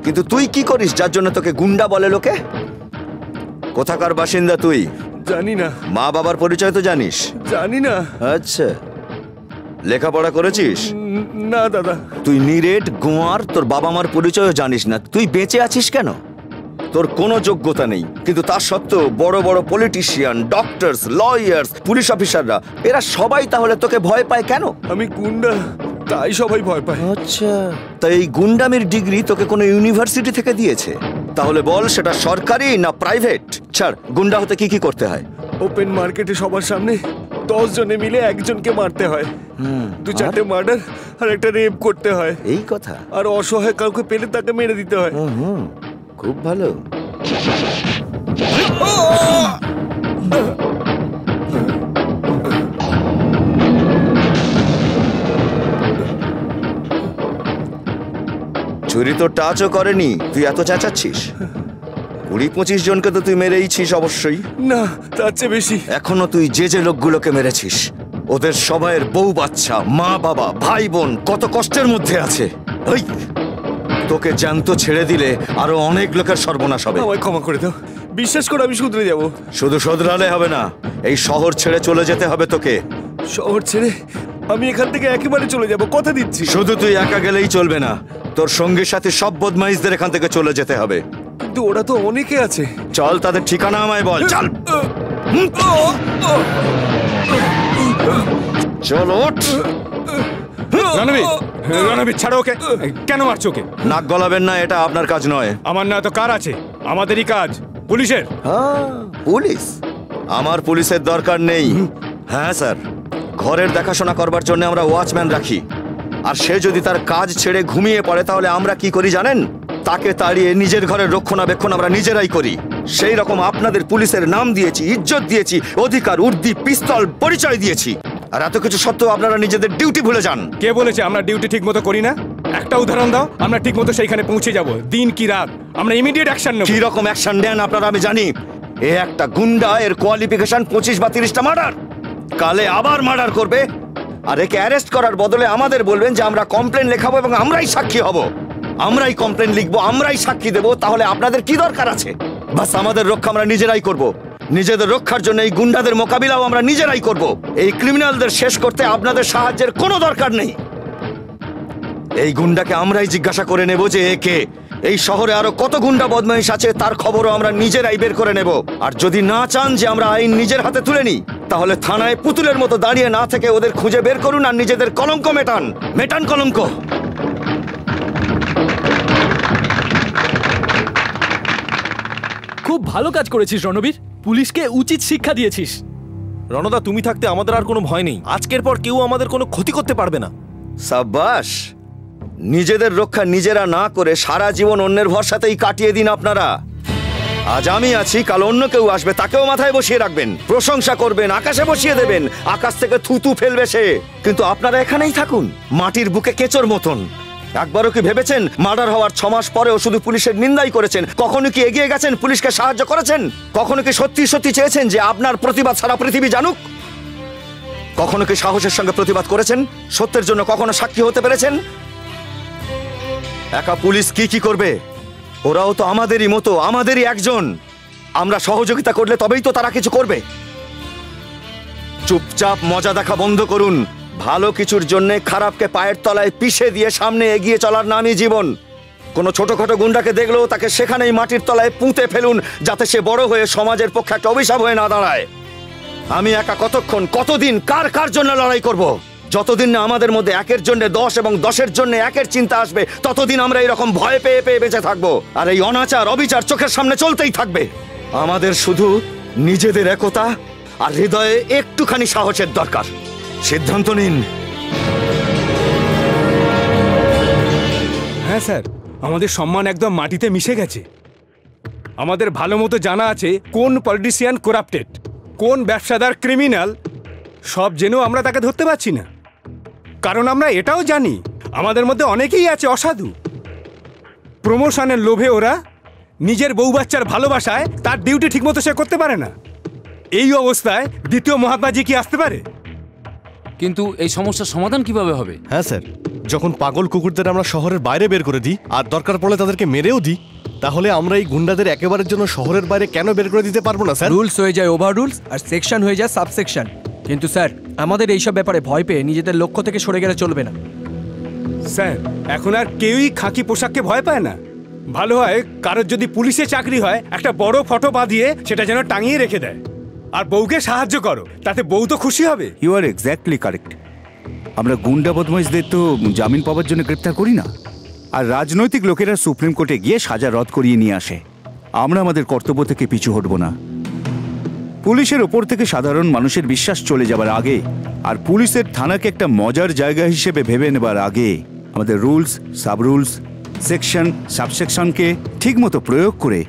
কিন্তু তুই কি করিস যার জন্য তোকে গুন্ডা বলে লোকে? কোথাকার বাসিন্দা তুই? জানি না। মা বাবার পরিচয় তো জানিস? জানি না। আচ্ছা, লেখাপড়া করেছিস? না দাদা। তুই নিরেট গোয়ার, তোর বাবা মার পরিচয়ও জানিস না, তুই বেঁচে আছিস কেন? তোর কোনো যোগ্যতা নেই, কিন্তু তার সত্ত্বেও বড় বড় পলিটিশিয়ান, ডক্টরস, লয়ার্স, পুলিশ অফিসাররা এরা সবাই তাহলে তোকে ভয় পায় কেন? আমি গুন্ডা, তাই সবাই ভয় পায়। আচ্ছা, তাই এই গুন্ডামির ডিগ্রি তোকে কোনো ইউনিভার্সিটি থেকে দিয়েছে? তাহলে বল সেটা সরকারি না প্রাইভেট? ছাড়, গুন্ডা হতে কি কি করতে হয়? ওপেন মার্কেটে সবার সামনে 10 জনে মিলে একজনকে মারতে হয়, 2-4টে মার্ডার আর একটা রেপ করতে হয়। এই কথা? আর অসহায় কাউকে পেলে তাকে মেরে দিতে হয়। খুব ভালো। চুরি তো টাচও করেনি, তুই এত চেঁচাচ্ছিস। 20-25 জনকে তো তুই মেরেইছিস অবশ্যই। না, তার চেয়ে বেশি। এখনো তুই যে যে লোকগুলোকে মেরেছিস ওদের সবাইয়ের বউ বাচ্চা, মা বাবা, ভাই বোন কত কষ্টের মধ্যে আছে। ওই তোকে জ্যান্ত ছেড়ে দিলে আরো অনেক লোকের সর্বনাশ হবে। আমায় ক্ষমা করে দাও, বিশ্বাস করে আমি শুধরে যাব। শুধু শোধরালে হবে না, এই শহর ছেড়ে চলে যেতে হবে তোকে। শহর ছেড়ে আমি এখান থেকে একেবারে চলে যাব, কথা দিচ্ছি। শুধু তুই একা গেলেই চলবে না, তোর সঙ্গীর সাথে সব বদমাইশদের এখান থেকে চলে যেতে হবে। কিন্তু ওরা তো অনেকে আছে। চল, তাদের ঠিকানা আমায় বল। চল চল, ওঠ। রণবীর ছাড়ো ওকে। কেন মারছো ওকে? নাক গলাবেন না, এটা আপনার কাজ নয়। আমার না তো কার আছে, আমাদেরই কাজ, পুলিশের। পুলিশ? আমার পুলিশের দরকার নেই। হ্যাঁ স্যার, ঘরের দেখাশোনা করবার জন্য আমরা ওয়াচম্যান রাখি, আর সে যদি তার কাজ ছেড়ে ঘুমিয়ে পড়ে তাহলে আমরা কি করি জানেন? তাকে তাড়িয়ে নিজের ঘরের রক্ষণাবেক্ষণ আমরা নিজেরাই করি। সেই রকম আপনাদের পুলিশের নাম দিয়েছি, ইজ্জত দিয়েছি, অধিকার, উর্দি, পিস্তল, পরিচয় দিয়েছি, আর এত কিছু সত্ত্বেও আপনারা নিজেদের ডিউটি ভুলে যান। কে বলেছে আমরা ডিউটি ঠিক মতো করি না? একটা উদাহরণ দাও, আমরা ঠিক মতো সেইখানে পৌঁছে যাব, দিন কি রাত। আমরা ইমিডিয়েট অ্যাকশন নেব। কি রকম অ্যাকশন নেন আপনারা আমি জানি। এ একটা গুন্ডা, এর কোয়ালিফিকেশন 25 বা 30টা মার্ডার, কালে আবার মার্ডার করবে, আর একে অ্যারেস্ট করার বদলে আমাদের বলবেন যে আমরা কমপ্লেন লেখাবো এবং আমরাই সাক্ষী হব, আমরাই কমপ্লেন লিখবো, আমরাই সাক্ষী দেবো। তাহলে আপনাদের কি দরকার আছে? বাস আমাদের রক্ষা আমরা নিজেরাই করব। নিজেদের রক্ষার জন্য এই গুন্ডাদের মোকাবিলাও আমরা নিজেরাই করব। এই ক্রিমিনালদের শেষ করতে আপনাদের সাহায্যের কোনো দরকার নেই। এই গুন্ডাকে আমরাই জিজ্ঞাসা করে নেব যে একে, এই শহরে আরো কত গুন্ডা বদমাইশ আছে তার খবরও আমরা নিজেরাই বের করে নেব। আর যদি না চান যে আমরা আইন নিজের হাতে তুলে নিই, তাহলে থানায় পুতুলের মতো দাঁড়িয়ে না থেকে ওদের খুঁজে বের করুন আর নিজেদের কলঙ্ক মেটান। মেটান কলঙ্ক। খুব ভালো কাজ করেছিস রণবীর, পুলিশকে উচিত শিক্ষা দিয়েছিস। রণদা, তুমি থাকতে আমাদের আর কোনো ভয় নেই। আজকের পর কেউ আমাদের কোনো ক্ষতি করতে পারবে না। সাব্বাস। নিজেদের রক্ষা নিজেরা না করে সারা জীবন অন্যের ভরসাতেই কাটিয়ে দিন আপনারা। আজ আমি আছি, কাল অন্য কেউ আসবে, তাকেও মাথায় বসিয়ে রাখবেন, প্রশংসা করবেন, আকাশে বসিয়ে দেবেন, আকাশ থেকে থুতু ফেলবে সে। কিন্তু আপনারা এখানেই থাকুন, মাটির বুকে কেঁচোর মতন। একবারও কি ভেবেছেন মার্ডার হওয়ার 6 মাস পরেও শুধু পুলিশের নিন্দাই করেছেন? কখনো কি এগিয়ে গেছেন, পুলিশকে সাহায্য করেছেন? কখনো কি সত্যি সত্যি চেয়েছেন যে আপনার প্রতিবাদ সারা পৃথিবী জানুক? কখনো কি সাহসের সঙ্গে প্রতিবাদ করেছেন? সত্যের জন্য কখনো সাক্ষী হতে পেরেছেন? একা পুলিশ কি কি করবে? ওরাও তো আমাদেরই মতো, আমাদেরই একজন। আমরা সহযোগিতা করলে তবেই তো তারা কিছু করবে। চুপচাপ মজা দেখা বন্ধ করুন। ভালো কিছুর জন্য খারাপকে পায়ের তলায় পিষে দিয়ে সামনে এগিয়ে চলার নামই জীবন। কোনো ছোটখাটো গুন্ডাকে দেখলেও তাকে সেখানেই মাটির তলায় পুঁতে ফেলুন, যাতে সে বড় হয়ে সমাজের পক্ষে একটা অভিশাপ হয়ে না দাঁড়ায়। আমি একা কতক্ষণ, কতদিন, কার কার জন্য লড়াই করব? যতদিন না আমাদের মধ্যে 1-এর জন্য 10 এবং 10-এর জন্য 1-এর চিন্তা আসবে, ততদিন আমরা এরকম ভয় পেয়ে পেয়ে বেঁচে থাকবো। আর এই অনাচার, অবিচার চোখের সামনে চলতেই থাকবে। আমাদের শুধু নিজেদের একতা আর হৃদয়ে একটুখানি সাহসের দরকার। সিদ্ধান্ত নিন। হ্যাঁ স্যার, আমাদের সম্মান একদম মাটিতে মিশে গেছে। আমাদের ভালো মতো জানা আছে কোন পলিটিশিয়ান করাপ্টেড। কোন ব্যবসাদার ক্রিমিনাল সব জেনেও আমরা তাকে ধরতে পারছি না। কারণ আমরা এটাও জানি আমাদের মধ্যে অনেকেই আছে অসাধু। প্রমোশনের লোভে ওরা নিজের বউ বাচ্চার ভালোবাসায় তার ডিউটি ঠিকমতো সে করতে পারে না। এই অবস্থায় দ্বিতীয় মহাত্মাজি কি আসতে পারে? কিন্তু এই সমস্যার সমাধান কিভাবে হবে? হ্যাঁ স্যার, যখন পাগল কুকুরদের আমরা শহরের বাইরে বের করে দিই আর দরকার পড়লে তাদেরকে মেরেও দিই, তাহলে আমরা এই গুন্ডাদের একেবারের জন্য শহরের বাইরে কেন বের করে দিতে পারবো না স্যার? রুলস হয়ে যায় ওভার রুলস আর সেকশন হয়ে যায় সাবসেকশন। কিন্তু স্যার, আমাদের এইসব ব্যাপারে ভয় পেয়ে নিজেদের লক্ষ্য থেকে সরে গেলে চলবে না। স্যার, এখন আর কেউই খাকি পোশাককে ভয় পায় না। ভালো হয় কারোর যদি পুলিশে চাকরি হয় একটা বড় ফটো বাঁধিয়ে সেটা যেন টাঙিয়ে রেখে দেয়, আর বউকে সাহায্য করো, তাতে বউ তো খুশি হবে। You are exactly correct. আমরা গুন্ডা বদমাইশদের তো জামিন পাওয়ার জন্য গ্রেপ্তার করি না, আর রাজনৈতিক লোকেরা সুপ্রিম কোর্টে গিয়ে সাজা রদ করিয়ে নিয়ে আসে। আমরা আমাদের কর্তব্য থেকে পিছু হটব না। পুলিশের ওপর থেকে সাধারণ মানুষের বিশ্বাস চলে যাবার আগে আর পুলিশের থানাকে একটা মজার জায়গা হিসেবে ভেবে নেবার আগে আমাদের রুলস, সাব রুলস, সেকশন, সাবসেকশনকে ঠিকমতো প্রয়োগ করে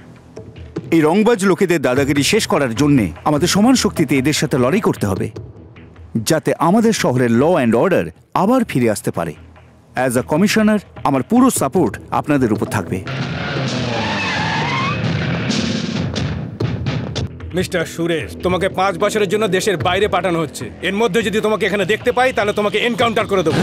এই রংবাজ লোকেদের দাদাগিরি শেষ করার জন্যে আমাদের সমান শক্তিতে এদের সাথে লড়াই করতে হবে, যাতে আমাদের শহরের ল অ্যান্ড অর্ডার আবার ফিরে আসতে পারে। অ্যাজ আ কমিশনার আমার পুরো সাপোর্ট আপনাদের উপর থাকবে। মিস্টার সুরেশ, তোমাকে 5 বছরের জন্য দেশের বাইরে পাঠানো হচ্ছে। এর মধ্যে যদি তোমাকে এখানে দেখতে পাই তাহলে তোমাকে এনকাউন্টার করে দেবো।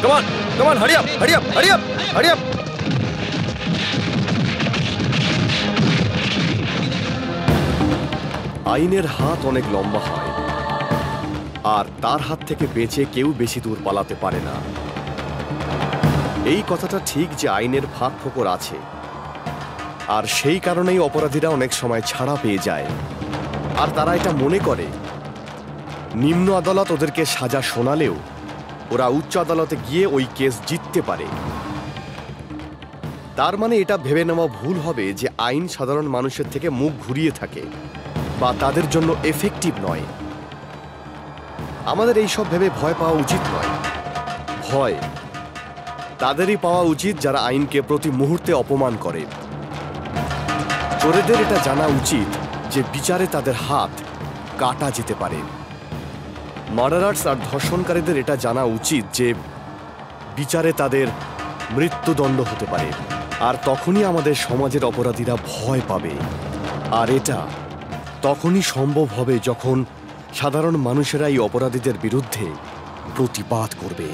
Come on, come on, hurry up, hurry up, hurry up, hurry up. আইনের হাত অনেক লম্বা হয়, আর তার হাত থেকে বেঁচে কেউ বেশি দূর পালাতে পারে না। এই কথাটা ঠিক যে আইনের ফাঁক ফোকর আছে, আর সেই কারণেই অপরাধীরা অনেক সময় ছাড়া পেয়ে যায়। আর তারা এটা মনে করে নিম্ন আদালত ওদেরকে সাজা শোনালেও ওরা উচ্চ আদালতে গিয়ে ওই কেস জিততে পারে। তার মানে এটা ভেবে নেওয়া ভুল হবে যে আইন সাধারণ মানুষের থেকে মুখ ঘুরিয়ে থাকে বা তাদের জন্য এফেক্টিভ নয়। আমাদের এইসব ভেবে ভয় পাওয়া উচিত নয়। ভয় তাদেরই পাওয়া উচিত যারা আইনকে প্রতি মুহূর্তে অপমান করে। চোরেদের এটা জানা উচিত যে বিচারে তাদের হাত কাটা যেতে পারে। মার্ডারার্স আর ধর্ষণকারীদের এটা জানা উচিত যে বিচারে তাদের মৃত্যুদণ্ড হতে পারে। আর তখনই আমাদের সমাজের অপরাধীরা ভয় পাবে। আর এটা তখনই সম্ভব হবে যখন সাধারণ মানুষেরা এই অপরাধীদের বিরুদ্ধে প্রতিবাদ করবে।